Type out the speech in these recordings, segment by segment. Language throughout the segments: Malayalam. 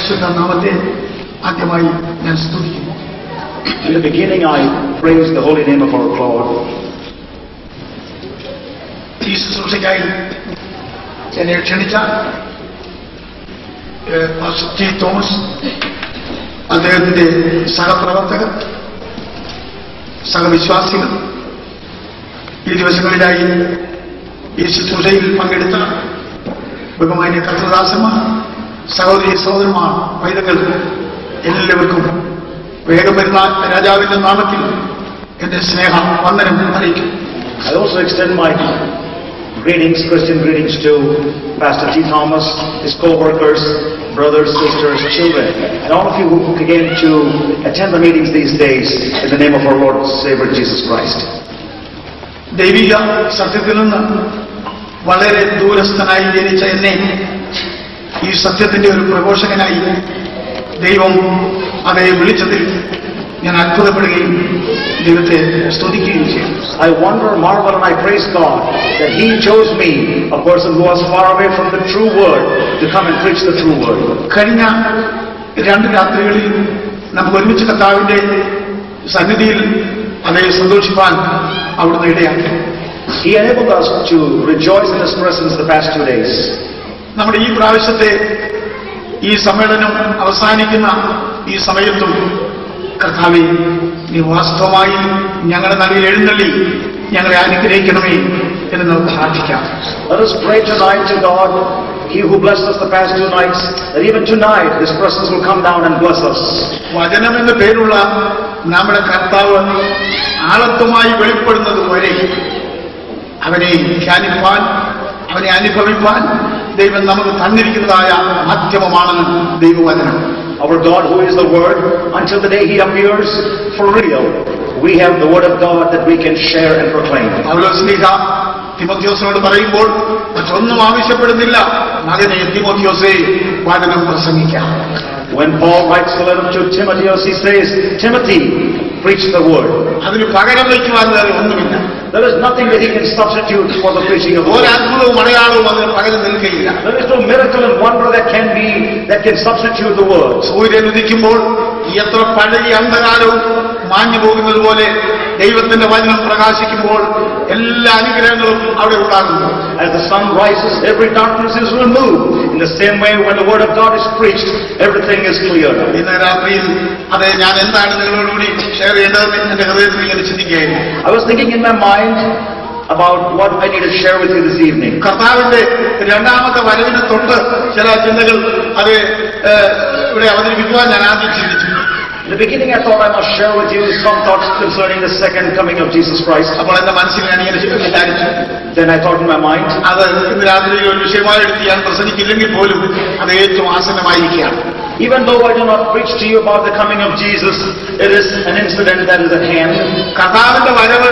പരിശുദ്ധ നാമത്തെ ആദ്യമായി ഞാൻ സ്തുതിക്കുന്നു. In the beginning, I praise the holy name of our Lord. ഈ ശുശ്രൂഷയ്ക്കായി എന്നെ ക്ഷണിച്ച പാസ്റ്റർ ടി തോമസ്, അദ്ദേഹത്തിന്റെ സഹപ്രവർത്തകർ, സഹവിശ്വാസികൾ, ഈ ദിവസങ്ങളിലായി ഈ ശുശ്രൂഷയിൽ പങ്കെടുത്ത ബഹുമാന്യ കർത്തൃദാസന്മാർ, സഹോദരി സഹോദരന്മാർ, പൈതങ്ങൾ എല്ലാവർക്കും വേഗം വരുന്ന രാജാവിന്റെ നാമത്തിൽ എന്റെ സ്നേഹ വന്ദനം അറിയിക്കും. I also extend my greetings, Christian greetings to Pastor T. Thomas, his co-workers, brothers, sisters, children, and all of you who came to attend the meetings these days in the name of our Lord and Savior Jesus Christ. ദൈവിക സത്യത്തിൽ നിന്ന് വളരെ ദൂരസ്ഥനായി ജനിച്ച എന്നെ ഈ സത്യത്തിന്റെ ഒരു പ്രഘോഷകനായി ദൈവം അതേ വിളിച്ചതിൽ ഞാൻ അത്ഭുതപ്പെടുകയും ദൈവത്തെ സ്തുതിക്കുകയും ചെയ്തു. I wonder, marvel, and I praise God that He chose me, a person who was far away from the true word, to come and preach the true word. കഴിഞ്ഞ 2 രാത്രികളിൽ നമുക്ക് ഒരുമിച്ച് കർത്താവിന്റെ സന്നിധിയിൽ അതേ സന്തോഷിപ്പാൻ അവിടുന്ന് ഇടയാക്കി. He enabled us to rejoice in His presence the past 2 days. നമ്മുടെ ഈ പ്രാവശ്യത്തെ ഈ സമ്മേളനം അവസാനിക്കുന്ന ഈ സമയത്തും കർത്താവേ, നീ വാസ്തവമായി ഞങ്ങളുടെ നടുവിൽ എഴുന്നള്ളി ഞങ്ങളെ അനുഗ്രഹിക്കണമേ എന്ന് നമുക്ക് പ്രാർത്ഥിക്കാം. Let us pray tonight to God, He who blessed us the past 2 nights, that even tonight His presence will come down and bless us. വചനം എന്ന പേരുള്ള നമ്മുടെ കർത്താവ് ആളത്വമായി വെളിപ്പെടുന്നത് വരെ അവനെ ധ്യാനിപ്പാൻ, അവനെ അനുഭവിപ്പാൻ ദൈവം നമുക്ക് തന്നിരിക്കുന്നതായ മാധ്യമമാണ് ദൈവവചനം. Our God, who is the Word, until the day He appears for real, we have the Word of God that we can share and proclaim. പൗലോസ് തിമോഥെയോസിനോട് പറയുമ്പോൾ മറ്റൊന്നും ആവശ്യപ്പെടുന്നില്ല, മകനെ തിമോഥെയോസേ വചനം പ്രസംഗിക്കാം. When Paul writes the letter to Timothy, he says, Timothy, preach the word. അതിന് പകരം വയ്ക്കുവാൻ വേറെ ഒന്നുമില്ല. There is nothing that he can substitute for the preaching of the word. ഒരു അത്ഭുതവും അടയാളവും അതിന് പകരം നിൽക്കുകയില്ല. There is no miracle and wonder that can substitute the word. സൂര്യൻ ഉദിക്കുമ്പോൾ എത്ര പഴകിയ അന്ധകാരവും മാഞ്ഞു പോകുന്നത് പോലെ ദൈവത്തിന്റെ വചനം പ്രകാശിക്കുമ്പോൾ എല്ലാ അനുഗ്രഹങ്ങളും അവിടെ ഉണ്ടാകുന്നു. As the sun rises, every darkness is removed. In the same way, when the word of God is preached, everything is clear. ഇന്ന് രാത്രിയിൽ അതെ ഞാൻ എന്താണ് നിങ്ങളോടുകൂടി ഷെയർ ചെയ്യേണ്ടതെന്ന് എന്റെ ഹൃദയത്തിൽ ഇങ്ങനെ ചിന്തിക്കുകയായിരുന്നു. I was thinking in my mind about what I need to share with you this evening. കർത്താവിന്റെ രണ്ടാമത്തെ വരവിനെ തൊട്ട് ചില ചിന്തകൾ അത് ഇവിടെ അവതരിപ്പിക്കുവാൻ ഞാൻ ആദ്യം ചിന്തിച്ചു. In the beginning, I thought I must share with you some thoughts concerning the second coming of Jesus Christ. അപ്പോൾ എന്റെ മനസ്സിൽ ഞാൻ ഇങ്ങനെ വിചാരിച്ചു. Then I thought in my mind, അത് ഇന്ന് രാത്രി ഒരു വിഷയമായി എടുത്ത് ഞാൻ പ്രസംഗിക്കില്ലെങ്കിൽ പോലും അത് ഏറ്റവും ആസന്നമായിരിക്കുകയാണ്. even though I do not preach to you about the coming of Jesus, it is an incident that is at hand. കർത്താവിന്റെ വരവ്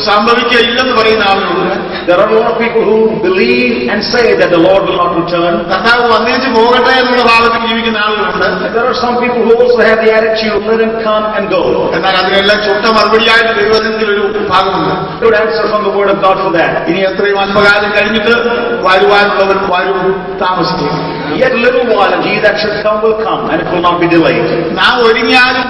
സംഭവിക്കുകയില്ലെന്ന് പറയുന്ന ആളുകളുണ്ട്. There are a lot of people who believe and say that the Lord will not return. കർത്താവ് വന്നേച്ച് പോകട്ടെ എന്നുള്ള ഭാവത്തിൽ ജീവിക്കുന്ന ആളുകളുണ്ട്. There are some people who also have the attitude, let him come and go. എന്നാൽ അതിനെല്ലാം ചുട്ട മറുപടിയായിട്ട് ദൈവവചനത്തിൽ ഒരു ഭാഗമുണ്ട്. Good answer from the word of God for that. ഇനി എത്രയും അല്പകാലം കഴിഞ്ഞിട്ട് വരുവാനുള്ളവർ വരും, താമസിക്കും. Yet a little while, and he that should come will come, and it will not be delayed. നാം ഒരുങ്ങിയാലും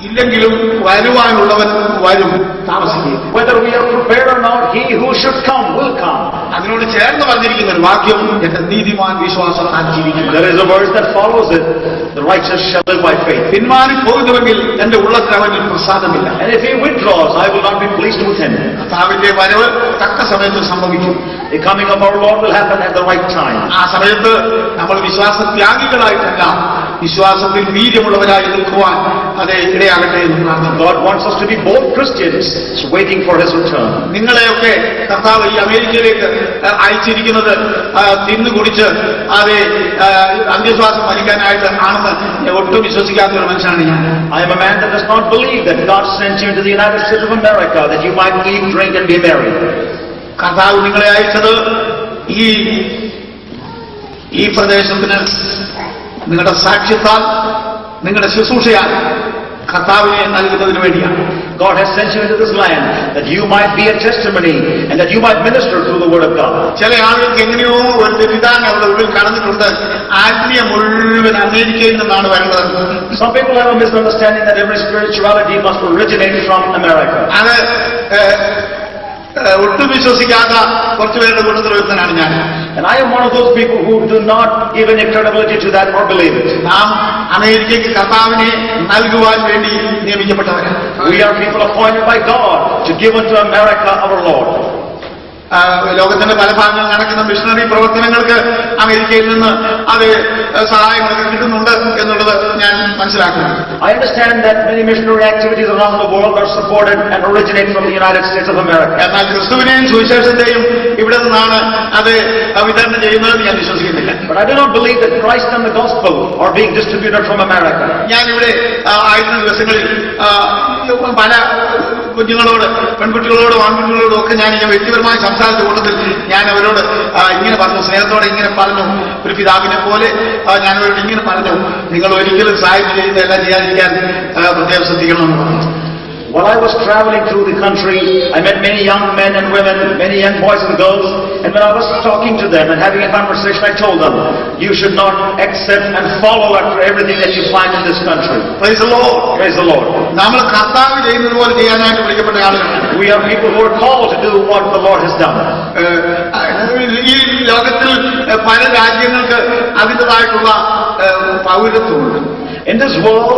ഇല്ലെങ്കിലും വരുവാനുള്ളവൻ വരും, താമസിക്കും. Whether we are prepared or not, he who should come will come. അതിനോട് ചേർന്ന് പറഞ്ഞിരിക്കുന്ന ഒരു വാക്യം, എന്റെ നീതിമാൻ വിശ്വാസത്താൽ ജീവിക്കും. There is a verse that follows it, the righteous shall live by faith. പിന്മാറി പോകുന്നുവെങ്കിൽ എന്റെ ഉള്ളത്തിൽ അവനിൽ പ്രസാദമില്ല. And if he withdraws, I will not be pleased with him. കർത്താവിന്റെ വരവ് തക്ക സമയത്ത് സംഭവിക്കും. The coming of our Lord will happen at the right time. ആ സമയത്ത് നമ്മൾ വിശ്വാസത്യാഗികളായിട്ടല്ല, വിശ്വാസത്തിൽ വീര്യമുള്ളവരായി നിൽക്കുവാൻ അതേ ഇടയാകട്ടെ എന്ന് പ്രാർത്ഥിക്കുന്നു. God wants us to be bold Christians waiting for his return. നിങ്ങളെയൊക്കെ കർത്താവ് ഈ അമേരിക്കയിലേക്ക് അയച്ചിരിക്കുന്നത് തിന്നു കുടിച്ച് അതേ അന്ത്യശ്വാസം വലിക്കാനായിട്ട് ആണെന്ന് ഒട്ടും വിശ്വസിക്കാത്ത ഒരു മനുഷ്യനാണ് ഞാൻ. I am a man that does not believe that God sent you to the United States of America that you might eat, drink and be merry. കർത്താവ് നിങ്ങളെ അയച്ചത് ഈ പ്രദേശത്തിന് നിങ്ങളുടെ സാക്ഷ്യത്താൽ, നിങ്ങളുടെ ശുശ്രൂഷയാൽ കർത്താവിനെ നൽകുന്നതിന് വേണ്ടിയാണ്. God has sent you into this land that you might be a testimony and that you might minister through the word of God. ചില ആളുകൾക്ക് എങ്ങനെയോ ഒരു തെറ്റിദ്ധാരണ അവരുടെ ഉള്ളിൽ കടന്നിട്ടുണ്ട്, ആത്മീയ മുഴുവൻ അമേരിക്കയിൽ നിന്നാണ് വേണ്ടത്. Some people have a misunderstanding that every spirituality must originate from America. അത് ഒട്ടും വിശ്വസിക്കാത്ത കുറച്ചുപേരുടെ കൂട്ടത്തിൽ ഒരുത്തനാണ് ഞാൻ. And I am one of those people who do not give any credibility to that or believe it. നാം അമേരിക്കയ്ക്ക് കർത്താവിനെ നൽകുവാൻ വേണ്ടി നിയമിക്കപ്പെട്ടവരാണ്. We are people appointed by God to give unto America our Lord. ലോകത്തിന്റെ പല ഭാഗങ്ങളിൽ നടക്കുന്ന മിഷണറി പ്രവർത്തനങ്ങൾക്ക് അമേരിക്കയിൽ നിന്ന് അത് സഹായങ്ങളൊക്കെ കിട്ടുന്നുണ്ട് എന്നുള്ളത് ഞാൻ മനസ്സിലാക്കുന്നു. I understand that many missionary activities around the world are supported and originate from the United States of America. എന്നാൽ ക്രിസ്തുവിനെയും സുവിശേഷത്തെയും ഇവിടെ നിന്നാണ് അത് വിതരണം ചെയ്യുന്നതെന്ന് ഞാൻ വിശ്വസിക്കുന്നില്ല. But I do not believe that Christ and the gospel are being distributed from America. ഞാനിവിടെ ആയിരുന്ന ദിവസങ്ങളിൽ പല കുഞ്ഞുങ്ങളോട്, പെൺകുട്ടികളോടും ആൺകുട്ടികളോടും ഒക്കെ ഞാൻ ഇങ്ങനെ വ്യക്തിപരമായ സംസാരിച്ച കൂട്ടത്തിൽ ഞാൻ അവരോട് ഇങ്ങനെ പറഞ്ഞു, സ്നേഹത്തോടെ ഇങ്ങനെ പറഞ്ഞു, ഒരു പിതാവിനെ പോലെ ഞാൻ അവരോട് ഇങ്ങനെ പറഞ്ഞു, നിങ്ങൾ ഒരിക്കലും സഹായം ചെയ്യുന്നതെല്ലാം ചെയ്യാതിരിക്കാൻ പ്രത്യേകം ശ്രദ്ധിക്കണമെന്ന് പറഞ്ഞു. While I was traveling through the country, I met many young men and women, many young boys and girls, and when I was talking to them and having a conversation, I told them, you should not accept and follow after everything that you find in this country. Praise the Lord. Praise the Lord. നമ്മൾ കർത്താവ് ചെയ്യുന്നത് പോലെ ചെയ്യാനായിട്ട് വിളിക്കപ്പെട്ട ആളുകളാണ്. We are people who are called to do what the Lord has done. ഈ ലോകത്തിൽ പല രാജ്യങ്ങൾക്ക് അതിൻ്റെതായിട്ടുള്ള പൗരത്വമുണ്ട്. In this world,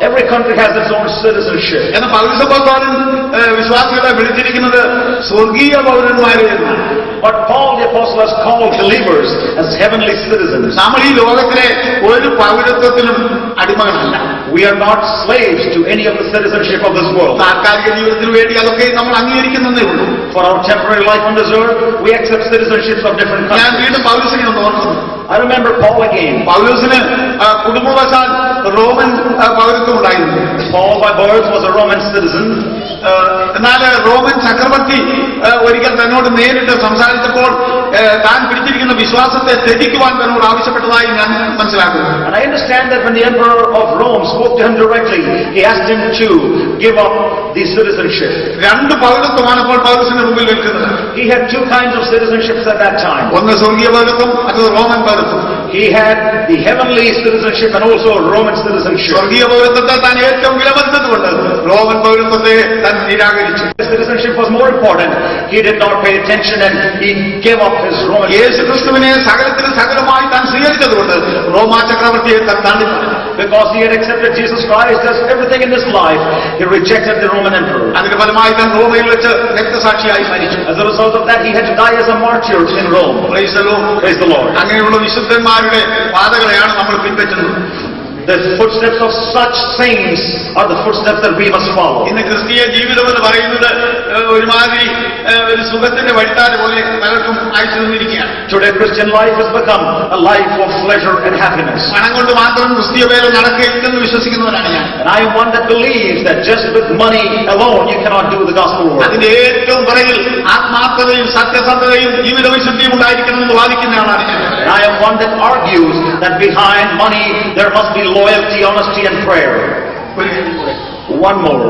every country has its own citizenship. എന്നാൽ പൗരസഭക്കാരൻ വിശ്വാസികളെ വിളിച്ചിരിക്കുന്നത് സ്വർഗീയ പൗരന്മാരെ എന്നാണ്. But Paul the Apostle has called believers as heavenly citizens. നമ്മൾ ഈ ലോകത്തിലെ ഒരു പൗരത്വത്തിനും അടിമകളല്ല. We are not slaves to any of the citizenship of this world. താൽക്കാലിക ജീവിതത്തിന് വേണ്ടി അതൊക്കെ നമ്മൾ അംഗീകരിക്കുന്നതേ ഉള്ളൂ. For our temporary life on this earth, we accept citizenships of different ഞാൻ countries. വീണ്ടും പൗലോസിനെ ഒന്ന് ഓർക്കുന്നു. I remember Paul again. പൗലോസിന് കുടുംബവശാൽ റോമൻ പൗരത്വം ഉണ്ടായിരുന്നു. Paul by birth was a Roman citizen. എന്നാൽ റോമൻ ചക്രവർത്തി ഒരിക്കൽ തന്നോട് നേരിട്ട് സംസാരിച്ചപ്പോൾ താൻ പിടിച്ചിരിക്കുന്ന വിശ്വാസത്തെ ത്യജിക്കുവാൻ തന്നോട് ആവശ്യപ്പെട്ടതായി ഞാൻ മനസ്സിലാക്കുന്നു. And I understand that when the emperor of Rome spoke to him directly, he asked him to give up the citizenship. രണ്ട് പൗരത്വമാണ് അപ്പോൾ പൗലോസിന്റെ മുമ്പിൽ നിൽക്കുന്നത്. He had two kinds of citizenships at that time. ഒന്ന് സ്വർഗീയ പൗരത്വം, മറ്റൊന്ന് റോമൻ പൗരത്വം. He had the heavenly citizenship and also Roman citizenship. സ്വർഗീയ പൗരത്വത്തെ താൻ ഏറ്റവും വിലമതിച്ചതുകൊണ്ട് റോമൻ പൗരത്വത്തെ താൻ നിരാകരിച്ചു. His citizenship was more important. He did not pay attention and he gave up his Roman Yeshu citizenship. ക്രിസ്തുവിനെ സകലത്തിന് സകലമായി താൻ സ്വീകരിച്ചതുകൊണ്ട് റോമാ ചക്രവർത്തിയെ താൻ തള്ളി. Because he had accepted Jesus Christ as everything in his life, he rejected the Roman emperor. അതിന്റെ ഫലമായി താൻ റോമയിൽ വെച്ച് രക്തസാക്ഷിയായി മരിച്ചു. As a result of that, he had to die as a martyr in Rome. Praise the Lord. Praise the Lord. അങ്ങനെയുള്ള വിശുദ്ധന്മാരുടെ പാതകളെയാണ് നമ്മൾ പിൻപറ്റുന്നത്. The footsteps of such saints are the footsteps that we must follow. ഇന്ന് ക്രിസ്തീയ ജീവിതം എന്ന് പറയുന്നത് ഒരുമാതിരി ഒരു സുഖത്തിന്റെ വഴിത്താര പോലെ പലർക്കും അയച്ചു നിന്നിരിക്കുകയാണ്. Today Christian life has become a life of pleasure and happiness. പണം കൊണ്ട് മാത്രം ക്രിസ്തീയ പേര് നടക്കുകയില്ലെന്ന് വിശ്വസിക്കുന്നവരാണ് ഞാൻ. And I am one that believes that just with money alone you cannot do the gospel work. അതിന്റെ ഏറ്റവും പുറകിൽ ആത്മാർത്ഥതയും സത്യസന്ധതയും ജീവിത വിശുദ്ധിയും ഉണ്ടായിരിക്കണമെന്ന് വാദിക്കുന്ന ആളാണ് ഞാൻ. And I am one that argues that behind money there must be loyalty, honesty and prayer. One more.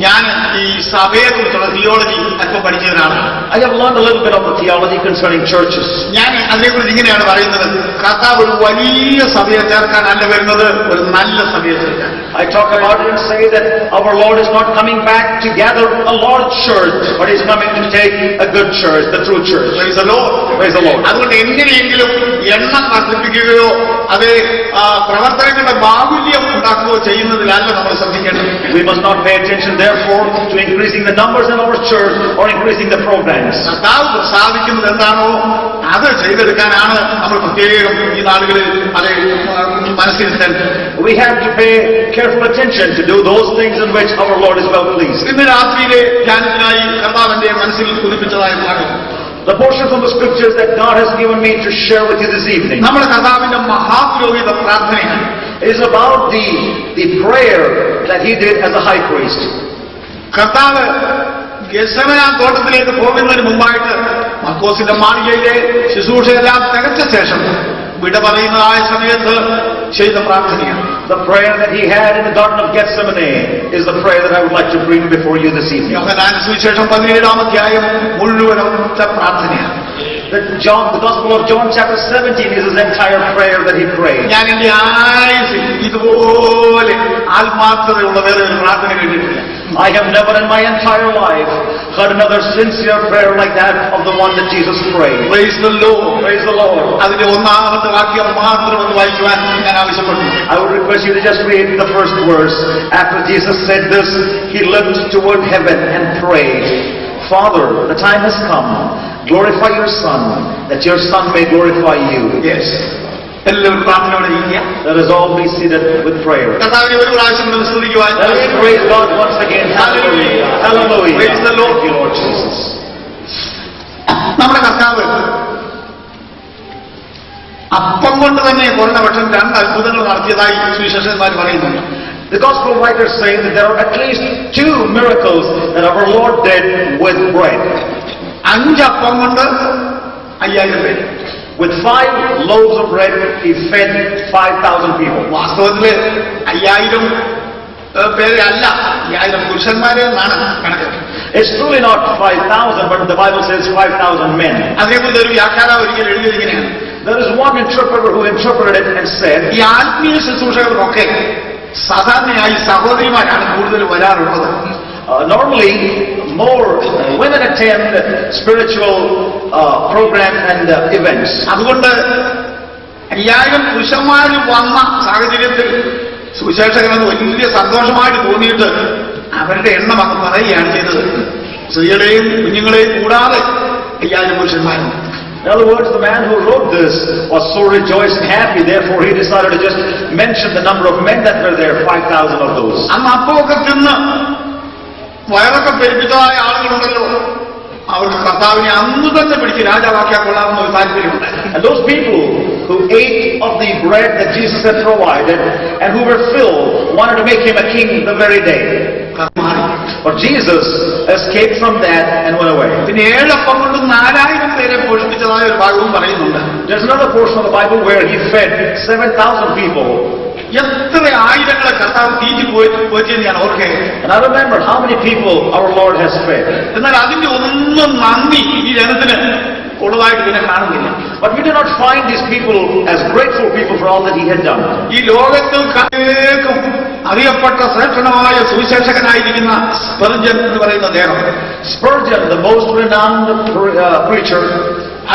ഞാൻ ഈ സഭയെ കുറിച്ചുള്ള തിയോളജി അല്പം പഠിച്ചതിനാണ്. I have learned a little bit of the theology concerning churches. ഞാൻ അതിനെക്കുറിച്ച് ഇങ്ങനെയാണ് പറയുന്നത്. കർത്താവ് ഒരു വലിയ സഭയെ ചേർക്കാനല്ല വരുന്നത്, ഒരു നല്ല സഭയെ ചേർക്കാൻ. I talk about it and say that our Lord is not coming back to gather a large church, but He's coming to take a good church, the true church. Praise the Lord. Praise the Lord. അതുകൊണ്ട് എങ്ങനെയെങ്കിലും എണ്ണം വർദ്ധിപ്പിക്കുകയോ അത് പ്രവർത്തനങ്ങളുടെ ബാഹുല്യം ഉണ്ടാക്കുകയോ ചെയ്യുന്നതിലല്ല നമ്മൾ ശ്രദ്ധിക്കേണ്ടത്. We must not pay attention therefore to increasing the numbers in our church or increasing the programs. കർത്താവ് പ്രസാദിക്കുന്നത് എന്താണോ അത് ചെയ്തെടുക്കാനാണ് നമ്മൾ പ്രത്യേകം ഈ നാളുകളിൽ അത് മനസ്സിലാക്കേണ്ടത്. We have to pay careful attention to do those things in which our Lord is well pleased. ഇന്ന് രാത്രിയിലെ ധ്യാനത്തിനായി കർത്താവിന്റെ മനസ്സിൽ കുറിപ്പിച്ചതായ ഭാഗം The portion from the scriptures that God has given me to share with you this evening. നമ്മുടെ കർത്താവിന്റെ മഹാപുരോഹിത പ്രാർത്ഥനയാണ്. It is about the prayer that he did as a high priest. കർത്താവ് ഗെത്സമനാ തോട്ടത്തിലേക്ക് പോകുന്നതിന് മുമ്പായിട്ട് മർക്കോസിന്റെ മാളികയിലെ ശുശ്രൂഷയെല്ലാം തികച്ച ശേഷം വിട പറയുന്നതായ സമയത്ത് ചെയ്ത പ്രാർത്ഥനയാണ്. The prayer that he had in the Garden of Gethsemane is the prayer that I would like to bring before you this evening. യോഹന്നാൻ സുവിശേഷം 17-ാം അധ്യായം മുഴുവൻ ഒറ്റ പ്രാർത്ഥനയാണ്. The Gospel of John chapter 17 is his entire prayer that he prayed. ഞാൻ എന്റെ ആയുസ്സിൽ ഇതുപോലെ ആത്മാർത്ഥതയുള്ള വേറെ ഒരു പ്രാർത്ഥന കേട്ടിട്ടില്ല. I have never in my entire life heard another sincere prayer like that of the one that Jesus prayed. Praise the Lord. Praise the Lord. അതിന്റെ ഒന്നാമത്തെ വാക്യം മാത്രം ഒന്ന് വായിക്കുവാൻ ഞാൻ ആവശ്യപ്പെട്ടു. I would request you to just read the first verse. After Jesus said this, he looked toward heaven and prayed, Father, the time has come. Glorify your Son, that your Son may glorify you. Yes. എല്ലാവരും പ്രാർത്ഥനയോടെ ഇരിക്കുക. Let us all be seated with prayer. കർത്താവിനെ ഒരു പ്രാവശ്യം നമ്മൾ സ്തുതിക്കുവാൻ. Let us praise God once again. Hallelujah. Hallelujah. Praise the Lord. Thank you, Lord Jesus. നമ്മുടെ കർത്താവ് അപ്പം കൊണ്ട് തന്നെ കുറഞ്ഞ പക്ഷം 2 അത്ഭുതങ്ങൾ നടത്തിയതായി സുവിശേഷന്മാർ പറയുന്നുണ്ട്. The gospel writers say that there are at least 2 miracles that our Lord did with bread. 5 അപ്പം കൊണ്ട് 5000 പേര്. With 5 loaves of bread, he fed 5,000 people. വാസ്തവത്തില് 5000 പേരെ അല്ല, 5000 പുരുഷന്മാരെ എന്നാണ് കണക്ക്. It's truly not 5,000, but the Bible says 5,000 men. അതേപോലെ ഒരു വ്യാഖ്യാനം ഒരിക്കൽ എഴുതിയത് ഇങ്ങനെയാണ്. There is one interpreter who interpreted it and said, ഈ ആത്മീയ ശുശ്രൂഷകർക്കൊക്കെ സാധാരണയായി സഹോദരിമാരാണ് കൂടുതൽ വരാറുള്ളത്. Normally, more women attend spiritual programs and events. അതുകൊണ്ട് 5000 പുരുഷന്മാർ വന്ന സാഹചര്യത്തിൽ സുവിശേഷകനെന്ന് വലിയ സന്തോഷമായിട്ട് തോന്നിയിട്ട് അവരുടെ എണ്ണം അങ്ങ് പറയുകയാണ് ചെയ്തത്. സ്ത്രീകളെയും കുഞ്ഞുങ്ങളെയും കൂടാതെ 5000 പുരുഷന്മാരും. In other words, the man who wrote this was so rejoiced and happy, therefore he decided to just mention the number of men that were there, 5,000 of those. അന്ന് അപ്പമൊക്കെ തിന്ന് വയറൊക്കെ പെരുപ്പിച്ചതായ ആളുകളുണ്ടല്ലോ, അവർക്ക് കർത്താവിനെ അന്ന് തന്നെ പിടിച്ച് രാജാവാക്കിയാൽ കൊള്ളാമെന്ന ഒരു താല്പര്യമുണ്ട്. And those people who ate of the bread that Jesus had provided and who were filled wanted to make him a king the very day. But Jesus escaped from that and went away. പിന്നെ 7 അപ്പം കൊണ്ട് 4000 പേരെ പോഷിപ്പിച്ചതായ ഒരു ഭാഗവും പറയുന്നുണ്ട്. There's another portion of the Bible where he fed 7,000 people. എത്ര ആയിരങ്ങളെ കർത്താവ് തീറ്റി പോറ്റിയെന്ന് ഞാൻ ഓർക്കുകയാണ്. And I remember how many people our Lord has fed. എന്നാൽ അതിന്റെ ഒന്നും നന്ദി ഈ ജനത്തിന് ഉള്ളതായിട്ട് ഇതിനെ കാണുന്നില്ല. But we do not find these people as grateful people for all that he had done. ഈ ലോകത്തിൽ അറിയപ്പെട്ട ശ്രേഷ്ഠനായ സുവിശേഷകനായിരിക്കുന്ന സ്പർജൻ എന്ന് പറയുന്ന അദ്ദേഹം, Spurgeon, the most renowned preacher,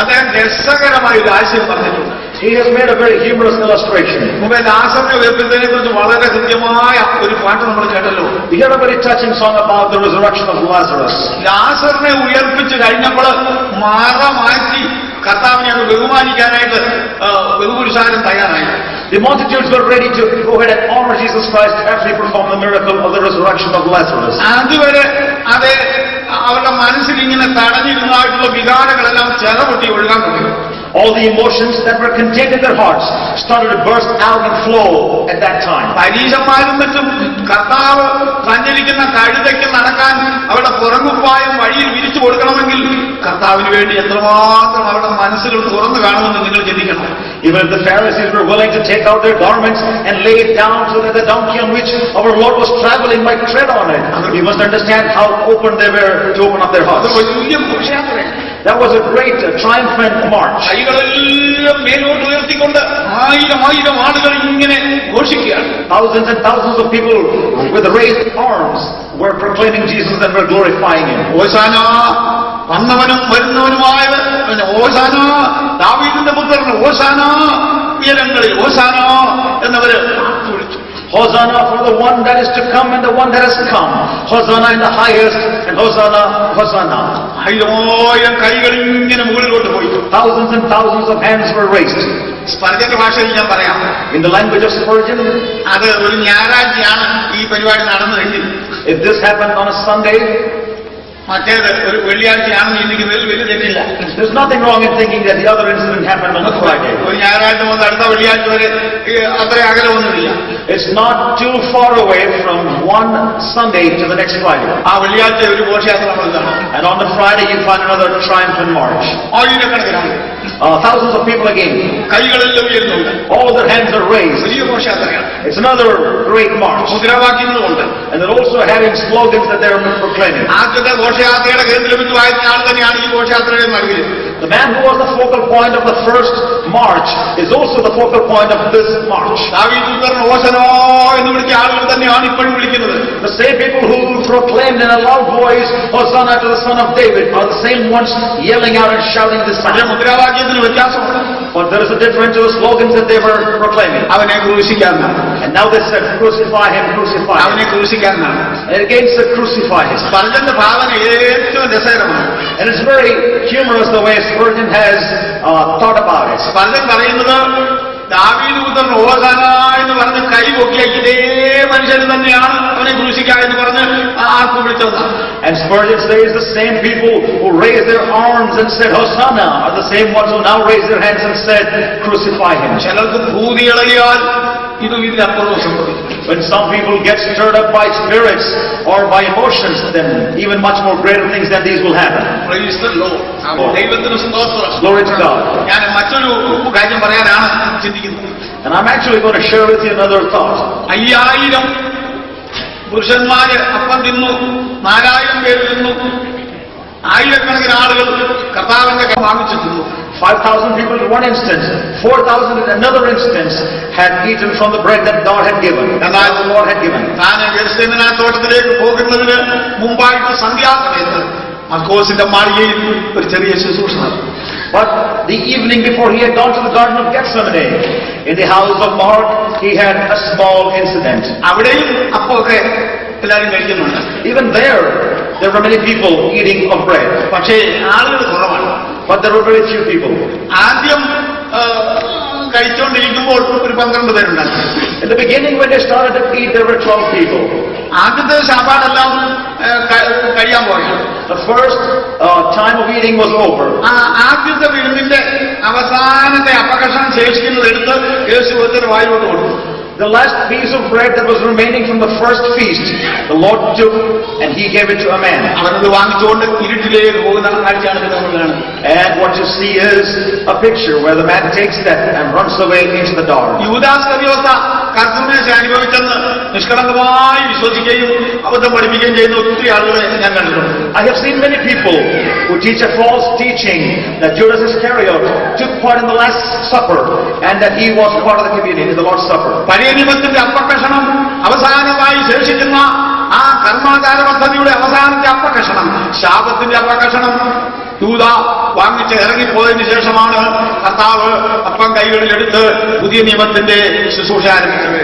അദ്ദേഹം രസകരമായ ഒരു ആശയം പറഞ്ഞിട്ടുണ്ട്. he has made a very humorous illustration. മുമ്പേ ലാസറിനെ ഉയർത്തുന്നതിനെ കുറിച്ച് വളരെ കൃത്യമായ ഒരു പാട്ട് നമ്മൾ കേട്ടല്ലോ. We heard a very touching song about the resurrection of Lazarus. ലാസറിനെ ഉയർപ്പിച്ച് കഴിഞ്ഞപ്പോൾ മാറ മാറ്റി കർത്താവിനെ അത് ബഹുമാനിക്കാനായിട്ട് ബഹുപുരുഷാരം തയ്യാറായി. The multitudes were ready to go ahead and honor Jesus Christ after he performed the miracle of the resurrection of Lazarus. അതുവരെ അത് അവരുടെ മനസ്സിൽ ഇങ്ങനെ തടഞ്ഞിരുന്നതായിട്ടുള്ള വികാരങ്ങളെല്ലാം ചെറുപൊട്ടി ഒഴുകാൻ തുടങ്ങി. All the emotions that were contained in their hearts started to burst out and flow at that time. പരീശന്മാരും മറ്റും കർത്താവ് സഞ്ചരിക്കുന്ന കഴുതയ്ക്ക് നടക്കാൻ അവരുടെ പുറകുപ്പായം വഴിയിൽ വിരിച്ചു കൊടുക്കണമെങ്കിൽ കർത്താവിന് വേണ്ടി എത്രമാത്രം അവരുടെ മനസ്സിൽ തുറന്നു കാണുമെന്ന് നിങ്ങൾ ചിന്തിക്കണം. Even if the Pharisees were willing to take out their garments and lay it down so that the donkey on which our Lord was traveling might tread on it, you must understand how open they were to open up their hearts. അത് വലിയ ഘോഷയാത്രയാണ്. That was a great triumphant march. കൈകളെല്ലാം മേലോട്ട് ഉയർത്തിക്കൊണ്ട് 1000 ആളുകൾ ഇങ്ങനെ ഘോഷിക്കുകയാണ്. Thousands and thousands of people with raised arms were proclaiming Jesus and were glorifying him. ഹോശാന, വന്നവനും വരുന്നവനുമായത്, ഹോശാന ദാവീദിന്റെ പുത്രൻ, ഹോശാന ഉയരങ്ങളിൽ, ഹോശാന എന്നവര് വിളിച്ചു. Hosanna for the one that is to come and the one that has come. Hosanna in the highest and Hosanna, Hosanna. 1000 കൈകൾ ഇങ്ങനെ മുകളിലോട്ട് പോയി. Thousands and thousands of hands were raised. സ്പർജന്റെ ഭാഷയിൽ ഞാൻ പറയാം. In the language of Spurgeon, അത് ഒരു ഞായറാഴ്ചയാണ് ഈ പരിപാടി നടന്നതെങ്കിൽ, if this happened on a Sunday, മറ്റേത് ഒരു വെള്ളിയാഴ്ചയാണെന്ന് ചിന്തിക്കുന്നതിൽ വലിയ തെറ്റില്ല. There's nothing wrong in thinking that the other incident happened on a Friday. ഒരു ഞായറാഴ്ച മുതൽ അടുത്ത വെള്ളിയാഴ്ച വരെ അത്ര അകലമൊന്നുമില്ല. It's not too far away from one Sunday to the next Friday. ആ വെള്ളിയാഴ്ച ഒരു ഘോഷയാത്ര നടന്നതാണ്. And on the Friday you find another triumphant march. ആയിരക്കണക്കിനാണ്. Thousands of people again. കൈകളെല്ലാം ഉയർന്നുണ്ട്. All their hands are raised. വലിയ ഘോഷയാത്രയാണ്. It's another great march. മുദ്രാവാക്യങ്ങളുമുണ്ട്. And they're also having slogans that they're proclaiming. ആദ്യത്തെ ഘോഷയാത്രയുടെ കേന്ദ്രബിന്ദുവായിരുന്ന ആൾ തന്നെയാണ് ഈ ഘോഷയാത്രയുടെ നടുവിൽ. The man who was the focal point of the first march is also the focal point of this march. ദാവീദ് പുത്രൻ ഹോശന്നാ എന്ന് വിളിച്ച ആളുകൾ തന്നെയാണ് ഇപ്പോഴും വിളിക്കുന്നത്. The same people who proclaimed in a loud voice, Hosanna to the Son of David, are the same ones yelling out and shouting this പക്ഷേ time. മുദ്രാവാക്യത്തിന് വ്യത്യാസമുണ്ട്. But there is a difference to the slogans that they were proclaiming. അവനെ ക്രൂശിക്കാമെന്നാണ്. And now they said, crucify him, crucify അവനെ him. ക്രൂശിക്കാമെന്നാണ്. And again said, crucify him. സ്പർജന്റെ ഭാവന ഏറ്റവും രസകരമാണ്. And it's very humorous the way Spurgeon has thought about it. Spurgeon പറയുന്നത് ദാവീദ് പുത്രൻ ഹോശന്നാ എന്ന് പറഞ്ഞ് കൈ പൊക്കിയ ഇതേ മനുഷ്യൻ തന്നെയാണ് അവനെ ക്രൂശിക്കുക എന്ന് പറഞ്ഞ് ആർക്കും വിളിച്ചതാണ്. And Spurgeon says the same people who raised their arms and said Hosanna are the same ones who now raise their hands and said crucify him. ചിലർക്ക് ഭൂതി ഇളകിയാൽ ഇതിനപ്പുറവും സംഭവിക്കും. When some people get stirred up by spirits or by emotions, then even much more greater things than these will happen. Praise the Lord. ദൈവത്തിന് സ്തോത്രം. Glory to God. ഞാൻ മറ്റൊരു കാര്യം പറയാനാണ് ചിന്തിക്കുന്നത്. And I'm actually going to share with you another thought. 5000 പുരുഷന്മാര് അപ്പം തിന്നു, 4000 പേര് തിന്നു, ആയിരക്കണക്കിന് ആളുകൾ കർത്താവിന്റെ വാങ്ങിച്ചു തിന്നു. 5,000 people in one instance, 4,000 in another instance had eaten from the bread that God had given, and that the Lord had given. താൻ ഗെത്സേമന തോട്ടത്തിലേക്ക് പോകുന്നതിന് മുമ്പായിട്ട് സന്ധ്യാസമയത്ത് മർക്കോസിന്റെ മാളികയിൽ ഒരു ചെറിയ ശുശ്രൂഷ നടന്നു. But the evening before he had gone to the Garden of Gethsemane, in the house of Mark, he had a small incident. അവിടെയും അപ്പമൊക്കെ എല്ലാവരും കഴിക്കുന്നുണ്ട്. Even there were many people eating of bread. പക്ഷേ ആളുകൾ കുറവാണ്. But there were very few people. ആദ്യം കഴിച്ചുകൊണ്ടിരിക്കുമ്പോൾ ഒരു 12 പേരുണ്ടായിരുന്നു. In the beginning, when they started to eat, there were 12 people. ആദ്യത്തെ ശാപാടെല്ലാം കഴിയാൻ പോയി. The first time of eating was over. ആദ്യത്തെ വിരുന്നിന്റെ അവസാനത്തെ അപ്പകഷണം ശേഷിക്കുന്നത് എടുത്ത് യേശു ഒരു വായിലോട്ട് കൊടുത്തു. The last piece of bread that was remaining from the first feast, the Lord took and he gave it to a man. അവനത് വാങ്ങിച്ചുകൊണ്ട് ഇരുട്ടിലേക്ക് പോകുന്ന കാഴ്ചയാണ് നമ്മൾ കാണുന്നത്. And what you see is a picture where the man takes that and runs away into the dark. യൂദാസ്കറിയോത്ത കർത്തൃമേശ അനുഭവിച്ചെന്ന് നിഷ്കളങ്കമായി വിശ്വസിക്കുകയും അബദ്ധം പഠിപ്പിക്കുകയും ചെയ്യുന്ന ഒത്തിരി ആളുകളെ ഞാൻ കണ്ടിട്ടുണ്ട്. I have seen many people who teach a false teaching that Judas Iscariot took part in the Last Supper and that he was part of the communion in the Lord's Supper. പഴയ നിയമത്തിന്റെ അപ്പക്കഷണം അവസാനമായി ശേഷിക്കുന്ന ആ കർമാചാര പദ്ധതിയുടെ അവസാനത്തെ അപ്പക്കഷണം, ശാപത്തിന്റെ അപ്പക്കഷണം യൂദ വാങ്ങിച്ച് ഇറങ്ങിപ്പോയതിനു ശേഷമാണ് കർത്താവ് അപ്പം കൈകളിലെടുത്ത് പുതിയ നിയമത്തിന്റെ ശുശ്രൂഷ ആരംഭിച്ചത്.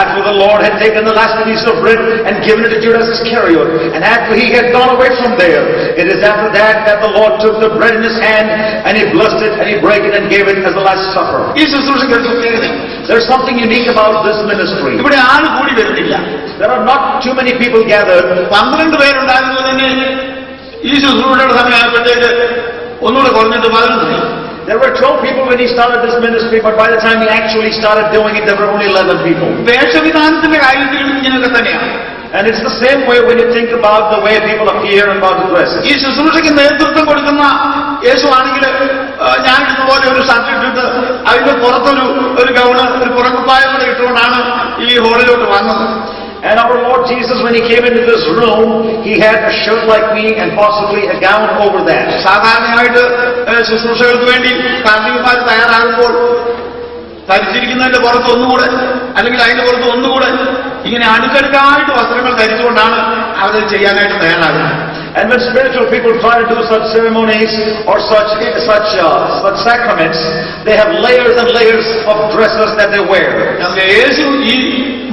After the Lord had taken the last piece of bread and given it to Judas Iscariot, and after he had gone away from there, it is after that that the Lord took the bread in his hand and he blessed it and he broke it and gave it as the Last Supper. ഈ ശുശ്രൂഷയ്ക്ക് ഒരു പ്രത്യേകത. There's something unique about this ministry. ഇവിടെ ആള് കൂടി വരുന്നില്ല. There are not too many people gathered. 12 പേരുണ്ടായിരുന്നു തന്നെ ഈ ശുശ്രൂഷയുടെ സമയമായപ്പോഴത്തേക്ക് ഒന്നുകൂടെ കുറഞ്ഞിട്ട് 11. There were 12 people when he started this ministry, but by the time he actually started doing it, there were only 11 people. വേഷവിധാനത്തിന്റെ കാര്യത്തിലും ഇങ്ങനെയൊക്കെ തന്നെയാണ്. And it's the same way when you think about the way people appear and about the dresses. ഈ ശുശ്രൂഷയ്ക്ക് നേതൃത്വം കൊടുക്കുന്ന യേശു ആണെങ്കിൽ ഞാൻ ഇതുപോലെ ഒരു ഷർട്ട് ഇട്ടിട്ട് അതിന്റെ പുറത്തൊരു ഗൗണ്, ഒരു പുറക്കുപ്പായം കൂടെ ഇട്ടുകൊണ്ടാണ് ഈ ഹോളിലോട്ട് വന്നത്. And our Lord Jesus, when he came into this room, he had a shirt like me and possibly a gown over that. സാധാരണയായിട്ട് ശുശ്രൂഷകൾക്ക് വേണ്ടി കാർമികന്മാർ തയ്യാറാകുമ്പോൾ ധരിച്ചിരിക്കുന്നതിന്റെ പുറത്ത് ഒന്നുകൂടെ അല്ലെങ്കിൽ അതിന്റെ പുറത്ത് ഒന്നുകൂടെ ഇങ്ങനെ അടുക്കടുക്കായിട്ട് വസ്ത്രങ്ങൾ ധരിച്ചുകൊണ്ടാണ് അവർ ചെയ്യാനായിട്ട് തയ്യാറാകുന്നത്. And when spiritual people try to do such ceremonies or such sacraments, they have layers and layers of dresses that they wear. യേശു ഈ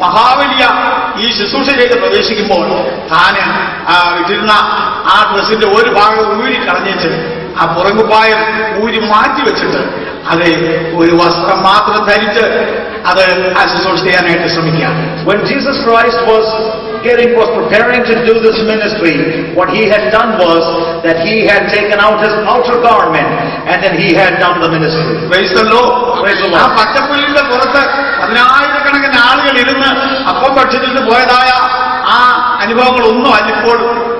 മഹാവലിയ ഈ ശുശ്രൂഷ ചെയ്ത് പ്രവേശിക്കുമ്പോൾ താൻ ഇട്ടിരുന്ന ആ ഡ്രസ്സിന്റെ ഒരു ഭാഗം ഊരി കളഞ്ഞിട്ട് ആ പുറകുപായം ഊരി മാറ്റി വെച്ചിട്ട് അത് ഒരു വസ്ത്രം മാത്രം ധരിച്ച് അത് ആ ശുശ്രൂഷ ചെയ്യാനായിട്ട് ശ്രമിക്കുകയാണ്. When Jesus Christ was was preparing to do this ministry, what he had done was that he had taken out his outer garment and then he had done the ministry. Praise the Lord. ആ പച്ചപ്പുല്ലിന്റെ പുറത്ത് 10,000-കണക്കിന് ആളുകൾ ഇരുന്ന് അപ്പം ഭക്ഷിച്ചിട്ട് പോയതായ ആ അനുഭവങ്ങളൊന്നും അല്ലിപ്പോൾ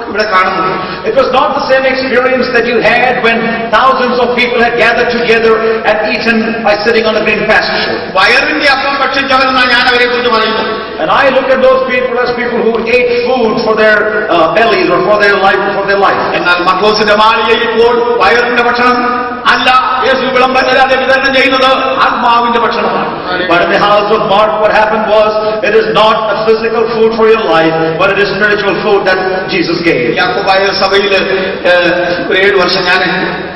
ഇവിടെ കാണുന്നു. It was not the same experience that you had when thousands of people had gathered together and eaten by sitting on the green pasture. വയറിന്റെ അപ്പം ഭക്ഷിച്ചവരെന്നാണ് ഞാൻ അവരെ കുറിച്ച് പറയുന്നത്. And I look at those people as people who ate food for their bellies or for their life. എന്നാൽ മർക്കോസിന്റെ മാളികയിൽ ഇപ്പോൾ വയറിന്റെ ഭക്ഷണം അല്ല യേശു വിളംബരമില്ലാതെ വിതരണം ചെയ്യുന്നത് ആത്മാവിന്റെ ഭക്ഷണമാണ്. But in the house of Mark, what happened was, it is not a physical food for your life, but it is spiritual food that Jesus gave. Yakobaya സഭയിൽ 7 വർഷം ഞാൻ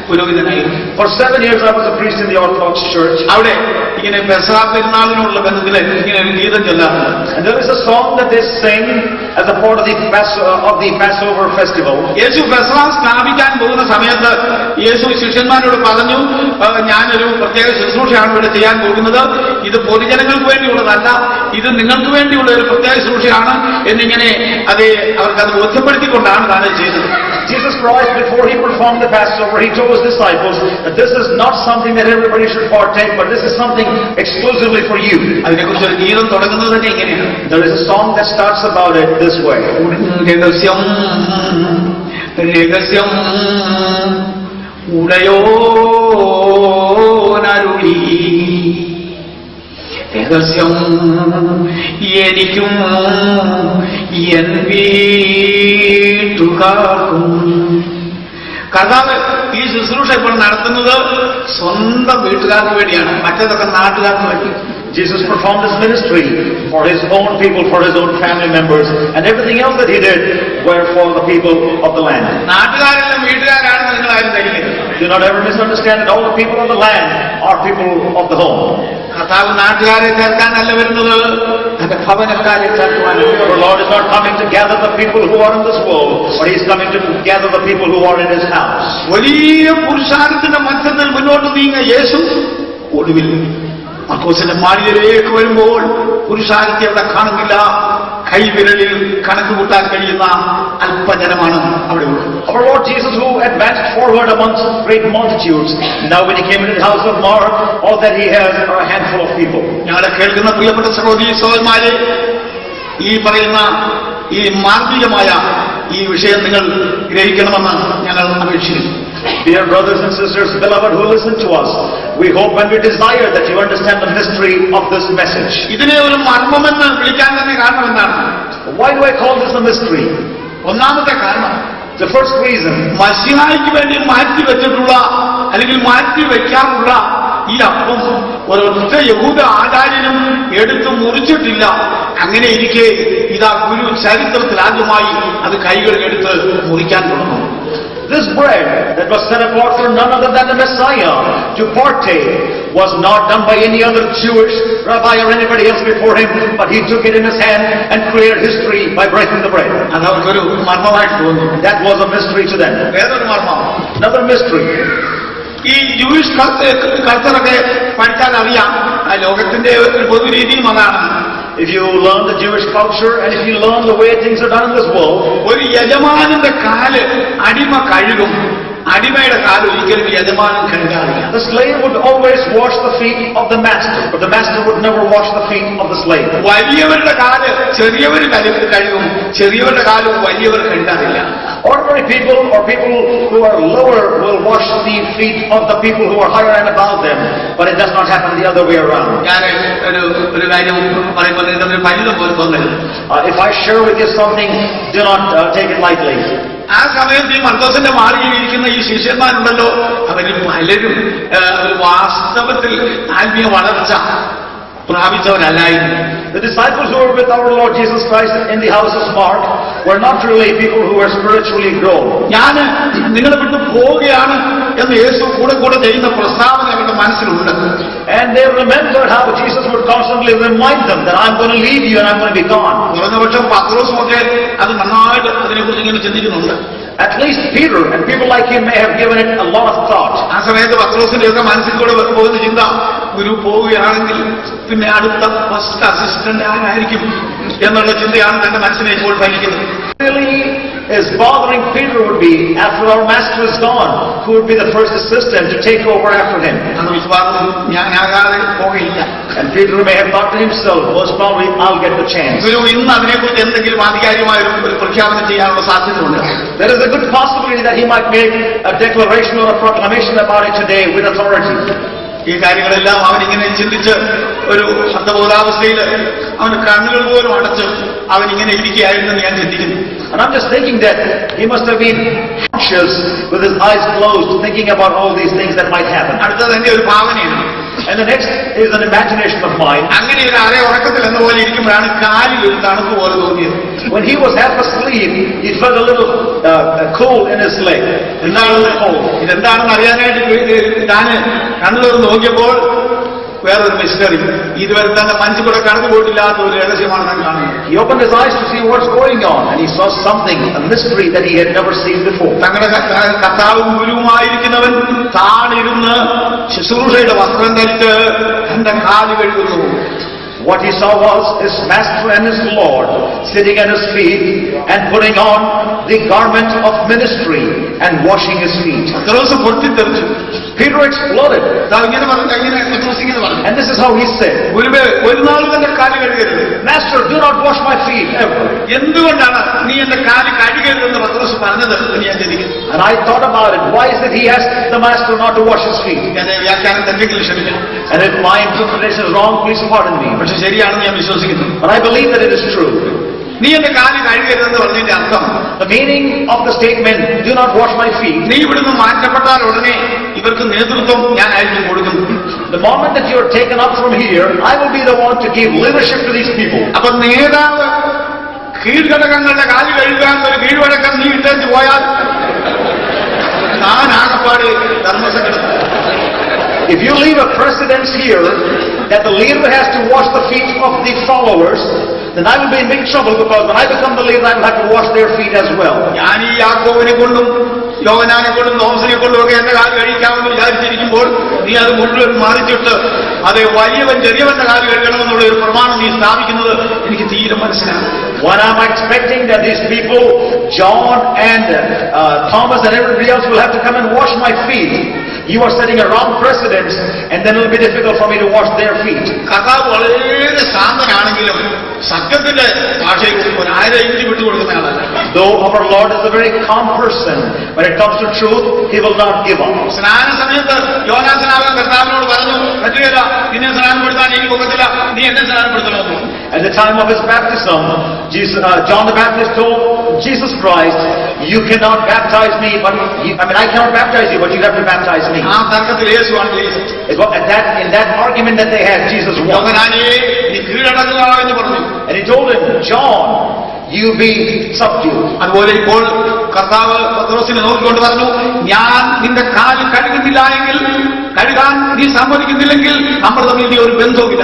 പുരോഹിതനായിരുന്നു. For 7 years I was a priest in the Orthodox Church. അവിടെ ഇങ്ങനെ പെസഹ പെരുന്നാളിനുള്ള ബന്ധത്തിൽ ഇങ്ങനെ ഒരു ഗീതം ചൊല്ലാറുണ്ട്. And there is a song that they sing as a part of the Passover festival. യേശു പെസഹ സ്ഥാപിക്കാൻ പോകുന്ന സമയത്ത് യേശു ശിഷ്യന്മാരോട് പറഞ്ഞു, ഞാനൊരു പ്രത്യേക ശുശ്രൂഷയാണ് ഇവിടെ ചെയ്യാൻ പോകുന്നത്. ഇത് പൊതുജനങ്ങൾക്ക് വേണ്ടിയുള്ളതല്ല, ഇത് നിങ്ങൾക്ക് വേണ്ടിയുള്ള ഒരു പ്രത്യേക ശുശ്രൂഷയാണ് എന്നിങ്ങനെ അവർക്കത് ബോധ്യപ്പെടുത്തിക്കൊണ്ടാണ് താൻ ചെയ്തത്. Jesus Christ, before he performed the Passover, he told his disciples that this is not something that everybody should partake, but this is something exclusively for you. അതിനെക്കുറിച്ച് ഒരു ഗീതം തുടങ്ങുന്നത് തന്നെ ഇങ്ങനെയാണ്. There is a song that starts about it this way. രഹസ്യം രഹസ്യം ഉടയോനരുളി രഹസ്യം എനിക്കും എൻ വീട്ടുകാർക്കും. കർത്താവ് ഈ ശുശ്രൂഷ ഇപ്പോൾ നടത്തുന്നത് സ്വന്തം വീട്ടുകാർക്ക് വേണ്ടിയാണ്, മറ്റേതൊക്കെ നാട്ടുകാർക്ക് വേണ്ടി. Jesus performed his ministry for his own people, for his own family members, and everything else that he did were for the people of the land. നാട്ടുകാരെല്ലാം വീട്ടുകാരാണെന്ന് നിങ്ങൾ ആരും ധരിക്കരുത്. Do not ever misunderstand that all the people of the land are people of the home. കർത്താവ് നാട്ടുകാരെ ചേർക്കാനല്ല വരുന്നത്, തന്റെ ഭവനക്കാരെ ചേർക്കുവാനാണ്. Our Lord is not coming to gather the people who are in this world, but he is coming to gather the people who are in his house. വലിയ പുരുഷാരത്തിന്റെ മധ്യത്തിൽ മുന്നോട്ട് നീങ്ങ യേശു ഒടുവിൽ മർക്കോസിന്റെ മാളികയിലേക്ക് വരുമ്പോൾ പുരുഷാരത്തെ അവിടെ കാണുന്നില്ല. കൈവിരലിൽ കണക്ക് കൂട്ടാൻ കഴിയുന്ന അല്പജനമാണ് അവിടെ ഉള്ളത്. Our Lord Jesus, who advanced forward amongst great multitudes, now when he came into the house of Mark, all that he has are a handful of people. ഞങ്ങളെ കേൾക്കുന്ന പ്രിയപ്പെട്ട സഹോദരീ സഹോദരന്മാരെ, ഈ പറയുന്ന ഈ മാർഗികമായ ഈ വിഷയം നിങ്ങൾ ഗ്രഹിക്കണമെന്ന് ഞങ്ങൾ അപേക്ഷിക്കുന്നു. Dear brothers and sisters, beloved who listen to us, we hope and we desire that you understand the mystery of this message. ഇതിനെ ഒരു മർമ്മമെന്ന് വിളിക്കാൻ തന്നെ കാരണം എന്താണ്? Why do I call this a mystery? ഒന്നാമത്തെ കാരണം, the first reason, മശിഹായ്ക്ക് വേണ്ടി മാറ്റി വെച്ചിട്ടുള്ള അല്ലെങ്കിൽ മാറ്റി വെക്കാറുള്ള ഈ അപ്പം ഒരൊറ്റ യഹൂദ ആചാര്യനും എടുത്ത് മുറിച്ചിട്ടില്ല. അങ്ങനെ ഇരിക്കെ ഇതാ ഗുരു ചരിത്രത്തിൽ ആദ്യമായി അത് കൈകളിൽ എടുത്ത് മുറിക്കാൻ തുടങ്ങും. this bread that was set apart for none other than the Messiah to partake was not done by any other Jewish rabbi or anybody else before him, but he took it in his hand and created history by breaking the bread. അതവർക്കൊരു മർമ്മമായിട്ട് തോന്നി. That was a mystery to them. വേറൊരു മർമ്മം, another mystery. ഈ ജൂയിഷ് കൾച്ചറൊക്കെ പഠിച്ചാൽ അറിയാം, ലോകത്തിന്റെ ഒരു പൊതുരീതിയും അതാണ്. If you learn the Jewish culture and if you learn the way things are done in this world, ഒരു യജമാനന്റെ കാല് അടിമ കഴുകും, അടിമയുടെ കാല് ഒരിക്കലും യജമാനൻ കഴുകാറില്ല. the slave would always wash the feet of the master, but the master would never wash the feet of the slave. വലിയവരുടെ കാല് ചെറിയവർ കഴുകും, ചെറിയവരുടെ കാല് വലിയവർ കഴുകാറില്ല. Ordinary people or people who are lower will wash the feet of the people who are higher and above them, but it does not happen the other way around. ഞാൻ ഒരു കാര്യം പറയുമ്പോൾ നിങ്ങൾക്ക് പരിചയം പോലെ തോന്നരുത്. If I share with you something, do not take it lightly. ആ സമയത്ത് ഈ മർക്കോസിന്റെ മാളികയിൽ ഇരിക്കുന്ന ഈ ശിഷ്യന്മാരുണ്ടല്ലോ, അവരിൽ പലരും വാസ്തവത്തിൽ ആത്മീയ വളർച്ച പ്രാപിച്ചവരല്ലായിരുന്നു. The disciples who were with our Lord Jesus Christ in the house of Mark were not really people who were spiritually grown. ഞാൻ നിങ്ങളെ വിട്ടു പോവുകയാണ് എന്ന് യേശു കൂടെ ചെയ്യുന്ന പ്രസ്താവന അവരുടെ മനസ്സിലുണ്ട്. And they remembered how Jesus would constantly remind them that I'm going to leave you and I'm going to be gone. കുറഞ്ഞപക്ഷം പത്രോസുമൊക്കെ അത് നന്നായിട്ട് അതിനെക്കുറിച്ച് ഇങ്ങനെ ചിന്തിക്കുന്നുണ്ട്. At least Peter and people like him may have given it a lot of thought. ആ സമയത്ത് പത്രോസിന്റെയൊക്കെ മനസ്സിൽ കൂടെ പോകുന്ന ചിന്ത, ഗുരു പോവുകയാണെങ്കിൽ പിന്നെ അടുത്ത ഫസ്റ്റ് അസിസ്റ്റന്റ് ആരായിരിക്കും? എന്നുള്ള ചിന്തയാണ് തന്റെ മനസ്സിനെ ഇപ്പോൾ ഭരിക്കുന്നത്. Really is bothering Peter would be, after our master is gone, who would be the first assistant to take over after him? അത് വിശ്വാസം ഞാനാകാതെ പോകയില്ല. And Peter may have thought to himself, most probably I'll get the chance. ഗുരു ഇന്ന് അതിനെക്കുറിച്ച് എന്തെങ്കിലും ആധികാരികമായ ഒരു പ്രഖ്യാപനം ചെയ്യാനുള്ള സാധ്യതയുണ്ട്. There is a good possibility that he might make a declaration or a proclamation about it today with authority. ഈ കാര്യങ്ങളെല്ലാം അവനിങ്ങനെ ചിന്തിച്ച് ഒരു അർത്ഥബോധാവസ്ഥയിൽ അവന് കണ്ണുകൾ പോലും അടച്ച് അവനിങ്ങനെ ഇരിക്കുകയായിരുന്നു ഞാൻ ചിന്തിക്കുന്നു. And I'm just thinking that he must have been anxious with his eyes closed, thinking about all these things that might happen. അടുത്തത് എന്റെ ഒരു ഭാവനയാണ്. And the next is an imagination of mine. അങ്ങനെ ഒരു അര ഉറക്കത്തിൽ എന്ന പോലെ ഇരിക്കുമ്പോഴാണ് കാലിൽ ഒരു തണുപ്പ് പോലെ തോന്നിയത്. When he was half asleep, he felt a little cool in his leg. ഇതെന്താണെന്ന് അറിയാനായിട്ട് ഞാൻ കണ്ണുകൾ നോക്കിയപ്പോൾ വേറൊരു മിസ്റ്ററി, ഇതുവരെ തന്നെ മഞ്ചു കൂടെ കടന്നു പോയിട്ടില്ലാത്ത ഒരു രഹസ്യമാണ് ഞാൻ കാണുന്നത്. He opened his eyes to see what's going on, and he saw something, a mystery that he had never seen before. തങ്ങളുടെ കർത്താവും ഗുരുവുമായിരിക്കുന്നവൻ താണിരുന്ന് ശുശ്രൂഷയുടെ വസ്ത്രം ധരിച്ച് തന്റെ കാല് കഴുകുന്നു. What he saw was his master and his Lord sitting at his feet and putting on the garment of ministry and washing his feet. Peter exploded. And this is how he said, Master, do not wash my feet ever. And I thought about it. Why is it he asked the master not to wash his feet? And if my interpretation is wrong, please pardon me. But I believe that it is true. The meaning of the statement, do not wash my feet, the moment that you are taken up from here, I will be the one to give leadership to these people. കീഴ്ഘടകങ്ങളുടെ കാല് കഴുകാൻ ഒരു കീഴ്വഴക്കം നീ ഇട്ടേച്ച് പോയാൽ ഞാൻ ആകപ്പാട് ധർമ്മസങ്കടം. If you leave a precedence here that the leader has to wash the feet of the followers, then I will be in big trouble, because when I become the leader, I will have to wash their feet as well. ഞാൻ ഈ യാക്കോബിനെ കൊണ്ടും യോഹന്നാനെ കൊണ്ടും തോമസിനെ കൊണ്ടും ഒക്കെ എന്റെ കാല് കഴിക്കാമെന്ന് വിചാരിച്ചിരിക്കുമ്പോൾ നീ അത് മുഴുവൻ മാറിച്ചിട്ട് അത് വലിയവൻ ചെറിയവന്റെ കാല് കഴിക്കണമെന്നുള്ള ഒരു പ്രമാണം നീ സ്ഥാപിക്കുന്നത് എനിക്ക് തീരെ മനസ്സിലാകും. When I'm expecting that these people, John and Thomas and everybody else will have to come and wash my feet, you are setting a wrong precedence, and then it will be difficult for me to wash their feet. കർത്താവ് വളരെ ശാന്തനാണെങ്കിലും സത്യത്തിന്റെ ഭാഷയിൽ ഒരു 1000 ഇഞ്ച് വിട്ടുകൊടുക്കുന്ന ആളല്ല. Though our Lord is a very calm person, when it comes to truth, He will not give up. സ്നാന സമയത്ത് യോഹന്നാൻ കർത്താവിനോട് പറഞ്ഞു, പറ്റുകയില്ല, നിന്നെ സ്നാനപ്പെടുത്താൻ എനിക്ക് ഒക്കത്തില്ല, നീ എന്നെ സ്നാനപ്പെടുത്തണമെന്ന്. At the time of his baptism, John the Baptist told Jesus Christ, you cannot baptize me, I cannot baptize you, but you have to baptize me. ആ തർക്കത്തിൽ യേശുവാണ് ജയിച്ചത്. In that argument that they had, Jesus won. യോഹന്നാനേ, നീ കീഴടങ്ങുക എന്ന് പറഞ്ഞു. And he told him, John, you be subdued. അതുപോലെ ഇപ്പോൾ കർത്താവ് പത്രോസിനെ നോക്കിക്കൊണ്ട് പറഞ്ഞു, ഞാൻ നിന്റെ കാല് കഴുകുന്നില്ല എങ്കിൽ, കഴുകാൻ നീ സമ്മതിക്കുന്നില്ലെങ്കിൽ നമ്മൾ തമ്മിൽ ഒരു ബന്ധവുമില്ല.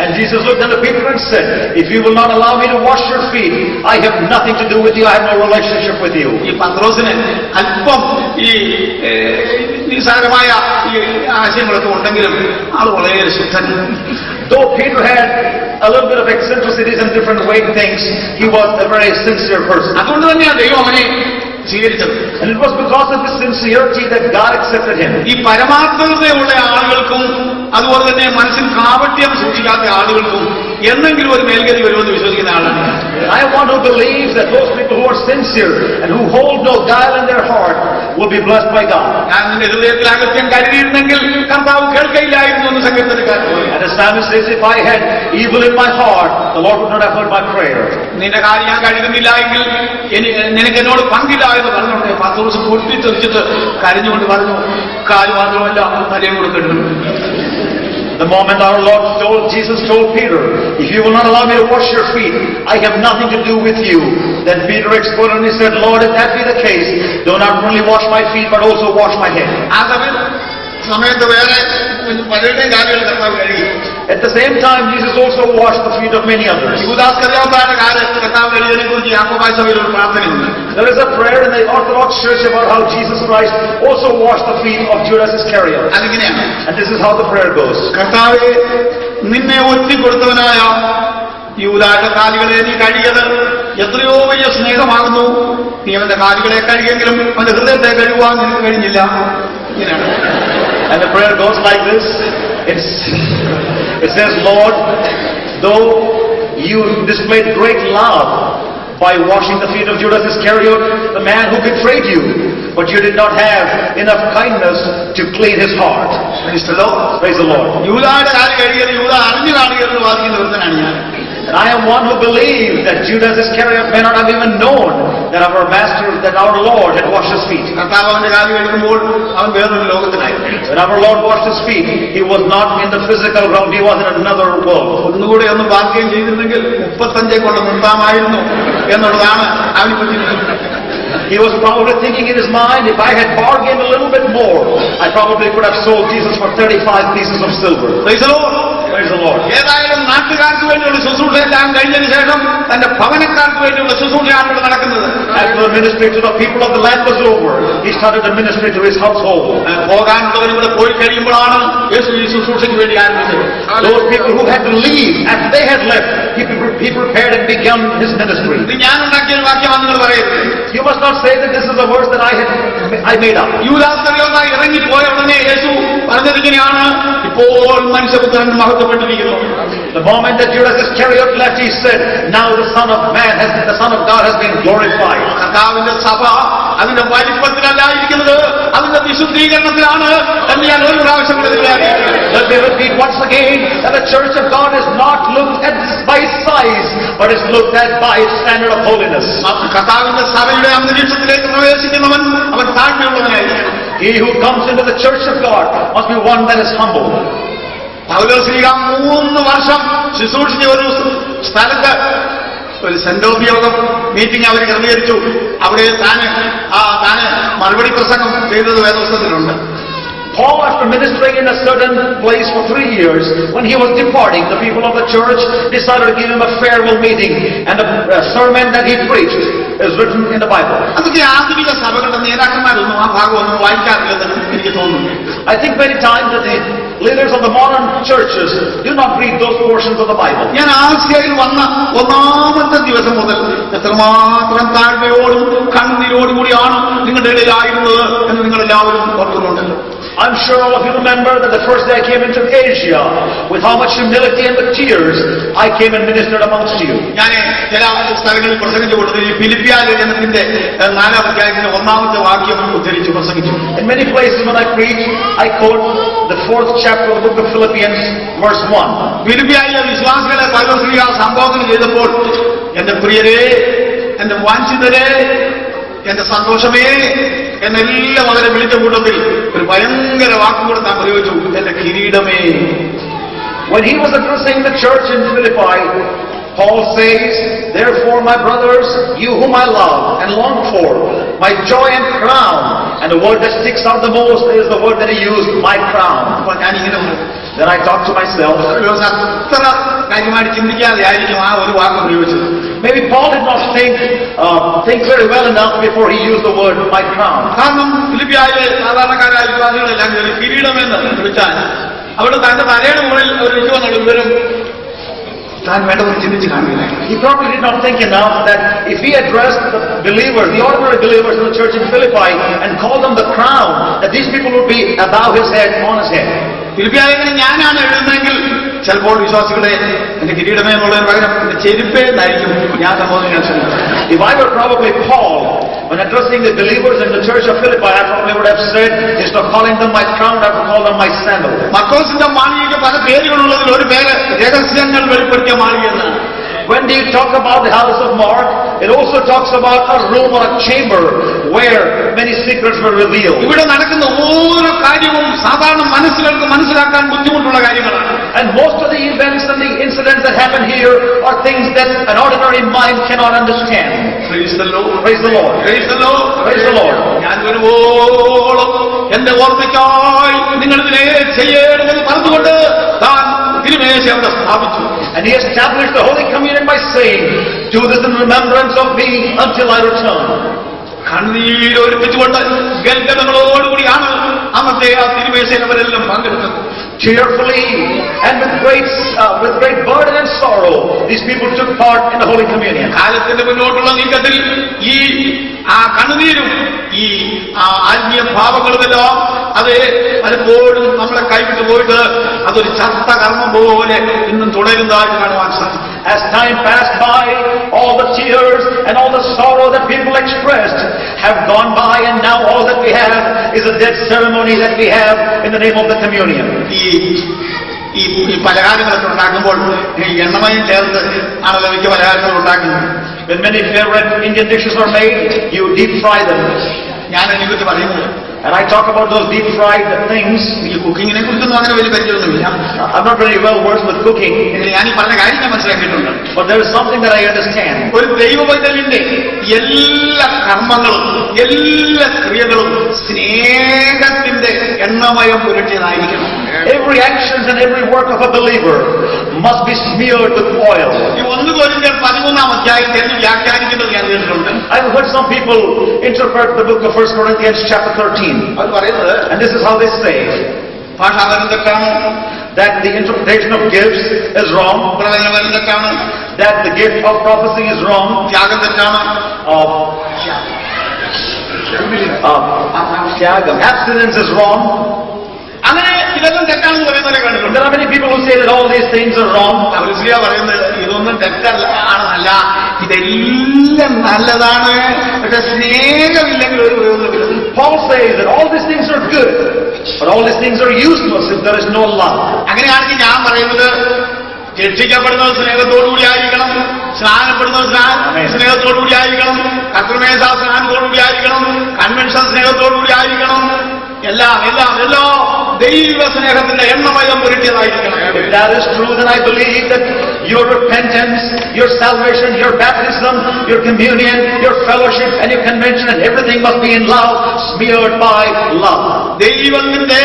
And Jesus looked unto Peter and said, if you will not allow me to wash your feet, I have nothing to do with you, I have no relationship with you. ഈ പത്രോസിന് അല്പം ഈ നിസ്സാരമായ ഈ ആശയങ്ങളൊക്കെ ഉണ്ടെങ്കിലും ആൾ വളരെ ശുദ്ധൻ. Though Peter had a little bit of eccentricities and different way things, he was a very sincere person. അതുകൊണ്ട് തന്നെയാണ് ദൈവം അവനെ സ്വീകരിച്ചത്. And it was because of his sincerity that God accepted him. ഈ പരമാർത്ഥതയുള്ള ആളുകൾക്കും അതുപോലെ തന്നെ മനസ്സിൽ കാപട്യം സൂക്ഷിക്കാത്ത ആളുകൾക്കും എന്തെങ്കിലും ഒരു മേൽഗതി വരുമെന്ന് വിശ്വസിക്കുന്ന ആളാണ്. I want to believe that those people who are sincere and who hold no guile in their heart will be blessed by God. ഞാൻ നിന്റെ ഹൃദയത്തിൽ അകത്യം കരുതിയിരുന്നെങ്കിൽ കർത്താവ് കേൾക്കയില്ലായിരുന്നു എന്ന് സങ്കീർത്തനക്കാരൻ പറഞ്ഞു. And as Psalmist says, if I had evil in my heart, the Lord would not have heard my prayer. നിന്റെ കാര്യം ഞാൻ കഴുകുന്നില്ല എങ്കിൽ നിനക്ക് എന്നോട് പങ്കില്ല എന്ന് പറഞ്ഞോട്ടെ. 10 ദിവസം പൊട്ടിത്തെറിച്ചിട്ട് കരഞ്ഞുകൊണ്ട് പറഞ്ഞു, കാല് മാത്രമല്ല തലയും കൊടുത്തിട്ടുണ്ട്. The moment our Lord Jesus told Peter, if you will not allow me to wash your feet, I have nothing to do with you. Then Peter exploded and he said, Lord, if that be the case, do not only wash my feet, but also wash my head. സമയത്ത് വേറെ പലരുടെയും കാലുകൾ കർത്താവ് കഴുകി. At the same time, Jesus also washed the feet of many others. യൂദാസ്കറിയോത്താന്റെ കാല് കർത്താവ് കഴുകിയതിനെ കുറിച്ച് യാക്കോബായ സഭയിൽ ഒരു പ്രാർത്ഥനയുണ്ട്. There is a prayer in the Orthodox Church about how Jesus Christ also washed the feet of Judas Iscariot. അതിങ്ങനെയാണ്. And this is how the prayer goes. കർത്താവേ, നിന്നെ ഒറ്റിക്കൊടുത്തവനായ യൂദായുടെ കാലുകളെ നീ കഴുകിയത് എത്രയോ വലിയ സ്നേഹമാകുന്നു. നീ അവന്റെ കാലുകളെ കഴുകിയെങ്കിലും അവന്റെ ഹൃദയത്തെ കഴുകുവാൻ നിനക്ക് കഴിഞ്ഞില്ല. ഇങ്ങനെയാണ്. And the prayer goes like this. It says, Lord, though you displayed great love by washing the feet of Judas Iscariot, the man who betrayed you, but you did not have enough kindness to clean his heart. Praise the Lord. യൂദായുടെ കാല് കഴുകിയത് യൂദാ അറിഞ്ഞു കാണുകയെന്ന് വാദിക്കുന്ന ഒരുത്തനാണ് ഞാൻ. And I am one who believes that Judas Iscariot may not have even known that our Master, that our Lord had washed his feet. കർത്താവ് അവന്റെ കാല് കഴുകുമ്പോൾ അവൻ വേറൊരു ലോകത്തിലായിരുന്നു. When our Lord washed his feet, he was not in the physical realm, he was in another world. ഒന്നുകൂടെ ഒന്ന് ബാധ്യം ചെയ്തിരുന്നെങ്കിൽ 35 കൊണ്ട് നിർത്താമായിരുന്നു എന്നുള്ളതാണ് അവന് പറ്റിയിരുന്നത്. He was probably thinking in his mind, if I had bargained a little bit more, I probably could have sold Jesus for 35 pieces of silver. Praise the Lord. Praise the Lord. ഏതായാലും നാട്ടുകാർക്ക് വേണ്ടിയുള്ള ശുശ്രൂഷയെല്ലാം കഴിഞ്ഞതിന് ശേഷം തന്റെ ഭവനക്കാർക്ക് വേണ്ടിയുള്ള ശുശ്രൂഷയാണ് ഇവിടെ നടക്കുന്നത്. After the ministry to the people of the land was over, he started a ministry to his household. പോകാനുള്ളവരും ഇവിടെ പോയി കഴിയുമ്പോഴാണ് യേശു ഈ ശുശ്രൂഷയ്ക്ക് വേണ്ടി ആരംഭിച്ചത്. Those people who had to leave, after they had left, he prepared and began his ministry. ഇത് ഞാൻ ഉണ്ടാക്കിയ ഒരു വാക്യമാണ് നിങ്ങൾ പറയരുത്. You must not say that this is a verse that I made up. യൂദാസ്കറിയോത്തായി ഇറങ്ങിപ്പോയ ഉടനെ യേശു പറഞ്ഞതിങ്ങനെയാണ്, ഇപ്പോൾ മനുഷ്യപുത്രൻ മഹത്വപ്പെട്ടിരിക്കുന്നു. The moment that Judas Iscariot left, he said, now the Son of God has been glorified. കർത്താവിന്റെ സഭ അതിന്റെ വലിപ്പത്തിലല്ല ഇരിക്കുന്നത്, അതിന്റെ വിശുദ്ധീകരണത്തിലാണ് എന്ന് ഞാൻ ഒരു പ്രാവശ്യം പറയുകയാണ്. Let me repeat once again that the church of God is not looked at by size, but is looked at by its standard of holiness. കർത്താവിന്റെ സഭയുടെ അന്തരീക്ഷത്തിലേക്ക് പ്രവേശിക്കുന്നവൻ അവൻ താഴ്മയുള്ളവനായിരിക്കും. He who comes into the church of God must be one that is humble. Paulose Sleeha 3 വർഷം ശുശ്രൂഷിച്ച ഒരു സ്ഥലത്ത് ഒരു സെന്റ് ഓഫ് യോഗം മീറ്റിംഗ് അവർ ക്രമീകരിച്ചു. അവിടെ താന് മറുപടി പ്രസംഗം ചെയ്തത് വേദപുസ്തകത്തിലുണ്ട്. Paul, after ministering in a certain place for 3 years, when he was departing, the people of the church decided to give him a farewell meeting, and the sermon that he preached is written in the Bible. അതൊക്കെ ആധുനിക സഭകളുടെ നേതാക്കന്മാരൊന്നും ആ ഭാഗമൊന്നും വായിക്കാറില്ലെന്ന് എനിക്ക് തോന്നുന്നു. I think many times that the leaders of the modern churches do not read those portions of the Bible. ഞാൻ ആസിയയിൽ വന്ന ഒന്നാമത്തെ ദിവസം മുതൽ എത്രമാത്രം താഴ്മയോടും കണ്ണീരോടും കൂടിയാണ് നിങ്ങളുടെ ഇടയിലായിരുന്നത് എന്ന് നിങ്ങൾ എല്ലാവരും ഓർക്കുന്നുണ്ടല്ലോ. I'm sure all of you remember that the first day I came into Asia, with how much humility and with tears, I came and ministered amongst you. ഞാൻ ചില സ്ഥലങ്ങളിൽ പ്രസംഗിച്ചു കൊടുത്തു. ഈ ഫിലിപ്പിയ ലേഖനത്തിന്റെ 4-ാം അധ്യായത്തിന്റെ 1-ാമത്തെ വാക്യം ഉദ്ധരിച്ചു പ്രസംഗിച്ചു. In many places when I preach, I quote the 4th chapter of the book of Philippians, verse 1. ഫിലിപ്പിയയിലെ വിശ്വാസികളെ പൗലോസ് സംബോധന ചെയ്തപ്പോൾ, എന്റെ പ്രിയരെ, എന്റെ വാഞ്ചിതരെ, എന്റെ സന്തോഷമേ എന്നെല്ലാം അവരെ വിളിച്ച കൂട്ടത്തിൽ ഒരു ഭയങ്കര വാക്കുകൂടെ താൻ പ്രയോഗിച്ചു, എന്റെ കിരീടമേ. When he was addressing the church in Philippi, Paul says, therefore, my brothers, you whom I love and long for, my joy and crown. And the word that sticks out the most is the word that he used, my crown. അപ്പോൾ ഞാനിങ്ങനെ Then I thought to myself, അത്ര കാര്യമായിട്ട് ചിന്തിക്കാതെ ആയിരിക്കും ആ ഒരു വാക്ക് പ്രയോഗിച്ചത്. maybe Paul did not think very well enough before he used the word my crown. കാരണം ഫിലിപ്പിയയിലെ സാധാരണക്കാരായ വിശ്വാസികളെല്ലാം കിരീടമെന്ന് വിളിച്ചാൽ അവിടെ തന്റെ തലയുടെ മുകളിൽ അവർ നിൽക്കുമെന്നുള്ള വിവരം താൻ വേണ്ടവർ ചിന്തിച്ച് കാണുകയില്ല. He probably did not think enough that if he addressed the believers, the ordinary believers in the church in Philippi, and called them the crown, that these people would be above his head, on his head. ഫിലിപ്പിയയിലെ ഞാനാണ് എഴുതുന്നതെങ്കിൽ ചിലപ്പോൾ വിശ്വാസികളെ എന്റെ കിരീടമേ എന്നുള്ളതിന് പകരം എന്റെ ചെരുപ്പേ എന്നായിരിക്കും ഞാൻ സംബോധന ശ്രമിക്കുന്നത്. If I were probably Paul, when addressing the believers in the church of Philippi, I probably would have said, instead of calling them my crown, I would call them my sandal. മർക്കോസിന്റെ മാളികയ്ക്ക് പല പേരുകളുള്ളതിൽ ഒരു പേര് രഹസ്യങ്ങൾ വെളിപ്പെടുത്തിയ മാളിക എന്നാണ്. When you talk about the house of Mark, it also talks about a room or a chamber where many secrets were revealed. ഇവിടെ നടക്കുന്ന ഓരോ കാര്യവും സാധാരണ മനസ്സുകൾക്ക് മനസ്സിലാക്കാൻ ബുദ്ധിമുട്ടുള്ള കാര്യങ്ങളാണ്. And most of the events and the incidents that happen here are things that an ordinary mind cannot understand. Praise the Lord. Praise the Lord. Praise the Lord. Praise the Lord. ഞാൻ വരുവോളം എന്റെ ഓർമ്മയ്ക്കായി നിങ്ങൾ ഇതിനെ ചെയ്യണമെന്ന് പറഞ്ഞുകൊണ്ട് താൻ തിരുമേശ അവിടെ സ്ഥാപിച്ചു. And he established the Holy Communion by saying, do this in remembrance of me until I return. കണ്ണീരൊരുപ്പിച്ചുകൊണ്ട് ഗൽഗതങ്ങളോടുകൂടിയാണ് അന്നത്തെ ആ തിരുമേശയിൽ അവരെല്ലാം പങ്കെടുത്തത്. cheerfully and with great burden and sorrow, these people took part in the Holy Communion. കാലത്തിന്റെ മുന്നോട്ടുള്ള നീക്കത്തിൽ ഈ കണ്ണുനീരും ഈ ആത്മീയ ഭാവങ്ങളുമെല്ലാം അത് പലപ്പോഴും നമ്മളെ കൈവിട്ട് പോയിട്ട് അതൊരു ചത്ത കർമ്മം പോലെ ഇന്നും തുടരുന്നതായിട്ട് കാണുവാൻ സാധിക്കും. As time passed by, all the tears and all the sorrow that people expressed have gone by, and now all that we have is a dead ceremony that we have in the name of the communion. ഈ പലഹാരങ്ങളൊക്കെ ഉണ്ടാക്കുമ്പോൾ ഈ എണ്ണമയം ചേർത്ത് ആണല്ലോ മിക്ക പലഹാരങ്ങൾ ഉണ്ടാക്കുന്നത്. When many favorite Indian dishes are made, you deep fry them. ഞാൻ അതിനെക്കുറിച്ച് പറയുന്നത്, and I talk about those deep fried things. ഈ കുക്കിങ്ങിനെ കുറിച്ചൊന്നും അങ്ങനെ വലിയ പരിചയമൊന്നുമില്ല. I'm not very well versed with cooking. ഞാൻ ഈ പറഞ്ഞ കാര്യം ഞാൻ മനസ്സിലാക്കിയിട്ടുണ്ട്. But there is something that I understand. ഒരു ദൈവപൈതലിന്റെ എല്ലാ കർമ്മങ്ങളും എല്ലാ ക്രിയകളും സ്നേഹത്തിന്റെ എണ്ണമയം പുരട്ടിയതായിരിക്കണം. Every action and every work of a believer must be smeared with oil. ഈ 1 Corinthians 13 അധ്യായത്തെ വ്യാഖ്യാനിക്കുന്നത് ഞാൻ കേട്ടിട്ടുണ്ട്. I've heard some people interpret the book of 1 Corinthians chapter 13. അത് പറയുന്നത്, and this is how they say, ഭാഷാപരം തെറ്റാണ്, that the interpretation of gifts is wrong, പ്രവചനം തെറ്റാണ്, that the gift of prophecy is wrong, ത്യാഗം തെറ്റാണ്, abstinence is wrong. അങ്ങനെ ഇതൊന്നും തെറ്റാണെന്ന് പറയുന്നവരെ കണ്ടിട്ടുണ്ട്. There are many people who say that all these things are wrong. പൗലോസ് പറയുന്നത് ഇതൊന്നും തെറ്റല്ല ആണെന്നല്ല, ഇതെല്ലാം നല്ലതാണ്, പക്ഷെ സ്നേഹമില്ലെങ്കിൽ ഒരു പ്രയോജനമില്ല. Paul says that all these things are good, but all these things are useless if there is no love. അങ്ങനെയാണെങ്കിൽ ഞാൻ പറയുന്നത്, രക്ഷിക്കപ്പെടുന്നത് സ്നേഹത്തോടുകൂടി ആയിരിക്കണം, സ്നാനപ്പെടുന്നത് സ്നേഹത്തോടുകൂടി ആയിരിക്കണം, കർത്തൃമേധ സ്നാനത്തോടുകൂടി ആയിരിക്കണം, കൺവെൻഷൻ സ്നേഹത്തോടുകൂടി ആയിരിക്കണം, എല്ലാം ദൈവ സ്നേഹത്തിന്റെ എണ്ണമയം പുരട്ടിയതായിരിക്കണം. If that is true, then I believe that your repentance, your salvation, your baptism, your communion, your fellowship, and your convention, and everything must be in love, smeared by love. ദൈവത്തിന്റെ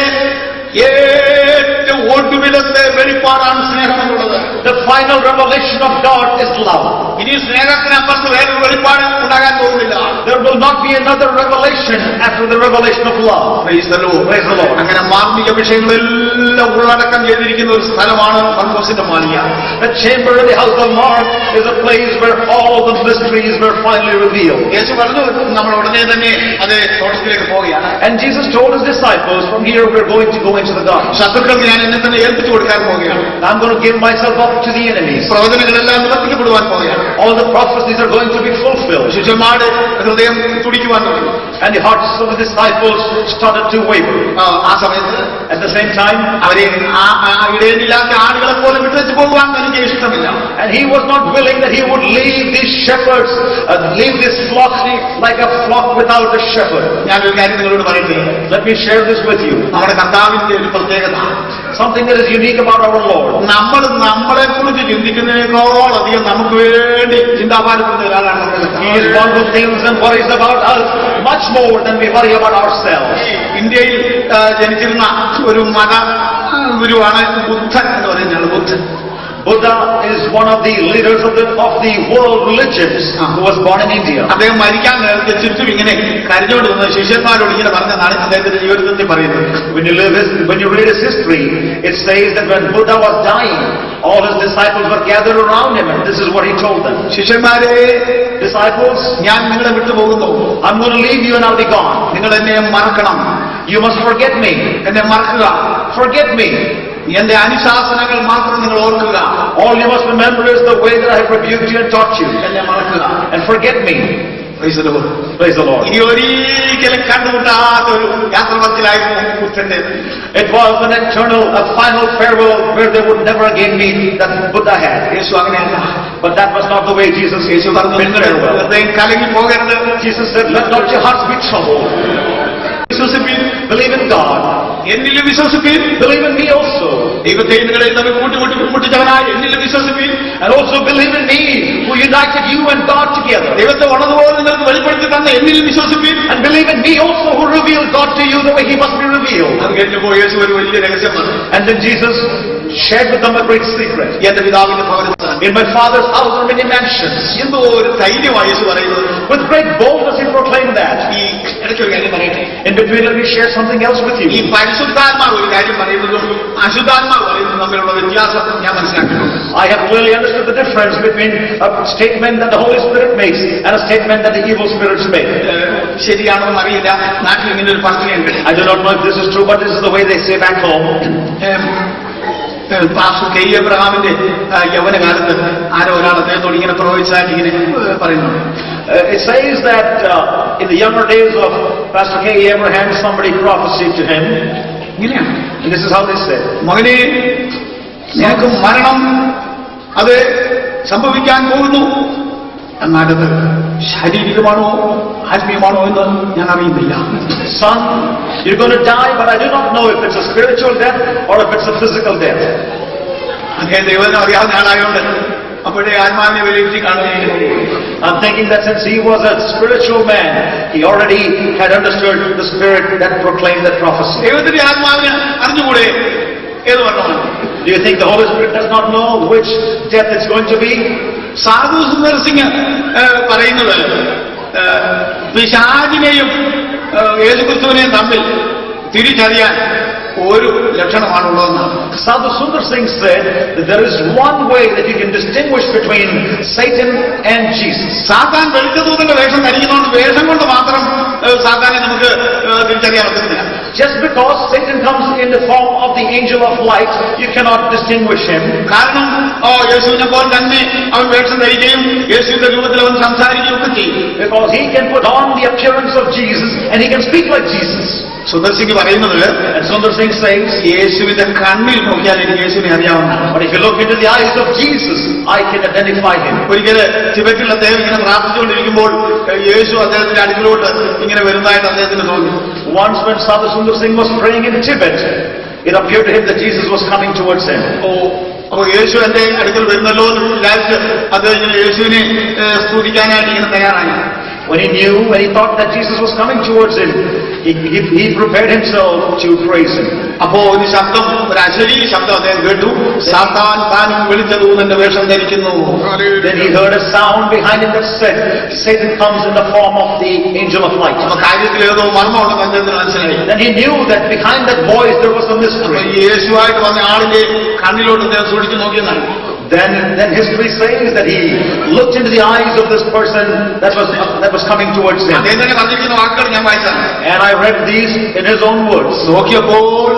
ഏറ്റവും ഒടുവിലത്തെ വെളിപ്പാടാണ് സ്നേഹം എന്നുള്ളത്. The final revelation of God is love. ഇനി സ്നേഹത്തിനപ്പുറത്ത് വേറൊരു വെളിപ്പാട് ഉണ്ടാകാൻ പോകുന്നില്ല. There will not be another revelation after the revelation of love. Praise the Lord. Praise the Lord. അങ്ങനെ മാർമിക വിഷയങ്ങളെല്ലാം ഉള്ളടക്കം ചെയ്തിരിക്കുന്ന ഒരു സ്ഥലമാണ് പർക്കോസിന്റെ മാളിക. The chamber in the house of Mark is a place where all the mysteries were finally revealed. യേശു പറഞ്ഞു, നമ്മൾ ഉടനെ തന്നെ അത് തോട്ടത്തിലേക്ക് പോവുകയാണ്. And Jesus told his disciples, from here we're going to go into the garden. ശത്രുക്കൾക്ക് ഞാൻ എന്നെ തന്നെ ഏൽപ്പിച്ചു കൊടുക്കാൻ പോവുകയാണ്. I'm going to give myself up to the enemies. പ്രവചനങ്ങളെല്ലാം നിവർത്തിക്കപ്പെടുവാൻ പോവുകയാണ്. All the prophecies are going to be fulfilled. ശിഷ്യന്മാരുടെ ഹൃദയം തുടിക്കുവാൻ തുടങ്ങി. And the hearts of the disciples started to waver. ആ സമയത്ത് At the same time, അവരെ ഇടയിലില്ലാത്ത ആടുകളെ പോലെ വിട്ടു പോകുവാൻ എനിക്ക് ഇഷ്ടമില്ല. and he was not willing that he would leave these shepherds, leave this flock like a flock without a shepherd. ഞാനൊരു കാര്യം നിങ്ങളോട് പറയുന്നത്, Let me share this with you. നമ്മുടെ കർത്താവിന്റെ ഒരു പ്രത്യേകത, Something that is unique about our Lord. നമ്മളെ കുറിച്ച് ചിന്തിക്കുന്നതിനേക്കാളധികം നമുക്ക് വേണ്ടി ചിന്താഭാരപ്പെടുന്ന ഒരാളാണ്. He is one who thinks and worries about us much more than we worry about ourselves. ഇന്ത്യയിൽ ജനിച്ചിരുന്ന ഒരു മത ഗുരുവാണ് ബുദ്ധൻ എന്ന് പറയുന്നത്. Buddha is one of the leaders of the world religions who was born in India. അദ്ദേഹം മരിക്കാൻ നേരത്തെ ചുറ്റും ഇങ്ങനെ കരഞ്ഞോണ്ട് വന്ന ശിഷ്യന്മാരോട് ഇങ്ങനെ പറഞ്ഞതാണ് അദ്ദേഹത്തിന്റെ ജീവിതത്തിൽ പറയുന്നത്. When you read his history, it says that when Buddha was dying, all his disciples were gathered around him, and this is what he told them. ശിഷ്യന്മാരെ, disciples, ഞാൻ നിങ്ങളെ വിട്ടുപോകുന്നു. I'm going to leave you and I'll be gone. നിങ്ങൾ എന്നെ മറക്കണം. You must forget me. എന്നെ മറക്കുക. Forget me. എന്റെ അനുശാസനങ്ങൾ മാത്രം നിങ്ങൾ ഓർക്കുക. All you must remember is the way that I have rebuked you and taught you. എന്നെ മറക്കുക. And forget me. Praise the Lord. Praise the Lord. ഇനി ഒരിക്കലും കണ്ടുമുട്ടാത്ത ഒരു യാത്രപഥത്തിലായിരുന്നു ബുദ്ധന്റെ. It was an eternal, a final farewell where they would never again meet that Buddha had. യേശു അങ്ങനെയല്ല. But that was not the way Jesus യേശു പറഞ്ഞു, ഹൃദയം കലങ്ങി പോകരുത്. Jesus said, let not your hearts be troubled. വിശ്വസിപ്പിൻ. Believe in God. എന്നിലും വിശ്വസിപ്പിൻ. Believe in me also. ദൈവത്തെ നിങ്ങളെ തമ്മിൽ കൂട്ടിമുട്ടിച്ചവനായ എന്നിലും വിശ്വസിപ്പിൻ. And also believe in me, who united you and God together. ദൈവത്തെ ഉള്ളതുപോലെ നിങ്ങൾക്ക് വെളിപ്പെടുത്തി തന്ന എന്നിലും വിശ്വസിപ്പിൻ. And believe in me also, who revealed reveal God to you the way He must be revealed. അത് കഴിഞ്ഞപ്പോൾ യേശു ഒരു വലിയ രഹസ്യം പറഞ്ഞു. And then Jesus shared with them a great secret. എന്റെ പിതാവിന്റെ ഭവനത്തിൽ In my Father's house are many mansions. എന്തോ ഒരു ധൈര്യമായി യേശു പറയുന്നത്. With great boldness He proclaimed that. ഈ ഇടയ്ക്ക് ഒരു കാര്യം പറയട്ടെ. In between, let me share something else with ഈ you. പരിശുദ്ധാത്മാവ് ഒരു കാര്യം പറയുന്നതും അശുദ്ധാത്മാവ് പറയുന്നതും തമ്മിലുള്ള വ്യത്യാസം ഞാൻ മനസ്സിലാക്കുന്നു. I have clearly understood the difference between a statement that the Holy Spirit makes and a statement that the evil spirits make. ശരിയാണെന്ന് അറിയില്ല. നാട്ടിൽ ഇങ്ങനെ ഒരു പദ്ധതിയുണ്ട്. I do not know if this is true, but this is the way they say back home. Pastor K എബ്രഹാമിന്റെ യൗവനകാലത്ത് ആരോ ഒരാൾ അദ്ദേഹത്തോട് ഇങ്ങനെ പ്രവചിച്ചാൽ ഇങ്ങനെ പറയുന്നുണ്ട്. It says that in the younger days of Pastor K. Abraham, somebody prophesied to him. ഇങ്ങനെയാണ്. And this is how they said. മകനെ, നിനക്ക് മരണം അത് സംഭവിക്കാൻ പോകുന്നു. എന്നാലത് ശാരീരികമാണോ ആത്മീയമാണോ എന്ന് ഞാൻ അറിയുന്നില്ല. Son, you're going to die, but I do not know if it's a spiritual death or if it's a physical death. അദ്ദേഹം ദൈവത്തിന് അറിയാവുന്ന ആളായതുകൊണ്ട് അപ്പോഴേ ആത്മാവിനെ വിലയിരുത്തി കാണുകയും. I'm thinking that since he was a spiritual man, he already had understood the spirit that proclaimed that prophecy. ദൈവത്തിന്റെ ആത്മാവിന് അറിഞ്ഞുകൂടെ ഏത് വർണ്ണമാണ്? Do you think the Holy Spirit does not know which death it's going to be? സാധു സുന്ദർ സിംഗ് പറയുന്നത് പിശാചിനെയും യേശുക്രിസ്തുവിനെയും തമ്മിൽ തിരിച്ചറിയാൻ ഒരു ലക്ഷണമാണുള്ളതെന്നാണ്. Sadhu Sundar Singh said that there is one way that you can distinguish between Satan and Jesus. സാത്താൻ വെളിച്ചദൂതന്റെ വേഷം ധരിക്കുന്നതുകൊണ്ട് വേഷം കൊണ്ട് മാത്രം സാത്താനെ നമുക്ക് തിരിച്ചറിയാൻ പറ്റുന്നില്ല. Just because Satan comes in the form of the angel of light, you cannot distinguish him. കാരണം യേശുവിനെ പോലെ തന്നെ അവൻ വേഷം ധരിക്കുകയും യേശുവിന്റെ രൂപത്തിൽ അവൻ സംസാരിക്കുകയും ഒക്കെ ചെയ്യും. Because he can put on the appearance of Jesus and he can speak like Jesus. Sundar Singh പറയുന്നത്, And Sundar Singh says, യേശുവിന്റെ കണ്ണിൽ നോക്കിയാൽ എനിക്ക് യേശുവിനെ അറിയാവുന്നതാണ്. but if you look into the eyes of Jesus, I can identify him. ഒരിക്കൽ ടിബറ്റിൽ അദ്ദേഹം ഇങ്ങനെ പ്രാർത്ഥിച്ചുകൊണ്ടിരിക്കുമ്പോൾ യേശു അദ്ദേഹത്തിന്റെ അടുക്കിലോട്ട് ഇങ്ങനെ വരുന്നതായിട്ട് അദ്ദേഹത്തിന് തോന്നി. Once when Sadhu Sundar Singh was praying in Tibet, it appeared to him that Jesus was coming towards him. അപ്പൊ യേശു എന്റെ അടുക്കൽ വരുന്നല്ലോ എന്ന് വിചാരിച്ച് അദ്ദേഹം ഇങ്ങനെ യേശുവിനെ സ്തുതിക്കാനായിട്ട് ഇങ്ങനെ തയ്യാറായി. When he knew, when he thought that Jesus was coming towards him, he prepared himself to praise him. അപ്പോ ഒരു ശബ്ദം, ഒരു അശരീരി ശബ്ദം അദ്ദേഹം കേട്ടു. സാത്താൻ താനും വെളിച്ചദൂതന്റെ വേഷം ധരിക്കുന്നു. Then he heard a sound behind him that said, Satan comes in the form of the angel of light. അപ്പൊ കാര്യത്തിൽ ഏതോ മർമ്മമുണ്ടെന്ന് അദ്ദേഹത്തിന് മനസ്സിലായി. Then he knew that behind that voice there was a mystery. യേശുവായിട്ട് വന്ന ആളിന്റെ കണ്ണിലോട്ട് അദ്ദേഹം സൂക്ഷിച്ചു നോക്കിയെന്നാണ്. Then history says that he looked into the eyes of this person that was coming towards him. അദ്ദേഹം തന്നെ പറഞ്ഞിരിക്കുന്ന വാക്കുകൾ ഞാൻ വായിച്ചാണ്. And I read these in his own words. നോക്കിയപ്പോൾ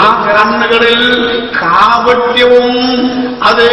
ആ കണ്ണുകളിൽ കാപട്യവും അത്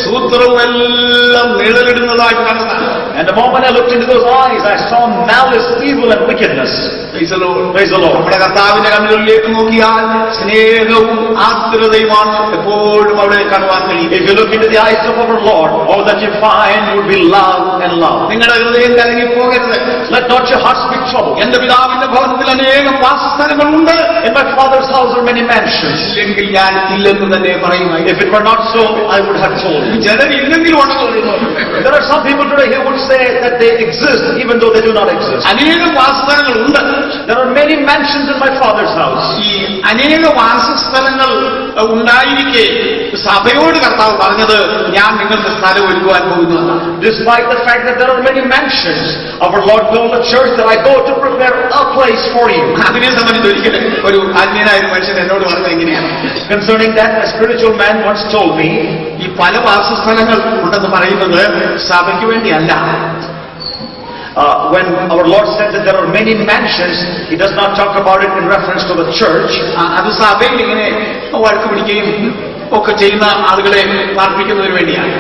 സൂത്രവും എല്ലാം നിഴലിടുന്നതായിട്ട് കണ്ടതാണ്. And the moment I looked into those eyes, I saw malice, evil and wickedness. Praise the Lord. Praise the Lord. നമ്മുടെ കർത്താവിന്റെ കണ്ണുകളിലേക്ക് നോക്കിയാൽ സ്നേഹവും ആർദ്രതയുമാണ് എപ്പോഴും അവിടെ കാണുവാൻ കഴിയും. If you look into the eyes of our Lord, all that you find would be love and love. നിങ്ങളുടെ ഹൃദയം കലങ്ങി പോകരുത്. Let not your hearts be troubled. എന്റെ പിതാവിന്റെ ഭവനത്തിൽ അനേകം വാസസ്ഥലങ്ങളുണ്ട്. In my Father's house are many mansions. ഇല്ലെങ്കിൽ ഞാൻ ഇല്ലെന്ന് തന്നെ പറയുമായി. If it were not so, I would have told you. ജനരില്ലെങ്കിലും ഉണ്ടെന്ന് പറയുന്നു. There are some people today who would say that they exist even though they do not exist. അനേകം വാസസ്ഥലങ്ങളുണ്ട്. There are many mansions in my Father's house. ഈ അനേക വാസസ്ഥലങ്ങൾ ഉണ്ടായിരിക്കെ സഭയോട് കർത്താവ് പറഞ്ഞത് ഞാൻ നിങ്ങൾക്ക് സ്ഥലം ഒരുക്കുവാൻ പോകുന്നു. Despite the fact that there are many mansions, our Lord told the church that I go to prepare a place for you. അതിനെ സംബന്ധിച്ച് ഒരിക്കലും ഒരു ആത്മീയനായ മനുഷ്യൻ എന്നോട് പറഞ്ഞത് എങ്ങനെയാണ്? Concerning that, a spiritual man once told me, ഈ പല വാസസ്ഥലങ്ങൾ ഉണ്ടെന്ന് പറയുന്നത് സഭയ്ക്ക് വേണ്ടിയല്ല. When our Lord said that there are many mansions, He does not talk about it in reference to the church. അത് സഭയിൽ ഇങ്ങനെ വഴക്ക് പിടിക്കുകയും ഒക്കെ ചെയ്യുന്ന ആളുകളെ പാർപ്പിക്കുന്നതിന് വേണ്ടിയാണ്.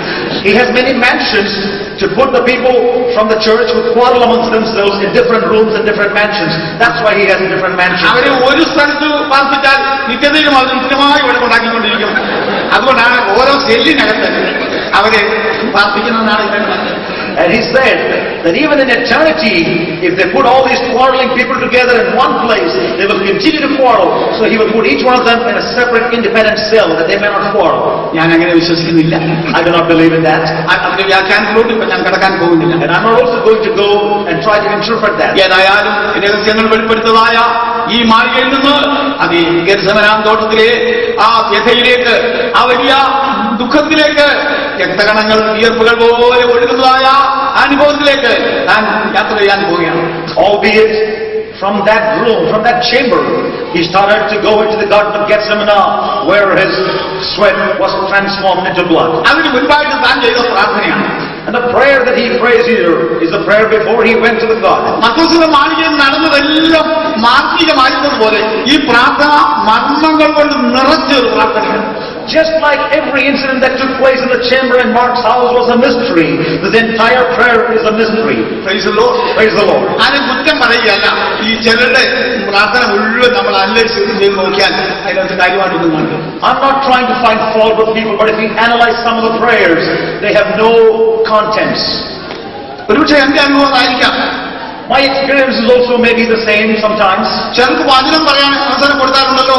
He has many mansions to put the people from the church who quarrel amongst themselves in different rooms and different mansions. That's why He has different mansions. അവരെ ഒരു സ്ഥലത്ത് പാർപ്പിച്ചാൽ നിത്യതയിലും അത് നിത്യമായി വഴക്കുണ്ടാക്കിക്കൊണ്ടിരിക്കും. അതുകൊണ്ടാണ് ഓരോ സെല്ലിനകത്ത് അവരെ പാർപ്പിക്കുന്നതെന്നാണ് And he said that even in eternity, if they put all these quarreling people together in one place, they will continue to quarrel. So he will put each one of them in a separate independent cell that they may not quarrel. ഞാൻ അങ്ങനെ വിശ്വസിക്കുന്നില്ല. I do not believe in that. അതിന്റെ വ്യാഖ്യാനത്തിലോട്ട് ഇപ്പൊ ഞാൻ കടക്കാൻ പോകുന്നില്ല. And I'm not also going to go and try to interpret that. ഏതായാലും രഹസ്യങ്ങൾ വെളിപ്പെടുത്തതായ ഈ മാളികയിൽ നിന്ന് അത് ഗെത്സമനാം തോട്ടത്തിലെ ആ വ്യഥയിലേക്ക്, ആ വലിയ ദുഃഖത്തിലേക്ക്, രക്തകണങ്ങൾ വിയർപ്പുകൾ പോലെ ഒഴുകുന്നതായ അനുഭവത്തിലേക്ക് ഞാൻ യാത്ര ചെയ്യാൻ പോവുകയാണ്. Albeit from that room, from that chamber, he started to go into the Garden of Gethsemane, where his sweat was transformed into blood. അതിന് മുൻപായിട്ട് താൻ ചെയ്ത പ്രാർത്ഥനയാണ്. And the prayer that he prays here is the prayer before he went to the God. മർക്കോസിന്റെ മാളികയിൽ നടന്നതെല്ലാം മാർഗികമായിരുന്നതുപോലെ ഈ പ്രാർത്ഥന മർമ്മങ്ങൾ കൊണ്ട് നിറച്ചൊരു പ്രാർത്ഥനയാണ്. Just like every incident that took place in the chamber in Mark's house was a mystery, this entire prayer is a mystery. Praise the Lord. Praise the Lord. ആരും കുറ്റം പറയുകയല്ല. ഈ ചിലരുടെ പ്രാർത്ഥന മുഴുവൻ നമ്മൾ അന്വേഷിച്ച് ചെയ്ത് നോക്കിയാൽ അതിനകത്ത് കാര്യമായിട്ടൊന്നും കണ്ടു. I'm not trying to find fault with people, but if you analyze some of the prayers, they have no contents. ഒരുപക്ഷെ എന്റെ അനുഭവം ആയിരിക്കാം. My experience is also maybe the same sometimes. ചിലർക്ക് വചനം പറയാൻ അവസരം കൊടുത്താറുണ്ടല്ലോ,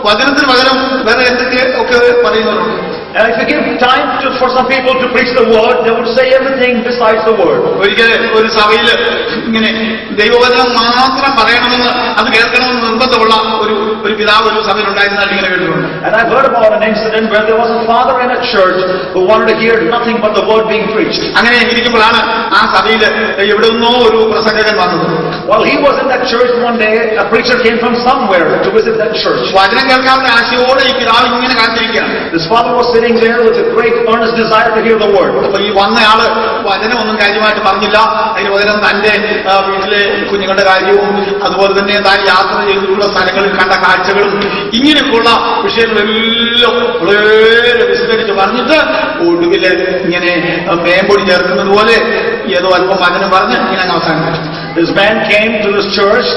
വചനത്തിന് പകരം വേറെ എന്തൊക്കെ ഒക്കെ പറയുന്നുണ്ട്. And if you give time for some people to preach the word, they would say everything besides the word. ഒരിക്കൽ ഒരു സഭയിൽ ഇങ്ങനെ ദൈവവചനം മാത്രം പറയണമെന്ന് അത് കേൾക്കണമെന്ന് നിർബന്ധമുള്ള ഒരു പിതാവ് ഒരു സഭയിൽ ഉണ്ടായിരുന്നാൽ ഇങ്ങനെ കേട്ടിട്ടുണ്ട്. And I've heard about an incident where there was a father in a church who wanted to hear nothing but the word being preached. അങ്ങനെ ഇരിക്കുമ്പോഴാണ് ആ സഭയിൽ എവിടെ നിന്നോ ഒരു പ്രസംഗകൻ വന്നത്. While he was in that church one day, a preacher came from somewhere to visit that church. വചനം കേൾക്കാവുന്ന ആശയോടെ ഈ പിതാവ് ഇങ്ങനെ കാത്തിരിക്കുകയാണ്. This father was sitting there with a great earnest desire to hear the word. അപ്പൊ ഈ വന്നയാള് വചനമൊന്നും കാര്യമായിട്ട് പറഞ്ഞില്ല. അതിന് പകരം തന്റെ വീട്ടിലെ കുഞ്ഞുങ്ങളുടെ കാര്യവും അതുപോലെ തന്നെ താൻ യാത്ര ചെയ്തിട്ടുള്ള സ്ഥലങ്ങളിൽ കണ്ട കാഴ്ചകളും ഇങ്ങനെയൊക്കെയുള്ള വിഷയങ്ങളെല്ലാം വളരെ വിസ്തരിച്ച് പറഞ്ഞിട്ട് ഒടുവില് ഇങ്ങനെ മേമ്പൊടി ചേർക്കുന്നത് പോലെ ഏതോ അല്പം വചനം പറഞ്ഞ് ഇങ്ങനെ അവസാനിപ്പിച്ചു. This man came to this church,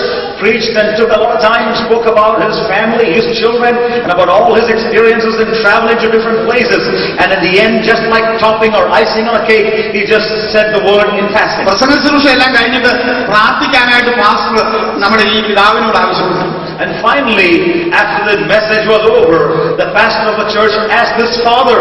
preached and took a lot of time, spoke about his family, his children, and about all his experiences in traveling to different places. And in the end, just like topping or icing on a cake, he just said the word in passing. പ്രസംഗ ശുശ്രൂഷ എല്ലാം കഴിഞ്ഞിട്ട് പ്രാർത്ഥിക്കാനായിട്ട് പാസ്റ്റർ നമ്മുടെ ഈ പിതാവിനോട് ആവശ്യപ്പെട്ടു. And finally, after the message was over, the pastor of the church asked this father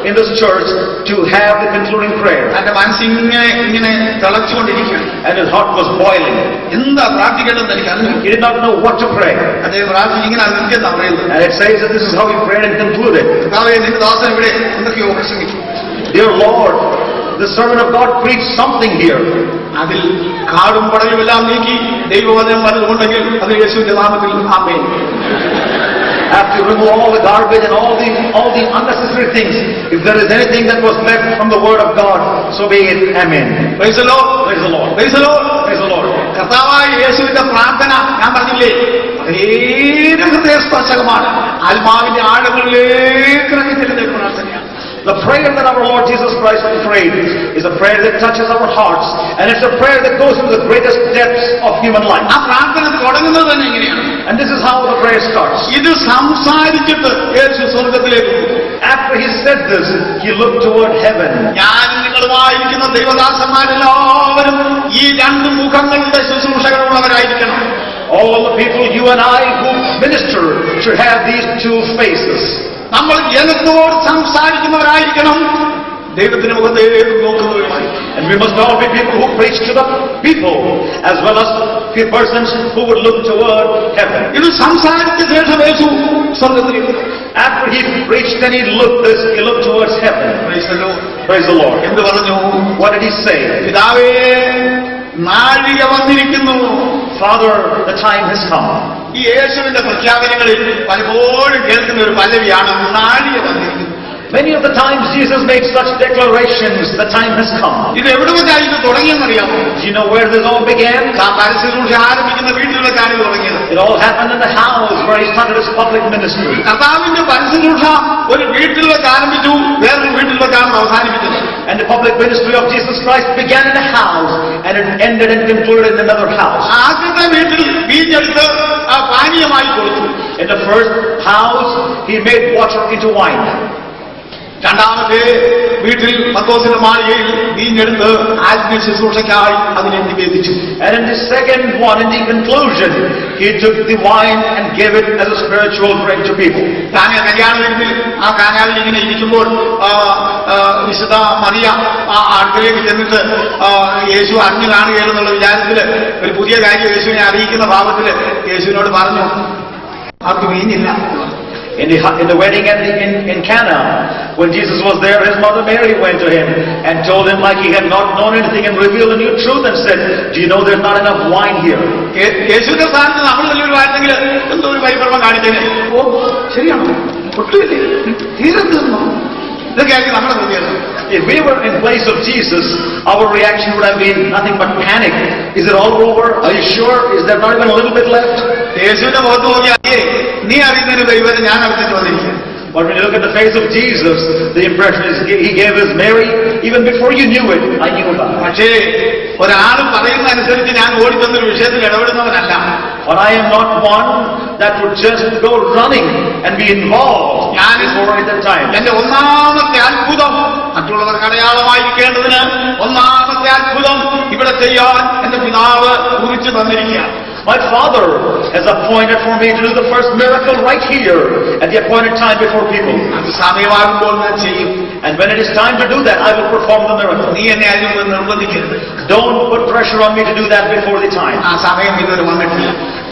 in this church to have the concluding prayer. തന്റെ മനസ്സിങ്ങനെ തിളച്ചുകൊണ്ടിരിക്കുകയാണ്. And his heart was boiling. എന്താ പ്രാർത്ഥിക്കേണ്ടതെന്ന് എനിക്ക് അറിഞ്ഞു. He did not know what to pray. അദ്ദേഹം പ്രാർത്ഥന ഇങ്ങനെ അറിയിക്കുന്ന പറയുന്നത്. And it says that this is how he prayed and concluded. കർത്താവേ, നിന്റെ ദാസൻ ഇവിടെ എന്തൊക്കെയോ പ്രസംഗിച്ചു. Dear Lord, the servant of God preached something here. അതിൽ കാടും പടലും എല്ലാം നീക്കി ദൈവവചനം വല്ലതുമുണ്ടെങ്കിൽ അത് യേശുവിന്റെ നാമത്തിൽ ആമേൻ. After you remove all the garbage and all the unnecessary things, if there is anything that was left from the word of God, so be it. Amen. Praise the Lord. Praise the Lord. Praise the Lord. Praise the Lord. കർത്താവായ യേശുവിന്റെ പ്രാർത്ഥന ഞാൻ പറഞ്ഞില്ലേ, വളരെ ഹൃദയസ്പർശകമാണ്. ആത്മാവിന്റെ ആഴങ്ങളിലേക്ക് ഇറങ്ങി ചെല്ലുന്ന പ്രാർത്ഥനയാണ്. The prayer that our Lord Jesus Christ prayed is a prayer that touches our hearts, and it's a prayer that goes to the greatest depths of human life. ആ പ്രാർത്ഥന തുടങ്ങുന്നത് തന്നെ ഇങ്ങനെയാണ്. And this is how the prayer starts. ഇത് സംസാരിച്ചിട്ട് യേശു സ്വർഗത്തിലേക്ക്. After he said this, he looked toward heaven. ഞാൻ നിങ്ങളുമായിരിക്കുന്ന ദൈവദാസന്മാരെല്ലാവരും ഈ രണ്ട് മുഖങ്ങളുടെ ശുശ്രൂഷകളുള്ളവരായിരിക്കണം. All the people, you and I, who minister should have these two faces. നമ്മൾ ജനത്തോട് സംസാരിക്കുന്നവരായിരിക്കണം, ദൈവത്തിന്റെ മുഖത്തേക്ക് നോക്കുന്നവരുമായി. And we must all be people who preach to the people, as well as persons who would look toward heaven. ഇത് സംസാരിച്ച ശേഷം യേശു സ്വർഗത്തിലേക്ക്. After he preached, then he looked towards heaven. Praise the Lord. Praise the Lord. എന്ത് പറഞ്ഞു? What did he say? പിതാവേ, നാഴിക വന്നിരിക്കുന്നു. Father, the time has come. ഈ യേശുവിന്റെ പ്രഖ്യാപനങ്ങളിൽ പലപ്പോഴും കേൾക്കുന്ന ഒരു പല്ലവിയാണ് നാഴിക വന്നിരിക്കുന്നു. Many of the times Jesus makes such declarations, the time has come. ഇത് എവിടെ വെച്ചാണ് ഇത് തുടങ്ങിയെന്നറിയാമോ? Do you know where this all began? പരസ്യശുശ്രൂഷ ആരംഭിക്കുന്ന വീട്ടിൽ വെച്ചാണ് ഇത് തുടങ്ങിയത്. It all happened in the house where he started his public ministry. കർത്താവിന്റെ പരസ്യശുശ്രൂഷ ഒരു വീട്ടിൽ വെച്ച് ആരംഭിച്ചു, വേറൊരു വീട്ടിൽ വെച്ചാണ് അവസാനിപ്പിച്ചത്. And the public ministry of Jesus Christ began in a house and it ended and concluded in another house. ആദ്യത്തെ വീട്ടിൽ വീഞ്ഞെടുത്ത് പാനീയമായി കൊടുത്തു. In the first house, he made water into wine. രണ്ടാമത്തെ വീട്ടിൽ പത്രോസിന്റെ മാളികയിൽ വീഞ്ഞെടുത്ത് ആത്മീയ ശുശ്രൂഷയ്ക്കായി അതിനെ നിവേദിച്ചു. And in the second one, in the conclusion, he took the wine and gave it as a spiritual drink to people. താനെ കല്യാണ വീട്ടിൽ ആ കാനാവിൽ ഇങ്ങനെ ഇരിക്കുമ്പോൾ വിശുദ്ധ മറിയ ആ അടുക്കളയിലേക്ക് ചെന്നിട്ട് യേശു അറിഞ്ഞു കാണുകയെന്നുള്ള വിചാരത്തില് ഒരു പുതിയ കാര്യം യേശുവിനെ അറിയിക്കുന്ന ഭാവത്തില് യേശുവിനോട് പറഞ്ഞു, അവർക്ക് വീഞ്ഞില്ല. In the wedding in Cana, when Jesus was there, his mother Mary went to him and told him like he had not known anything and revealed a new truth and said, "Do you know there's not enough wine here?" യേശുവിന്റെ സ്ഥാനത്ത് നമ്മൾ വലിയൊരു വാഴ്ന്നെങ്കിൽ എന്തോ ഒരു പരിഭ്രമം കാണിച്ചേനെ. ഓ ശരിയാണോ, ഒട്ടുമില്ലേ, തീരെത്തീർന്നോ, ഇതൊക്കെയായിരിക്കും നമ്മുടെ പ്രതികരണം. If we were in place of Jesus, our reaction would have been nothing but panic. Is it all over? Are you sure? Is there not even a little bit left? യേശുവിന്റെ മുഖത്ത് നോക്കിയാൽ നീ അറിയുന്നതിന് ദൈവത്തെ ഞാൻ അറിഞ്ഞിട്ട് വന്നിരിക്കുക. But when you look at the face of Jesus, the impression is he gave us, Mary, even before you knew it, I knew about it. പക്ഷേ ഒരാളും പറയുന്ന അനുസരിച്ച് ഞാൻ ഓടിച്ചൊന്നൊരു വിഷയത്തിൽ ഇടപെടുന്നവനല്ല. But I am not one that would just go running and be involved before at that time. എന്റെ ഒന്നാമത്തെ അത്ഭുതം മറ്റുള്ളവർക്ക് അടയാളമായിരിക്കേണ്ടതിന് ഒന്നാമത്തെ അത്ഭുതം ഇവിടെ ചെയ്യാൻ എന്റെ പിതാവ് കുറിച്ച് തന്നിരിക്കുകയാണ്. My Father has appointed for me to do the first miracle right here at the appointed time before people. അത് സമയമാകുമ്പോൾ ഞാൻ ചെയ്യും. And when it is time to do that, I will perform the miracle. നീ എന്നെ അതിന് നിർബന്ധിക്കരുത്. Don't put pressure on me to do that before the time. ആ സമയം ഇതുവരെ വന്നിട്ടില്ല.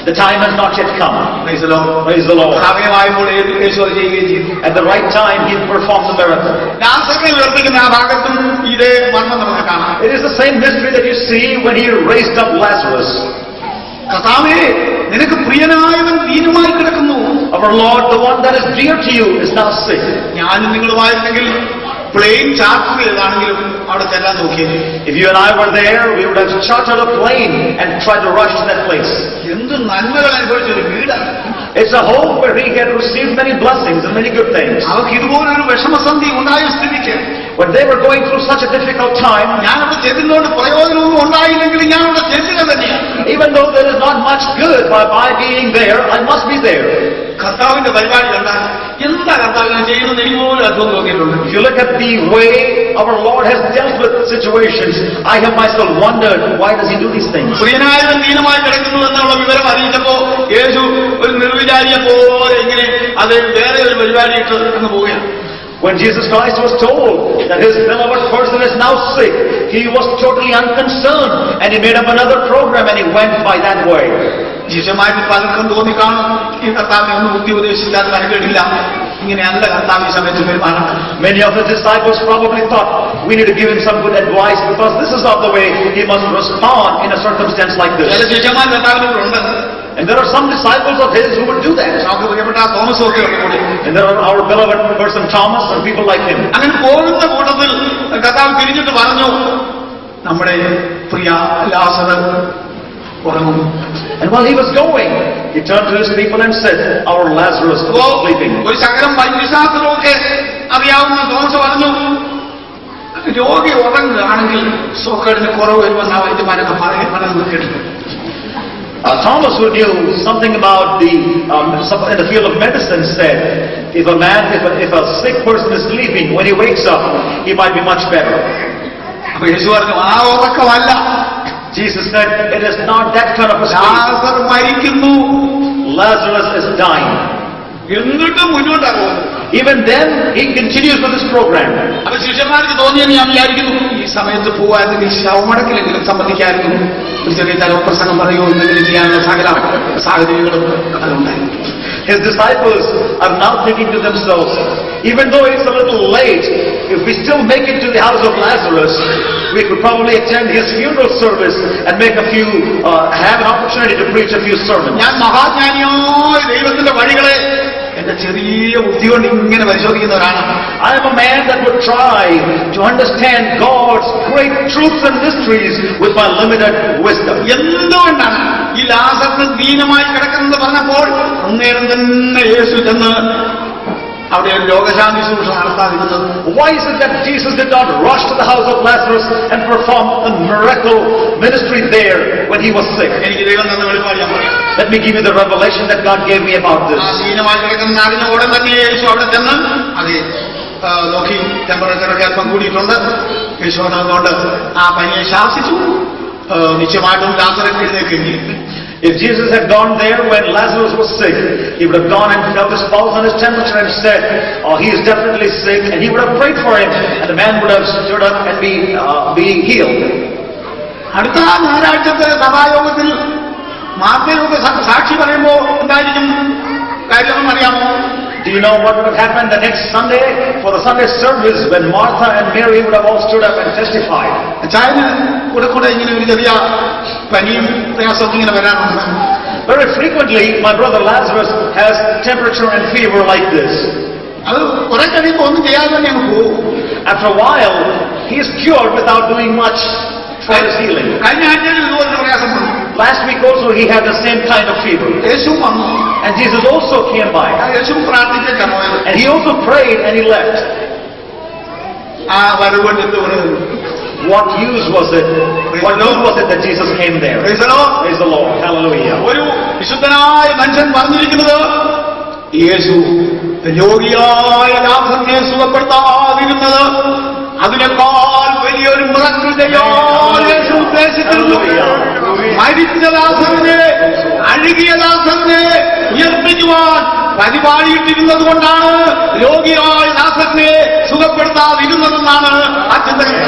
The time has not yet come. Praise the Lord. Praise the Lord. സമയമായപ്പോൾ യേശു അത് ചെയ്യുകയും ചെയ്തു. At the right time, He performed the miracle. ലാസറിനെ ഉയർപ്പിക്കുന്ന ആ ഭാഗത്തും ഇതേ മർമ്മം നമുക്ക് കാണാം. It is the same mystery that you see when He raised up Lazarus. കർത്താവേ, നിനക്ക് പ്രിയനായവൻ ദീനമായി കിടക്കുന്നു. Our Lord, the one that is dear to you, is now sick. ഞാനും നിങ്ങളുമായിരുന്നെങ്കിൽ പ്ലെയിൻ ചാർട്ടർ ചെയ്താണെങ്കിലും അവിടെ ചെല്ലാൻ നോക്കിയത്. If you and I were there, we would have chartered a plane and tried to rush to that place. എന്ത് നന്മകൾ അനുഭവിച്ചൊരു വീടാണ്. It's a home where he had received many blessings and many good things. അവർക്ക് ഇതുപോലൊരു വിഷമസന്ധി ഉണ്ടായ സ്ഥിതിക്ക് When they were going through such a difficult time, ഞാനവിടെ ചെല്ലുന്നതുകൊണ്ട് പ്രയോജനമൊന്നും ഉണ്ടായില്ലെങ്കിൽ ഞാനവിടെ ചെല്ലുക തന്നെയാണ്. even though there is not much good by being there, I must be there. കർത്താവിന്റെ പരിപാടി കണ്ടാൽ എന്താ കർത്താവ് ചെയ്യുന്നത് എനിക്ക് പോലും അത്ഭുതം തോന്നിയിട്ടുണ്ട്. If you look at the way our Lord has dealt with situations, I have myself wondered, why does He do these things? പ്രിയനായവൻ ദീനമായി കിടക്കുന്നു എന്നുള്ള വിവരം അറിയിച്ചപ്പോ യേശു ഒരു നിർവിചാരിയെ പോലെ ഇങ്ങനെ അത് വേറെ ഒരു പരിപാടി ഇട്ട് അങ്ങ് പോവുകയാണ്. When Jesus Christ was told that His beloved person is now sick, He was totally unconcerned and He made up another program and He went by that way. ശിഷ്യന്മാരിൽ പലർക്കും തോന്നിക്കാണും ഈ കർത്താവിനെ ഒന്നും ബുദ്ധി ഉപദേശിച്ചാൽ അനുകരില്ല, ഇങ്ങനെയല്ല കർത്താവ് ഈ സമയത്ത് പെരുമാറണം. Many of His disciples probably thought, we need to give Him some good advice because this is not the way He must respond in a circumstance like this. ചില ശിഷ്യന്മാർ കർത്താവിനോട് ഉണ്ട്. And there are some disciples of His who would do that. നമുക്ക് പ്രിയപ്പെട്ട തോമസും ഒക്കെ കൂടി. And there are our beloved person Thomas and people like him. അങ്ങനെ പോകുന്ന കൂട്ടത്തിൽ കർത്താവ് തിരിഞ്ഞിട്ട് പറഞ്ഞു, നമ്മുടെ പ്രിയ ലാസർ ഉറങ്ങും. And while He was going, He turned to His people and said, our Lazarus is sleeping. ഒരു ശകലം വൈദ്യശാസ്ത്രമൊക്കെ അറിയാവുന്ന തോമസ് പറഞ്ഞു, രോഗി ഉറങ്ങുകയാണെങ്കിൽ സോക്കേടിന് കുറവ് വരുമെന്ന വൈദ്യന്മാരൊക്കെ പറയുന്നത് കേട്ടിട്ടുണ്ട്. Thomas, who knew something about in the field of medicine, said, if a sick person is sleeping, when he wakes up, he might be much better. അപ്പൊ യേശു പറഞ്ഞു, ആ ഉറക്കമല്ല. Jesus said, it is not that kind of a sleep. ലാസർ മരിക്കുന്നു. Lazarus is dying. എന്നിട്ടും മുന്നോട്ടാകുന്നു. Even then, He continues with His program. അപ്പൊ ശിഷ്യന്മാർക്ക് തോന്നിയെന്ന് ഞാൻ വിചാരിക്കുന്നു, ഈ സമയത്ത് പോവായിരുന്നെങ്കിൽ ശവമടക്കിലെങ്കിലും സംബന്ധിക്കായിരുന്നു, ഒരു ചെറിയ തലപ്രസംഗം പറയുകയോ എന്തെങ്കിലും ചെയ്യാനുള്ള സകല സാഹചര്യങ്ങളും അതുണ്ടായിരുന്നു. His disciples are now thinking to themselves, even though it's a little late, if we still make it to the house of Lazarus, we could probably attend his funeral service and make have an opportunity to preach a few sermons. ഞാൻ മഹാജ്ഞാനിയായ ദൈവത്തിന്റെ വഴികളെ എന്റെ ചെറിയ ബുദ്ധി കൊണ്ട് ഇങ്ങനെ പരിശോധിക്കുന്നവരാണ്. I am a man that would try to understand God's great truths and mysteries with my limited wisdom. എന്തുകൊണ്ടാണ് ഈ ലാസറിന് ദീനമായി കിടക്കുന്നത് പറഞ്ഞപ്പോൾ അന്നേരം തന്നെ യേശു ചെന്ന് അവിടെ ഒരു രോഗശാന്തി ശുശ്രൂഷ നടത്താതിരുന്നത്? Why is it that Jesus did not rush to the house of Lazarus and perform a miracle ministry there when he was sick? എനിക്ക് ദൈവം തന്ന വെളിപ്പാട് ഞാൻ പറയാം. Let me give you the revelation that God gave me about this. ദീനമായി കിടക്കുന്ന അതിന് ഉടൻ തന്നെ യേശു അവിടെ ചെന്ന് അതെ നോക്കി ടെമ്പറേച്ചറൊക്കെ അല്പം കൂടിയിട്ടുണ്ട്. യേശുവിനെ അതുകൊണ്ട് ആ പനിയെ ശാസിച്ചു. നിശ്ചയമായിട്ടും Lazarus എഴുന്നേൽക്കുകയും. If Jesus had gone there when Lazarus was sick, he would have gone and felt his pulse and his temperature and said, "Oh, he is definitely sick," and he would have prayed for him, and the man would have stood up and be healed. അടുത്ത ഞായറാഴ്ചത്തെ സഭായോഗത്തിൽ മാർത്തയൊക്കെ സാക്ഷി പറയുമ്പോൾ എന്തായിരിക്കും കാര്യമെന്ന് അറിയാമോ? Do you know what would have happened the next Sunday for the Sunday service when Martha and Mary would have all stood up and testified? അച്ചായന് കൂടെ ഇങ്ങനെ ഒരു ചെറിയ പനിയും പ്രയാസമൊക്കെ ഇങ്ങനെ വരാറുണ്ട്. Very frequently, my brother Lazarus has temperature and fever like this. അത് കുറെ കഴിയുമ്പോൾ ഒന്നും ചെയ്യാതെ തന്നെ അങ്ങ് പോകും. After a while, he is cured without doing much for his healing. കഴിഞ്ഞ ആഴ്ചയിൽ ഇതുപോലൊരു പ്രയാസം വന്നു. Last week also he had the same kind of fever. യേശു വന്നു. And Jesus also came by. യേശു പ്രാർത്ഥിച്ചിട്ടാണ് പോയത്. And he also prayed and he left. ആ വരവുകൊണ്ട് എന്ത് പറയുന്നു? What use was it? What use was it that Jesus came there? Praise the Lord. Praise the Lord. Hallelujah. ഒരു വിശുദ്ധനായ മനുഷ്യൻ പറഞ്ഞിരിക്കുന്നത് യേശു രോഗിയായ ലാസറിനെ സുഖപ്പെടുത്താതിരുന്നത് അതിനേക്കാൾ വലിയൊരു മിറക്കിൾ ചെയ്യാൻ യേശു ഉദ്ദേശിച്ചിരുന്നു. മരിച്ച ലാസറിനെ, അഴുകിയ ലാസറിനെ ഉയർപ്പിക്കുവാൻ പരിപാടിയിട്ടിരുന്നത് കൊണ്ടാണ് രോഗിയായ ലാസറിനെ സുഖപ്പെടുത്താതിരുന്നതെന്നാണ് ആ ചിന്തകൾ.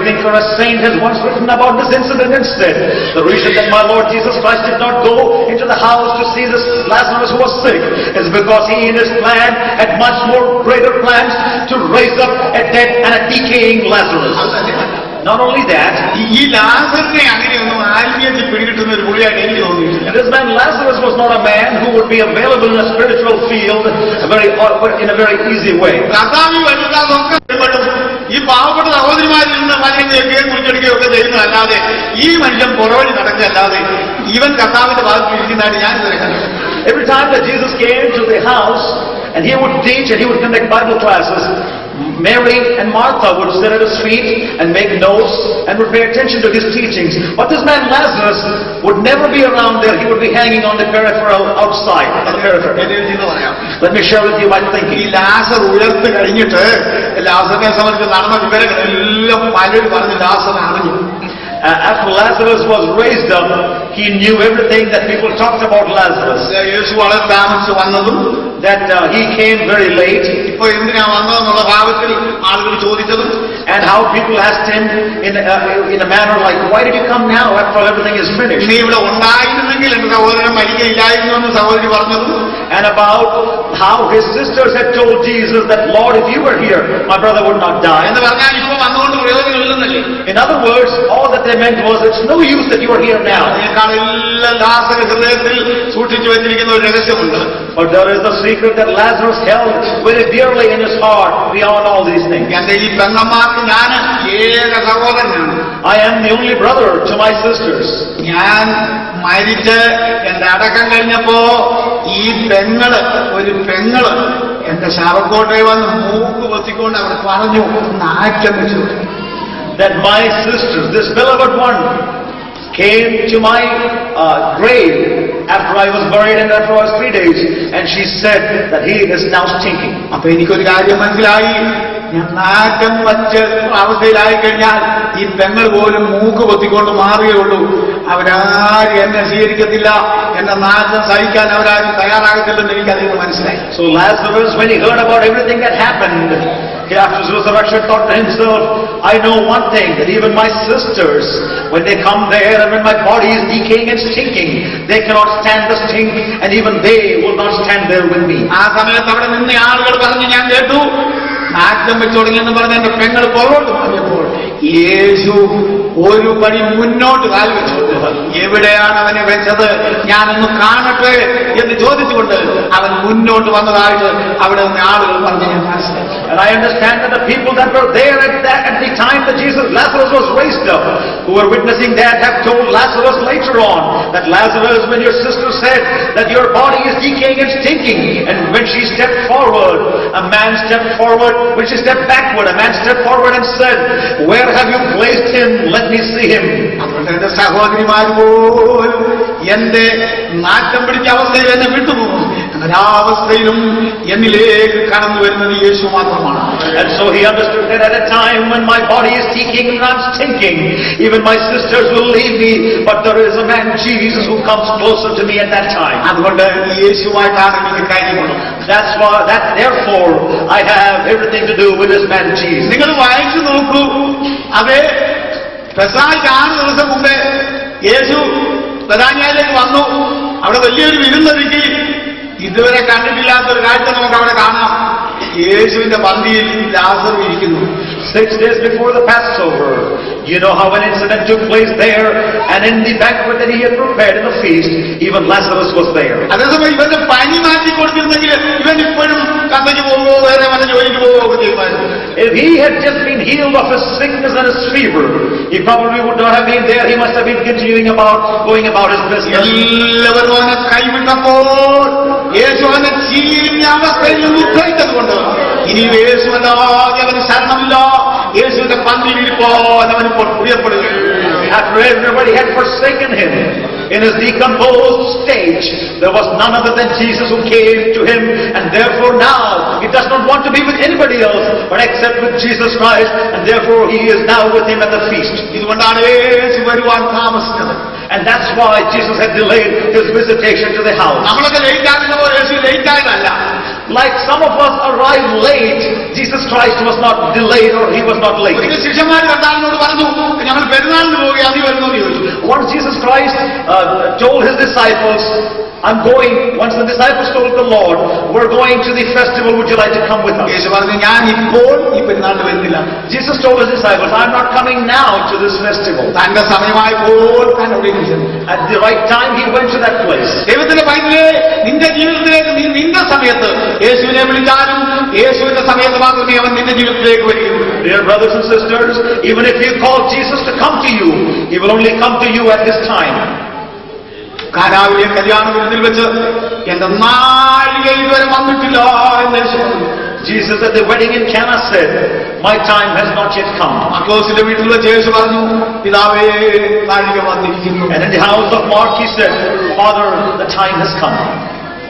Thinker, a saint, has once written about this incident and said, the reason that my Lord Jesus Christ did not go into the house to see this Lazarus who was sick is because he in his plan had much more greater plans to raise up a dead and a decaying Lazarus. Not only that, ഈ ലാസറിനെ അങ്ങനെയൊന്നും ആത്മീയത്തിൽ പിടികിട്ടുന്ന ഒരു പുള്ളിയായിട്ട് എനിക്ക് തോന്നിയിട്ടില്ല. this man Lazarus was not a man who would be available in a spiritual field in a very easy way. കർത്താവ് വലുതാതൊക്കെ ഈ പാവപ്പെട്ട സഹോദരിമാരിൽ നിന്ന് മനുഷ്യനെയൊക്കെ കുറിച്ചെടുക്കുകയൊക്കെ ചെയ്യുന്നതല്ലാതെ ഈ മനുഷ്യൻ പുറവഴി നടക്കുകയല്ലാതെ ഇവൻ കർത്താവിന്റെ ഭാഗത്ത് ഇരിക്കുന്നതായിട്ട് ഞാൻ ഇതുവരെ കണ്ടു. Every time that Jesus came to the house and he would teach and he would conduct Bible classes, Mary and Martha would sit at his feet and make notes and would pay attention to his teachings. But this man Lazarus would never be around there. He would be hanging on the peripheral outside. Let me share with you my ഈ thinking. ലാസർ ഉയർത്ത് കഴിഞ്ഞിട്ട് ലാസറിനെ സംബന്ധിച്ച് നടന്ന വിവരങ്ങളെല്ലാം പലരും പറഞ്ഞ് ലാസർ അറിഞ്ഞു. After Lazarus was raised up, he knew everything that people talked about Lazarus. യേശു വളരെ താമസിച്ച് വന്നതും That he came very late. ഇപ്പൊ എന്തിനാ വന്നതെന്നുള്ള ഭാവത്തിൽ ആളുകൾ ചോദിച്ചതും And how people asked him in a manner like, why did you come now after everything is finished? നീ ഇവിടെ ഉണ്ടായിരുന്നെങ്കിൽ എന്റെ സഹോദരൻ മരിക്കയില്ലായിരുന്നു എന്ന് സഹോദരി പറഞ്ഞതും And about how his sisters had told Jesus that, Lord, if you were here, my brother would not die. എന്ന് പറഞ്ഞാൽ ഇപ്പൊ വന്നുകൊണ്ട് പ്രയോജനമില്ലെന്നല്ലേ. In other words, all that they meant was, it's no use that you are here now. അതിനേക്കാളെല്ലാം ലാസർ ഹൃദയത്തിൽ സൂക്ഷിച്ചു വെച്ചിരിക്കുന്ന ഒരു രഹസ്യമുണ്ട്. But there is the secret that Lazarus held very dearly in his heart beyond all these things. എന്റെ ഈ പെങ്ങന്മാർക്ക് ഞാൻ ഏക സഹോദരനാണ്. I am the only brother to my sisters. ഞാൻ മരിച്ച് എന്റെ അടക്കം കഴിഞ്ഞപ്പോ ഈ ഒരു പെങ്ങള് എന്റെ ശവക്കോട്ടയിൽ വന്ന് മൂക്ക് പൊത്തിക്കൊണ്ട് അവർ പറഞ്ഞു നാറ്റം വെച്ചു. That my sisters, this beloved one, came to my grave after I was buried and after I was 3 days, and she said that he is now stinking. അപ്പൊ എനിക്കൊരു കാര്യം മനസ്സിലായി. ഞാൻ നാറ്റം വച്ച് അവസ്ഥയിലായി കഴിഞ്ഞാൽ ഈ പെങ്ങൾ പോലും മൂക്ക് പൊത്തിക്കൊണ്ട് മാറുകയുള്ളൂ. അവരാരും എന്നെ സ്വീകരിക്കത്തില്ല, എന്റെ നാറ്റം സഹിക്കാൻ അവരാരും തയ്യാറാകത്തില്ലെന്ന് എനിക്കതിന് മനസ്സിലായി. So Lazarus, when he heard about everything that happened after his resurrection, thought to himself, I know one thing, that even my sisters, when they come there and when my body is decaying and stinking, they cannot stand the stink, and even they will not stand there with me. ആ സമയത്ത് അവിടെ നിന്ന് ആളുകൾ പറഞ്ഞ് ഞാൻ കേട്ടു, നാറ്റം വെച്ചു തുടങ്ങിയെന്ന് പറഞ്ഞ് എന്റെ പെങ്ങൾ പുറകോട്ട് മാറിയപ്പോൾ യേശു ഒരു പടി മുന്നോട്ട് കാൽ വെച്ചുകൊണ്ട് എവിടെയാണ് അവനെ വെച്ചത്, ഞാനൊന്ന് കാണട്ടെ എന്ന് ചോദിച്ചുകൊണ്ട് അവൻ മുന്നോട്ട് വന്നതായിട്ട് അവിടെ നിന്ന് ആളുകൾ പറഞ്ഞ് ഞാൻ മനസ്സിലാക്കി. And I understand that the people that were there at the time that Lazarus was raised up, who were witnessing that, have told Lazarus later on that Lazarus, when your sister said that your body is decaying and stinking, and when she stepped forward, a man stepped forward. When she stepped backward, a man stepped forward and said, where have you placed him? Let me see him. അതുകൊണ്ട് എന്റെ സഹോദരിമാർ പോലും എന്റെ നാറ്റം പിടിച്ച അവസ്ഥയിൽ എന്നെ വിട്ടുപോകും. ഒരവസ്ഥയിലും എന്നിലേക്ക് കടന്നു വരുന്നത് യേശു മാത്രമാണ്. And so he understood that at a time when my body is seeking and I'm stinking, even my sisters will leave me, but there is a man Jesus who comes closer to me at that time. അതുകൊണ്ട് യേശുവായിട്ടാണ് എനിക്ക് കാര്യമുള്ളത്. Therefore I have everything to do with this man Jesus. നിങ്ങൾ വായിച്ചു നോക്കൂ. അത് പെസഹായ്ക്ക് 6 ദിവസം മുമ്പേ യേശു ബഥാന്യയിലേക്ക് വന്നു. അവിടെ വലിയൊരു വിരുന്നൊരുക്കി. ഇതുവരെ കണ്ടിട്ടില്ലാത്തൊരു കാഴ്ച നമുക്ക് അവിടെ കാണാം. യേശുവിന്റെ പന്തിയിൽ ലാസർ ഇരിക്കുന്നു. 6 days before the Passover, you know how an incident took place there, and in the banquet that he had prepared in the feast, even Lazarus was there. അതേസമയം ഇവന്റെ പനി മാറ്റി കൊടുത്തിരുന്നെങ്കിൽ ഇവൻ ഇപ്പോഴും കമ്പനി പോവുകയോ വേറെ വല്ല ജോലിക്ക് പോവുകയോ ഒക്കെ ചെയ്യുമായിരുന്നു. If he had just been healed of his sickness and his fever, he probably would not have been there. He must have been going about his business. എല്ലാവരും അവനെ കൈവിട്ടപ്പോൾ യേശു അവനെ ചീഞ്ഞ അവസ്ഥയിൽ നിന്ന് ഉദ്ധരിച്ചതുകൊണ്ട് ഇനി യേശുവല്ലാതെ അവന് ശരണമില്ല. യേശുവിന്റെ പന്തിയിലിരിപ്പോൾ അവനിപ്പോൾ പ്രിയപ്പെടുകയും after everybody had forsaken him in his decomposed stage, there was none other than Jesus who came to him, and therefore now he does not want to be with anybody else but except with Jesus Christ, and therefore he is now with him at the feast. ഇതുകൊണ്ടാണ് യേശു വരുവാൻ താമസിച്ചത്. And that's why Jesus had delayed his visitation to the house. നമ്മളൊക്കെ ലേറ്റ് ആകുമ്പോൾ യേശു late ആയതല്ല. Like some of us arrived late, Jesus Christ was not delayed or he was not late. ഒരിക്കൽ ശിഷ്യന്മാർ കർത്താവിനോട് പറഞ്ഞു, ഞങ്ങൾ പെരുന്നാളിന് പോവുകയാണ്, നീ വരുന്നോ എന്ന് ചോദിച്ചു. Once Jesus Christ told his disciples, I'm going, once the disciples told the Lord, we're going to the festival, would you like to come with us? യേശു പറഞ്ഞു, ഞാൻ ഇപ്പോൾ ഈ പെരുന്നാളിന് വരുന്നില്ല. Jesus told his disciples, I'm not coming now to this festival. തന്റെ സമയമായപ്പോൾ താൻ അവിടേക്ക് ചെന്നു. At the right time he went to that place. ദൈവത്തിന്റെ പൈതലേ, നിന്റെ ജീവിതത്തിലേക്ക് നീ നിന്റെ സമയത്ത് യേശുവിനെ വിളിച്ചാലും യേശുവിന്റെ സമയത്ത് മാത്രമേ അവൻ നിന്റെ ജീവിതത്തിലേക്ക് വരികയുള്ളൂ. Dear brothers and sisters, even if you call Jesus to come to you, he will only come to you at his time. കാനാവിലെ കല്യാണ വിരുന്നിൽ വെച്ച് എന്റെ നാഴിക ഇതുവരെ വന്നിട്ടില്ല എന്ന് യേശു പറഞ്ഞു. Jesus at the wedding in Cana said, my time has not yet come. മർക്കോസിന്റെ വീട്ടിൽ വെച്ച് യേശു പറഞ്ഞു, പിതാവേ, നാഴിക വന്നിരിക്കുന്നു. And in the house of Mark he said, Father, the time has come.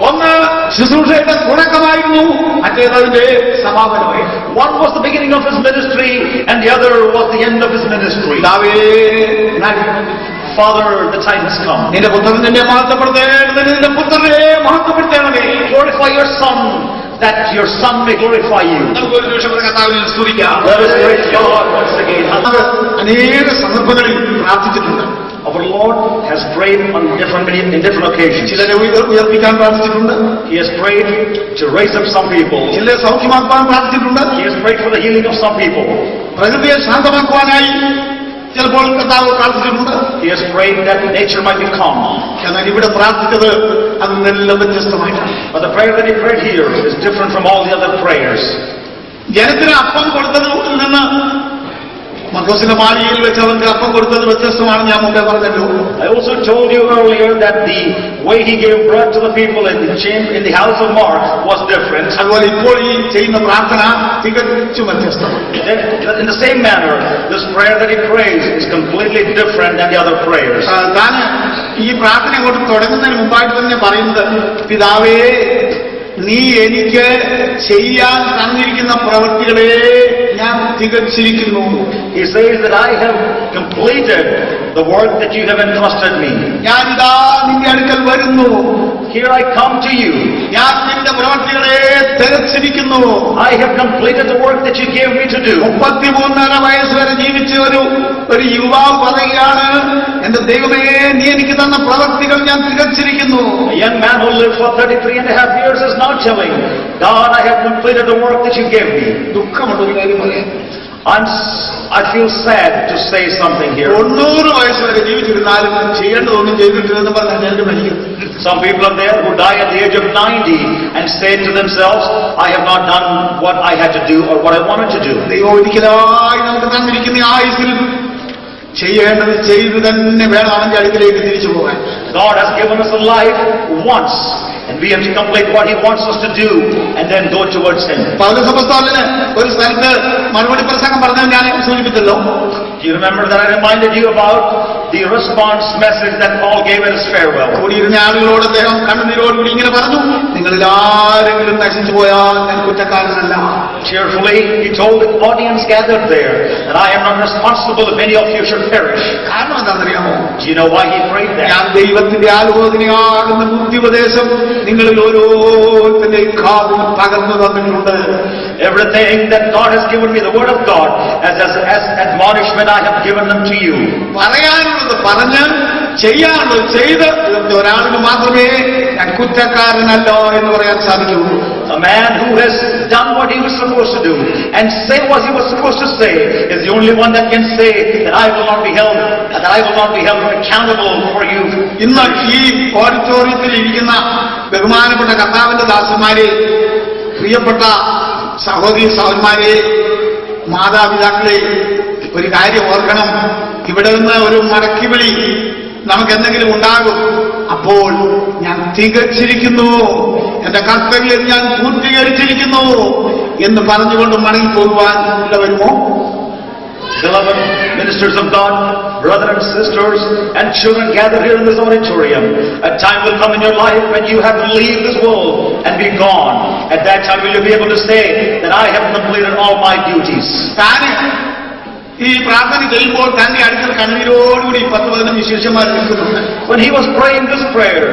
ഒന്ന് ശുശ്രൂഷയുടെ തുടക്കമായിരുന്നു, മറ്റേതതിന്റെ സമാപനമായി. One was the beginning of his ministry and the other was the end of his ministry. പിതാവേ, Father, the time has come. നിന്റെ പുത്രൻ നിന്നെ മഹത്വപ്പെടുത്തേണ്ടത്, നിന്റെ പുത്രനെ മഹത്വപ്പെടുത്തേണ്ടതേ. Glorify your Son, that your Son may glorify you. നമുക്ക് ഒരു നിമിഷം കർത്താവിനെ സ്തുതിക്കാം. Let us praise God once again. അത് അനേക സന്ദർഭങ്ങളിൽ പ്രാർത്ഥിച്ചിട്ടുണ്ട്. Our Lord has prayed in different occasions. ചിലരെ ഉയർപ്പിക്കാൻ പ്രാർത്ഥിച്ചിട്ടുണ്ട്. He has prayed to raise up some people. ചിലരെ സൗഖ്യമാക്കാൻ പ്രാർത്ഥിച്ചിട്ടുണ്ട്. He has prayed for the healing of some people. പ്രകൃതിയെ ശാന്തമാക്കുവാനായി ചിലപ്പോൾ കർത്താവ് പ്രാർത്ഥിച്ചിട്ടുണ്ട്. He has prayed that nature might be calm. എന്നാൽ ഇവിടെ പ്രാർത്ഥിച്ചത് അത് എല്ലാം വ്യത്യസ്തമായിട്ടാണ്. But the prayer that he prayed here is different from all the other prayers. ജനത്തിന് അപ്പം കൊടുത്തതിൽ നിന്ന് മർക്കോസിന്റെ മാളികയിൽ വെച്ച് അവർക്ക് അപ്പം കൊടുത്തത് വ്യത്യസ്തമാണ്. ഞാൻ മുമ്പേ പറഞ്ഞല്ലോ. I also told you earlier that the way he gave bread to the people in the house of Mark was different. അതുപോലെ ഇപ്പോൾ ഈ ചെയ്യുന്ന പ്രാർത്ഥന തികച്ചും വ്യത്യസ്തമാണ്. In the same manner, this prayer that he prays is completely different than the other prayers. താൻ ഈ പ്രാർത്ഥന കൊണ്ട് തുടങ്ങുന്നതിന് മുമ്പായിട്ട് തന്നെ പറയുന്നത്, പിതാവേ, നീ എനിക്ക് ചെയ്യാൻ തന്നിരിക്കുന്ന പ്രവൃത്തികളെ ഞാൻ തികച്ചിരിക്കുന്നു. He says that I have completed the work that you have entrusted me. ഞാനിതാ നിന്റെ അടുക്കൽ വരുന്നു. Here I come to you. ഞാൻ നിന്റെ പ്രവൃത്തികളെ തികച്ചിരിക്കുന്നു. I have completed the work that you gave me to do. 33 വയസ്സ് വരെ ജീവിച്ച ഒരു യുവാവ് പറയുകയാണ്, എന്റെ ദൈവമേ, നീ എനിക്ക് തന്ന പ്രവൃത്തികൾ ഞാൻ തികച്ചിരിക്കുന്നു. A young man who lived for 33.5 years is now telling, God, I have completed the work that you gave me. ദുഃഖമുള്ള ഒരു കാര്യം പറയാം. I feel sad to say something here. 90 വയസ്സ് വരെ ജീവിച്ചിരുന്നാലും ചെയ്യേണ്ടതൊന്നും ചെയ്തിട്ടില്ലെന്ന് പറഞ്ഞാൽ ഞാൻ മരിക്കും. Some people are there who die at the age of 90 and say to themselves, I have not done what I had to do or what I wanted to do. ദൈവം ഒരിക്കലായി നമുക്ക് തന്നിരിക്കുന്ന ആയുസ്സിൽ ചെയ്യേണ്ടത് ചെയ്തു തന്നെ വേണം അവന്റെ അടുക്കിലേക്ക് തിരിച്ചു പോകാൻ. God has given us a life once and we have to complete what he wants us to do and then go towards him. പൗലോസ് അപ്പോസ്തലൻ ഒരു സ്ഥലത്ത് മറുപടി പ്രസംഗം പറഞ്ഞത് ഞാൻ സൂചിപ്പിച്ചല്ലോ. Do you remember that I reminded you about the response message that Paul gave at his farewell? കൂടിയിരുന്ന ആളുകളോട് അദ്ദേഹം കണ്ണുനീരോടുകൂടി ഇങ്ങനെ പറഞ്ഞു, നിങ്ങളിൽ ആരെങ്കിലും നശിച്ചു പോയാൽ ഞാൻ കുറ്റക്കാരനല്ല. Cheerfully, he told the audience gathered there that I am not responsible if any of you should perish. കാരണം എന്താണെന്നറിയാമോ? Do you know why he prayed that? ഞാൻ ദൈവത്തിന്റെ ആലോചനയാകുന്ന ബുദ്ധിപദേശം നിങ്ങളിൽ ഓരോരുത്തരുടെയും കാതിൽ പകർന്നു തന്നിട്ടുണ്ട്. Everything that God has given me, the word of God, as admonishment, I have given them to you. പറയാനുള്ളത് പറഞ്ഞ് ചെയ്യാനുള്ളത് ചെയ്ത് ഒരാളിന് മാത്രമേ ഞാൻ കുറ്റക്കാരനല്ലോ എന്ന് പറയാൻ സാധിക്കുകയുള്ളൂ. A man who has done what he was supposed to do and say what he was supposed to say is the only one that can say that I will not be held accountable for you. ഇന്ന് ഈ ഓഡിറ്റോറിയത്തിൽ ഇരിക്കുന്ന ബഹുമാനപ്പെട്ട കർത്താവിന്റെ ദാസന്മാരെ, പ്രിയപ്പെട്ട സഹോദരി സഹോദരന്മാരെ, മാതാപിതാക്കളെ, ഒരു കാര്യം ഓർക്കണം. ഇവിടെ നിന്ന് ഒരു മടക്കി വിളി നമുക്ക് എന്തെങ്കിലും ഉണ്ടാകും. അപ്പോൾ ഞാൻ തികച്ചിരിക്കുന്നു, എന്റെ കർത്തവ്യം ഞാൻ പൂർത്തീകരിച്ചിരിക്കുന്നു എന്ന് പറഞ്ഞുകൊണ്ട് മടങ്ങിപ്പോകുവാൻ വരുമോ? Beloved ministers of God, brothers and sisters, and children gathered here in this auditorium, a time will come in your life when you have to leave this world and be gone. At that time will you be able to say that I have completed all my duties. ഈ പ്രാർത്ഥന ചെയ്യുമ്പോൾ തന്റെ അടുക്കൽ കണ്ണീരോടുകൂടി 10-15 ശിഷ്യന്മാർ നിൽക്കുന്നുണ്ട്. When he was praying this prayer,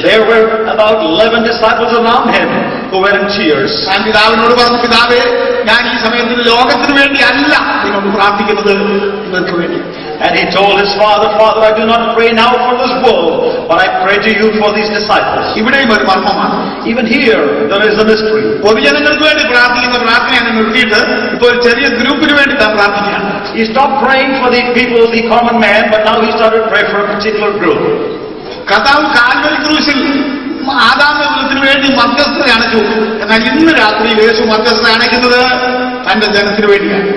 there were about 11 disciples around him who were in tears. ഞാൻ പിതാവിനോട് പറഞ്ഞു, പിതാവേ, ഞാൻ ഈ സമയത്ത് ലോകത്തിന് വേണ്ടി അല്ല നിന്നോട് പ്രാർത്ഥിക്കുന്നത്, നിങ്ങൾക്ക് വേണ്ടി. And he told his father, Father, I do not pray now for this world, but I pray to you for these disciples. ഇവിടെയും ഒരു മർമ്മമാണ്. Even here, there is a mystery. പൊതുജനങ്ങൾക്ക് വേണ്ടി പ്രാർത്ഥിക്കുന്ന പ്രാർത്ഥനയാണ് നിർത്തിയിട്ട് ഇപ്പോൾ ഒരു ചെറിയ ഗ്രൂപ്പിന് വേണ്ടി താൻ പ്രാർത്ഥിക്കുകയാണ്. He stopped praying for the people, the common man, but now he started praying for a particular group. കർത്താവ് കാൽവരി ക്രൂശിൽ ആദാമിന്റെ കുലത്തിന് വേണ്ടി മധ്യസ്ഥത അണച്ചു. എന്നാൽ ഇന്ന് രാത്രി യേശു മധ്യസ്ഥത അണയ്ക്കുന്നത് തന്റെ ജനത്തിന് വേണ്ടിയാണ്.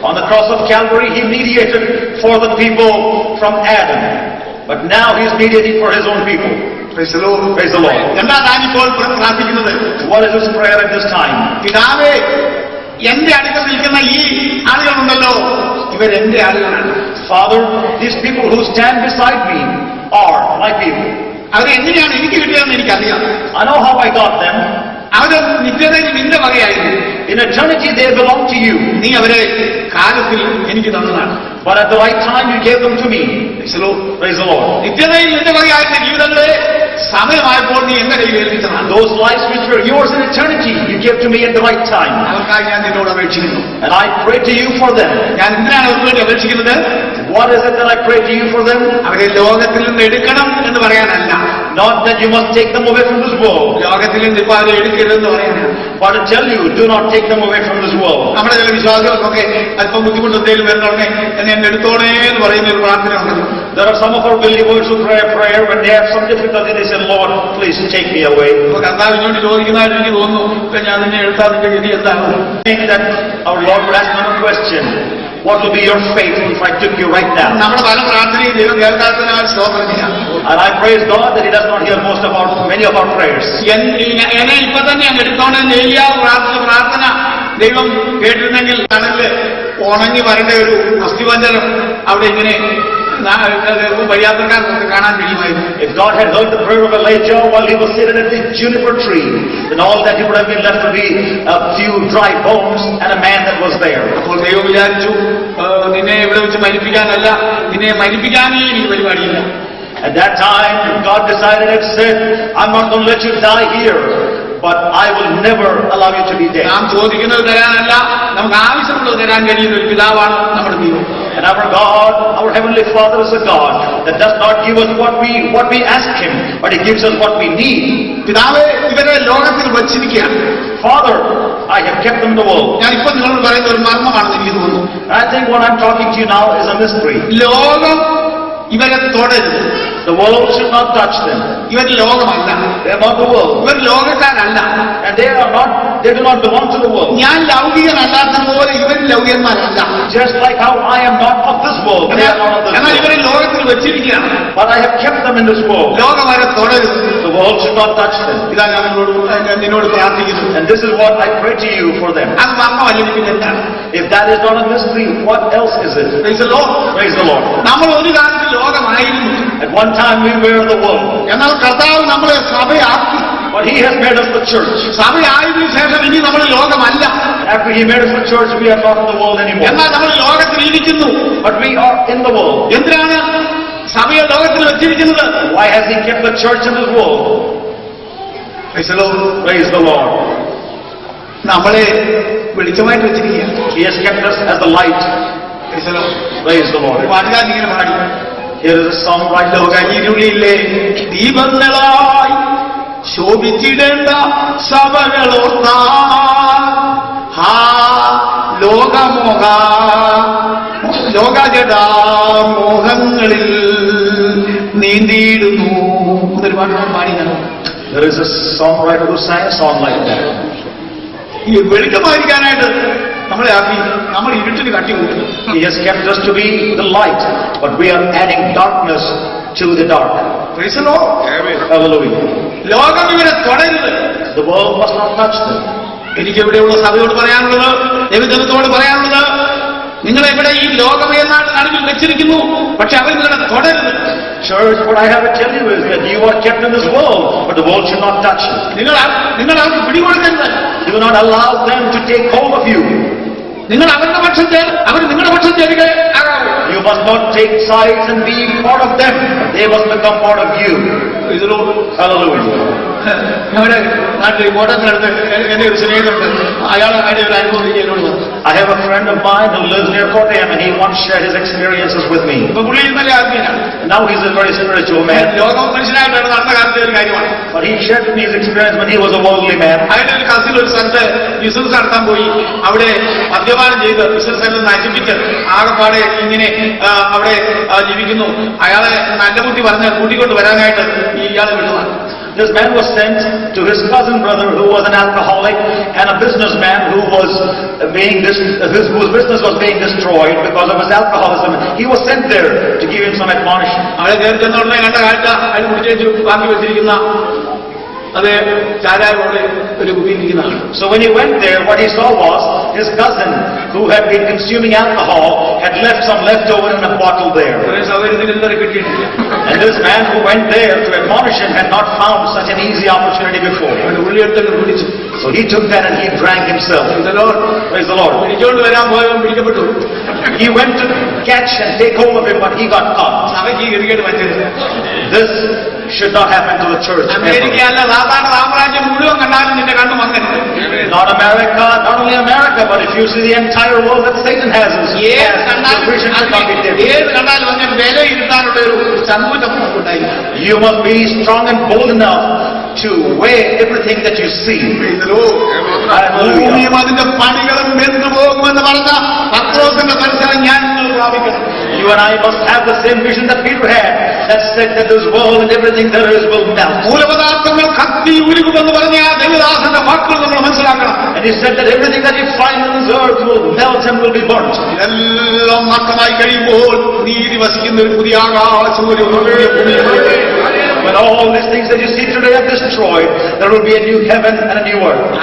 On the cross of Calvary, he mediated for the people from Adam, but now he is mediating for his own people. Praise the Lord. Praise the Lord. എന്താ താനിപ്പോൾ പ്രാർത്ഥിക്കുന്നത്? What is his prayer at this time? പിതാവേ, എന്റെ അടുക്കൽ നിൽക്കുന്ന ഈ ആളുകളുണ്ടല്ലോ, ഇവരെന്റെ ആളുകളാണ്. Father, these people who stand beside me are my people. അവരെങ്ങനെയാണ് എനിക്ക് കിട്ടിയതെന്ന് എനിക്കറിയാം. I know how I got them. അവര് നിത്യതയിൽ നിന്റെ വകയായിരുന്നു. In eternity they belong to you. നീ അവരെ കാലത്തിൽ എനിക്ക് തന്നതാണ്. But at the right time you gave them to me. Praise the Lord. നിത്യതയിൽ നിന്റെ വകയായിരുന്ന ജീവിതങ്ങളെ സമയമായപ്പോൾ നീ എന്റെ കയ്യിൽ ഏൽപ്പിച്ചതാണ്. Those lives which were yours in eternity you gave to me at the right time. അവർക്കായി ഞാൻ നിന്നോട് അപേക്ഷിക്കുന്നു. And I pray to you for them. ഞാൻ എന്തിനാണ് അവർക്ക് വേണ്ടി അപേക്ഷിക്കുന്നത്? What is it that I pray to you for them? അവരെ ലോകത്തിൽ നിന്ന് എടുക്കണം എന്ന് പറയാനല്ല. Not that you must take them away from this world. ലോകത്തിൽ നിന്ന് ഇപ്പൊ അവരെ എടുക്കരുതെന്ന് പറയാനാണ്. But to tell you, do not take them away from this world. നമ്മുടെ ചില വിശ്വാസികൾക്കൊക്കെ അല്പം ബുദ്ധിമുട്ട് എന്തെങ്കിലും വരണമേ എന്നെ എടുത്തോണേ എന്ന് പറയുന്ന ഒരു പ്രാർത്ഥന ഉണ്ടല്ലോ. There are some of our believers who pray a prayer when they have some difficulty. They say, Lord, please take me away. അപ്പൊ കർത്താവ് ഇങ്ങോട്ട് ചോദിക്കുന്നതായിട്ട് എനിക്ക് തോന്നുന്നു, ഇപ്പൊ ഞാൻ നിന്നെ എടുത്താൽ നിന്റെ ഗതി എന്താണ്? I think that our Lord would ask another question. What will be your fate if I took you right now? നമ്മുടെ പല പ്രാർത്ഥനയും ദൈവം കേൾക്കാത്തതിനാൽ സ്തോത്രം ചെയ്യാം. And I praise God that He does not hear many of our prayers. എന്നെ ഇപ്പൊ തന്നെ അങ്ങ് എടുത്തോണെന്ന് ഏലിയാവ് പ്രാർത്ഥന ദൈവം കേട്ടിരുന്നെങ്കിൽ കടലില് ഉണങ്ങി വരേണ്ട ഒരു അസ്ഥിപഞ്ജരം അവിടെ ഇങ്ങനെ വഴിയാത്രക്കാർക്ക് കാണാൻ കഴിയുമായിരുന്നു. If God had heard the prayer of Elijah while he was seated at the juniper tree, then all that he would have been left to be a few dry bones and a man that was there. അപ്പോൾ ദൈവം വിചാരിച്ചു, നിന്നെ ഇവിടെ വെച്ച് മരിപ്പിക്കാനല്ല, നിന്നെ മരിപ്പിക്കാനേ എനിക്ക് പരിപാടിയില്ല. At that time, God decided and said, I'm not going to let you die here, but I will never allow you to be dead. നാം ചോദിക്കുന്നത് തരാനല്ല, നമുക്ക് ആവശ്യമുള്ളത് തരാൻ കഴിയുന്ന ഒരു പിതാവാണ് നമ്മുടെ ദൈവം. And our God, our Heavenly Father is a God that does not give us what we ask Him, but He gives us what we need. പിതാവേ, ഇവരെ ലോകത്തിൽ വച്ചിരിക്കുകയാണ്. Father, I have kept them in the world. ഞാൻ ഇപ്പൊ നിങ്ങളോട് പറയുന്ന ഒരു മർമ്മമാണെന്ന് എനിക്ക് തോന്നുന്നു. I think what I'm talking to you now is a mystery. ലോകം ഇവരെ തൊടരുത്. The world should not touch them. ഇവർ ലോകമല്ല. They are not the world. ഇവർ ലോകക്കാരല്ല. And they do not belong to the world. ഞാൻ ലൗകികനല്ലാത്തതുപോലെ ഇവർ ലൗകികന്മാരല്ല. Just like how I am not of this world. They are not of this എന്നാൽ world. ഇവരെ ലോകത്തിൽ വെച്ചിരിക്കുകയാണ്. But I have kept them in this world. ലോകം അവരെ തൊടരുത്. The world should not touch them. ഇതാ ഞാൻ നിന്നോട് പ്രാർത്ഥിക്കുന്നു. And this is what I pray to you for them. അത് മർമ്മമല്ലെങ്കിൽ പിന്നെ എന്താണ്? If that is not a mystery, what else is it? Praise the Lord. Praise the Lord. നമ്മൾ ഒരു കാലത്ത് ലോകമായിരുന്നു. At one time we were the world. എന്നാൽ കർത്താവ് നമ്മളെ സഭയാക്കി. But He has made us the the church. സഭയായതിനു ശേഷം ഇനി നമ്മൾ ലോകമല്ല. After he made us the church, we are not in the world anymore. എന്നാൽ നമ്മൾ ലോകത്തിൽ ഇരിക്കുന്നു. But we are in the world. എന്തിനാണ് സഭയെ ലോകത്തിൽ വെച്ചിരിക്കുന്നത്? Why has he kept the church in this world? Praise the Lord. നമ്മളെ വെളിച്ചമായിട്ട് വെച്ചിരിക്കുകയാണ്. He has kept us as the light. Praise the Lord. പാട്ടുകാരൻ ഇങ്ങനെ പാടി. Here is a song right now. ലോകയിരുളിലെ ദീപങ്ങളായി ശോഭിച്ചിടേണ്ട സഭകളോർത്താ ലോകജടാമോഹങ്ങളിൽ നീന്തിയിടുന്നു. എന്നൊരു പാട്ട് പാടിയാണ്. There is a songwriter who sang a song like that. ഈ വെളിച്ചമായിരിക്കാനായിട്ട് നമ്മളെ ആക്കി നമ്മൾ ഇരുട്ടിന് കാട്ടി കൂട്ടുന്നു. He has kept us to be the light, but we are adding darkness to the dark. Praise the Lord. Hallelujah. ലോകം ഇവരെ തുടരുത്. The world must not touch them. എനിക്ക് ഇവിടെയുള്ള സഭയോട് പറയാനുള്ളത്, ദൈവജനത്തോട് പറയാനുള്ളത്, നിങ്ങളെ ഇവിടെ ഈ ലോകമേന്നാണ് നടുവിൽ വെച്ചിരിക്കുന്നു, പക്ഷെ അവർ നിങ്ങളെ തുടരുത്. Church, what I have to tell you is that you are kept in this world, but the world should not touch you. നിങ്ങൾ അവർക്ക് പിടികൊടുക്കരുത്. Do not allow them to take hold of you. നിങ്ങൾ അവരുടെ പക്ഷത്തെ, അവർ നിങ്ങളുടെ പക്ഷം ചേരുക. You must not take sides and be part of them. They must become part of you. Hallelujah. നമ്മുടെ നാട്ടിൽ കോട്ടത്തിനടുത്ത് എന്റെ ഒരു സ്നേഹിതമുണ്ട്. അയാൾ അതിന്റെ ഒരു അനുഭവം എന്നോട് പറഞ്ഞു. I have a friend of mine who lives near Kottayam, and he once shared his experiences with me. ഇപ്പൊ പുള്ളി ഇന്നലെ ആത്മീയനാണ്. Now he's a very spiritual man. ലോകം മനുഷ്യനായിട്ടാണ് നടന്ന കാലത്തെ ഒരു കാര്യമാണ്. But he shared with me his experience when he was a worldly man. അതിന്റെ ഒരു കസിൽ ഒരു സ്ഥലത്ത് ബിസിനസ് നടത്താൻ പോയി. അവിടെ മദ്യപാനം ചെയ്ത് ബിസിനസ് എല്ലാം നശിപ്പിച്ച് ആകെപ്പാടെ ഇങ്ങനെ അവിടെ ജീവിക്കുന്നു. അയാളെ നല്ല ബുദ്ധി പറഞ്ഞ് കൂട്ടിക്കൊണ്ട് വരാനായിട്ട് ഇയാളെ വിടുന്നതാണ്. This man was sent to his cousin brother who was an alcoholic and a businessman whose business was being destroyed because of his alcoholism. He was sent there to give him some admonition. അവിടെ കയറി ചെന്നുടനെ കണ്ട കാഴ്ച അതിന് കുടിച്ചേച്ച് ബാക്കി വെച്ചിരിക്കുന്ന അത് ചാരായോടെ ഒരു കുപ്പിയിരിക്കുന്നതാണ്. So when he went there, what he saw was his cousin who had been consuming alcohol had left some leftover in a bottle there. And this man who went there to admonish him had not found such an easy opportunity before. So he took that and he drank himself. Praise the Lord. He went to catch and take hold of him, but he got caught. This should not happen to the church. Not America, not only America, but if you see the entire world that Satan has, the vision should not be different. You must be strong and bold enough to weigh everything that you see. You and I must have the same vision that Peter had, that said that this world and everything there is will melt. And he said that everything that you find on this earth will melt and will be burnt. When all these things that you see today are destroyed, there will be a new heaven and a new earth.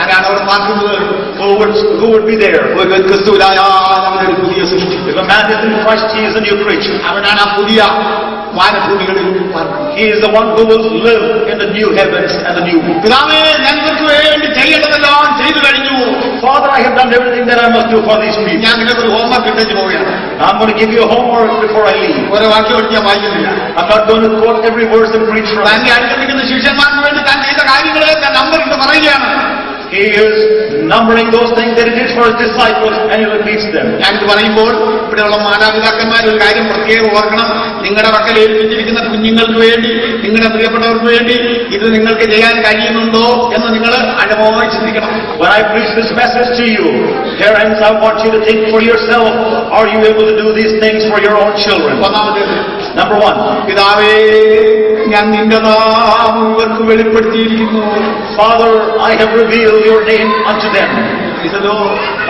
Who would be there? If a man is in Christ, he is a new creature. He is the one who will live in the new heavens and the new earth. Father, I have done everything that I must do for these people. I'm going to give you a homework before I leave. I'm not going to quote every verse and preach from it. He is numbering those things that he did for his disciples, and he repeats them. ഞാനിത് പറയുമ്പോൾ ഇവിടെയുള്ള മാതാപിതാക്കന്മാർ ഒരു കാര്യം പ്രത്യേകം ഓർക്കണം. നിങ്ങളുടെ മക്കൾ ഏൽപ്പിച്ചിരിക്കുന്ന കുഞ്ഞുങ്ങൾക്ക് വേണ്ടി, നിങ്ങളുടെ പ്രിയപ്പെട്ടവർക്ക് വേണ്ടി ഇത് നിങ്ങൾക്ക് ചെയ്യാൻ കഴിയുന്നുണ്ടോ എന്ന് നിങ്ങൾ ആഴമായി ചിന്തിക്കണം. When I preach this message to you, parents, I want you to think for yourself, are you able to do these things for your own children? Number one, പിതാവേ, ഞാൻ നിന്റെ നാമം ഇവർക്ക് വെളിപ്പെടുത്തിയിരിക്കുന്നു. Father, I have revealed your name unto them.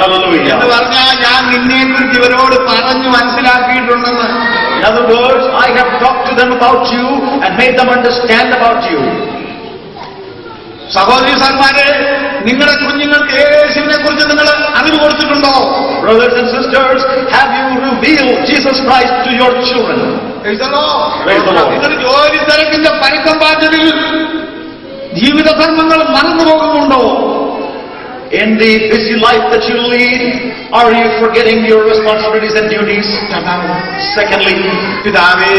Hallelujah. എന്ന് പറഞ്ഞാൽ ഞാൻ നിന്നെ കുറിച്ച് ഇവരോട് പറഞ്ഞു മനസ്സിലാക്കിയിട്ടുണ്ടെന്ന്. In other words, I have talked to them about you and made them understand about you. സഹോദരി സഹോദരന്മാരെ, നിങ്ങളുടെ കുഞ്ഞുങ്ങൾക്ക് യേശുവിനെ കുറിച്ച് നിങ്ങൾ അറിവ് കൊടുത്തിട്ടുണ്ടോ? Brothers and sisters, have you revealed Jesus Christ to your children? Praise the Lord. Praise the Lord. നിങ്ങൾ ജോലി തിരക്കിന്റെ പരിസമ്പാദ്യതയിൽ ജീവിതധർമ്മങ്ങൾ മറന്നു പോകുന്നുണ്ടോ? In the busy life that you lead, are you forgetting your responsibilities and duties? Secondly, പിതാവേ,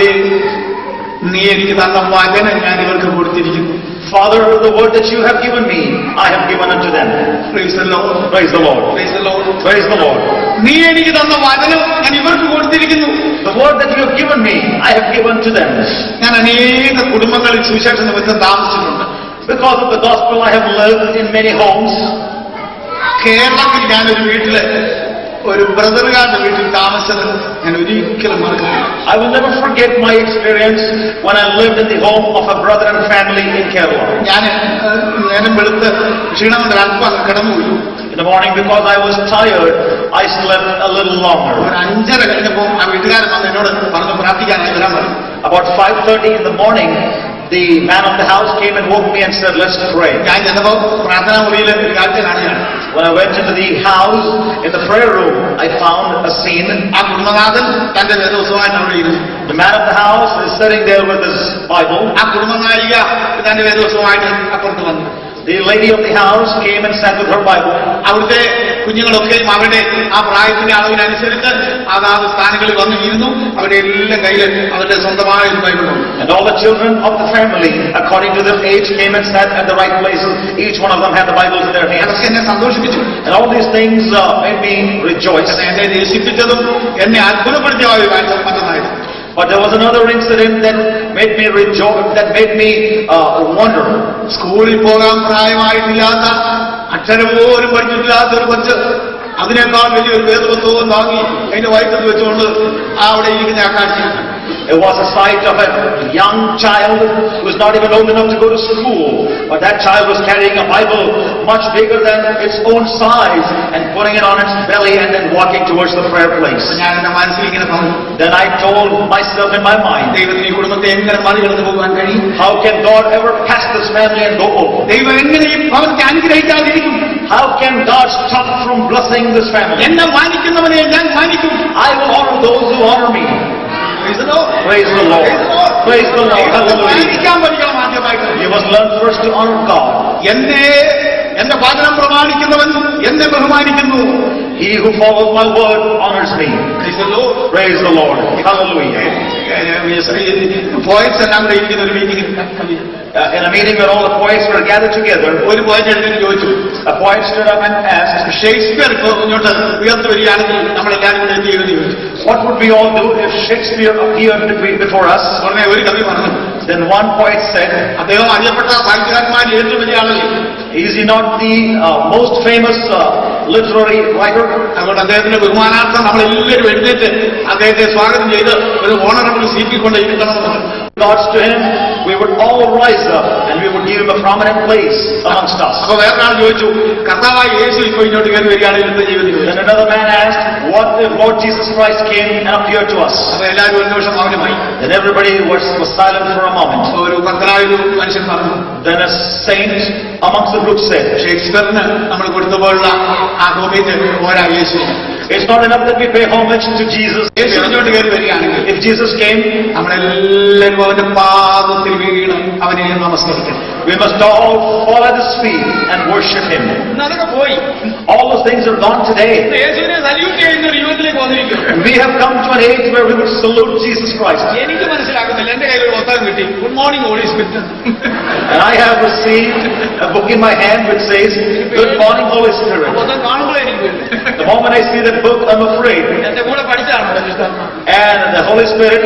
നീ എനിക്ക് തന്ന വചനം ഞാൻ ഇവർക്ക് കൊടുത്തിരിക്കുന്നു. Father, the word that you have given me, I have given unto them. Praise the Lord. Praise the Lord. Praise the Lord. Praise the Lord. നീ എനിക്ക് തന്ന വചനം ഞാൻ ഇവർക്ക് കൊടുത്തിരിക്കുന്നു. The word that you have given me, I have given to them. ഞാൻ അനേക കുടുംബങ്ങളിൽ സുവിശേഷ നിമിത്തം താമസിച്ചിട്ടുണ്ട്. Because of the gospel, I have lived in many homes. കേരളത്തിൽ ഞാനൊരു വീട്ടില് ഒരു ബ്രദറുകാരുടെ വീട്ടിൽ താമസിച്ചത് ഞാൻ ഒരിക്കലും മറക്കില്ല. I will never forget my experience when I lived in the home of a brother and family in Kerala. ഞാൻ നേരം വെളുത്ത് ക്ഷീണം കൊണ്ട് അല്പം കിടന്നുപോയി. In the morning, because I was tired, I slept a little longer. ഒരു 5:30 കഴിഞ്ഞപ്പോൾ ആ വീട്ടുകാരൻ വന്ന് എന്നോട് പറഞ്ഞു പ്രാർത്ഥിക്കാനായി വരാൻ പറഞ്ഞു. About 5:30 in the morning, the man of the house came and woke me and said, "Let's pray." ഞാൻ ചെന്നപ്പോൾ പ്രാർത്ഥനാ മുറിയിൽ ഒരു കാഴ്ച കാണുകയാണ്. When I went into the house, in the prayer room, I found a scene. ആ കുടുംബനാഥൻ തന്റെ വേദപുസ്തകമായിട്ട് അവിടെ ഇരുന്നു. The man of the house is sitting there with his Bible. ആ കുടുംബനായിക തന്റെ വേദപുസ്തകമായിട്ട് അപ്പുറത്ത് വന്നു. The lady of the house came and sat with her Bible. അവിടുത്തെ കുഞ്ഞുങ്ങളൊക്കെയും അവരുടെ ആ പ്രായത്തിന്റെ അളവിനനുസരിച്ച് അതാത് സ്ഥാനങ്ങളിൽ വന്നു ഇരുന്നു. അവരുടെ എല്ലാം കയ്യിൽ അവരുടെ സ്വന്തമായ ഒരു ബൈബിളുണ്ട്. And all the children of the family, according to their age, came and sat at the right places. Each one of them had the Bibles in their hands. അതൊക്കെ എന്നെ സന്തോഷിപ്പിച്ചു. And all these things made me rejoice. എന്നെ രസിപ്പിച്ചതും എന്നെ അത്ഭുതപ്പെടുത്തിയ ഒരു കാഴ്ച മറ്റൊന്നായിരുന്നു. But there was another incident that made me rejoice, that made me wonder. സ്കൂളിൽ പോകാൻ പ്രായമായിട്ടില്ലാത്ത, അക്ഷരം പോലും പഠിച്ചിട്ടില്ലാത്ത ഒരു കൊച്ച് അതിനേക്കാൾ വലിയൊരു വേദപുസ്തകവും വാങ്ങി അതിന്റെ വയറ്റത്ത് വെച്ചുകൊണ്ട് അവിടെ ഇരിക്കുന്ന ആ കാഴ്ച. It was a sight of a young child who was not even old enough to go to school, but that child was carrying a Bible much bigger than its own size and putting it on its belly and then walking towards the prayer place. ഞാൻ എന്റെ മനസ്സിൽ ഇങ്ങനെ പറഞ്ഞു, Then I told myself in my mind, ദൈവത്തിന് ഈ കുടുംബത്തെ എങ്ങനെ മറികടന്നു പോകാൻ കഴിയും? how can God ever pass this family and go over? ദൈവം എങ്ങനെ ഈ ഭവനത്തെ അനുഗ്രഹിക്കാതിരിക്കും? How can God stop from blessing this family? എന്നെ മാനിക്കുന്നവനെ ഞാൻ മാനിക്കും. I will honor those who honor me. Praise the Lord. Praise the Lord. Praise the Lord. Hallelujah. മാനിക്കാൻ പഠിക്കണം ആദ്യമായിട്ട്. You must learn first to honor God. എന്റെ വചനം പ്രമാണിക്കുന്നവൻ എന്നെ ബഹുമാനിക്കുന്നു. He who follows my word honors me. Praise the Lord. Praise the Lord. Hallelujah. Poets എല്ലാം കൂടെ ഇരിക്കുന്ന ഒരു മീറ്റിംഗിൽ In a meeting where all the poets were gathered together, ഒരു പോയറ്റ് എഴുതി ചോദിച്ചു, a poet stood up and asked, Shakespeare ഇപ്പോൾ ഇങ്ങോട്ട് ഉയർന്നു വരികയാണെങ്കിൽ നമ്മളെല്ലാവരും കൂടെ എന്ത് ചെയ്യുമെന്ന് ചോദിച്ചു. what would we all do if Shakespeare appeared before us? ഉടനെ ഒരു കവി പറഞ്ഞു, Then one poet said, അദ്ദേഹം അറിയപ്പെട്ട സാഹിത്യകാരന്മാരിൽ ഏറ്റവും വലിയ ആളല്ലേ, is he not the most famous literary writer? അതുകൊണ്ട് അദ്ദേഹത്തിന്റെ ബഹുമാനാർത്ഥം നമ്മളെല്ലാവരും എഴുന്നേറ്റ് അദ്ദേഹത്തെ സ്വാഗതം ചെയ്ത് ഒരു ഓണറബിൾ സീറ്റിൽ കൊണ്ട് ഇരുത്തണമെന്ന്. Regards to him, we would all rise up and we would give him a prominent place amongst us. അപ്പൊ വേറൊരാൾ ചോദിച്ചു, കർത്താവായ യേശു ഇപ്പോൾ ഇങ്ങോട്ട് കയറി വരികയാണെങ്കിൽ എന്ത് ചെയ്യുമെന്ന് ചോദിച്ചു. Then another man asked, what if Lord Jesus Christ came and appeared to us? അപ്പൊ എല്ലാവരും ഒരു നിമിഷം മൗനമായി. Then everybody was silent for a moment. ഒരു ഭക്തനായ ഒരു മനുഷ്യൻ പറഞ്ഞു, Then a saint amongst the group said, ഷേക്സ്പിയറിന് നമ്മൾ കൊടുത്തപ്പോഴുള്ള ആ ഹോമേജ് പോരാ യേശു. it's not enough that we pay homage to Jesus. യേശു ഇങ്ങോട്ട് കയറി വരികയാണെങ്കിൽ If Jesus came, നമ്മളെല്ലാവരും അവന്റെ പാദത്തിൽ വീണ് അവനെ നമസ്കരിക്കണം. we must all fall at his feet and worship him. അതൊക്കെ പോയി. All those things are gone today. യേശുവിനെ സല്യൂട്ട് ചെയ്യുന്ന ഒരു യുഗത്തിലേക്ക് വന്നിരിക്കും. We have come to an age where we would salute Jesus Christ. എനിക്ക് മനസ്സിലാക്കുന്നില്ല, എന്റെ കയ്യിൽ ഒരു പുസ്തകം കിട്ടി, good morning Holy Spirit. And I have received a book in my hand which says, Good morning, Holy Spirit. പുസ്തകം കാണുമ്പോഴേ എനിക്ക് വരും. The moment I see that book, I'm afraid. എന്റെ കൂടെ പഠിച്ചാണ് And the Holy Spirit,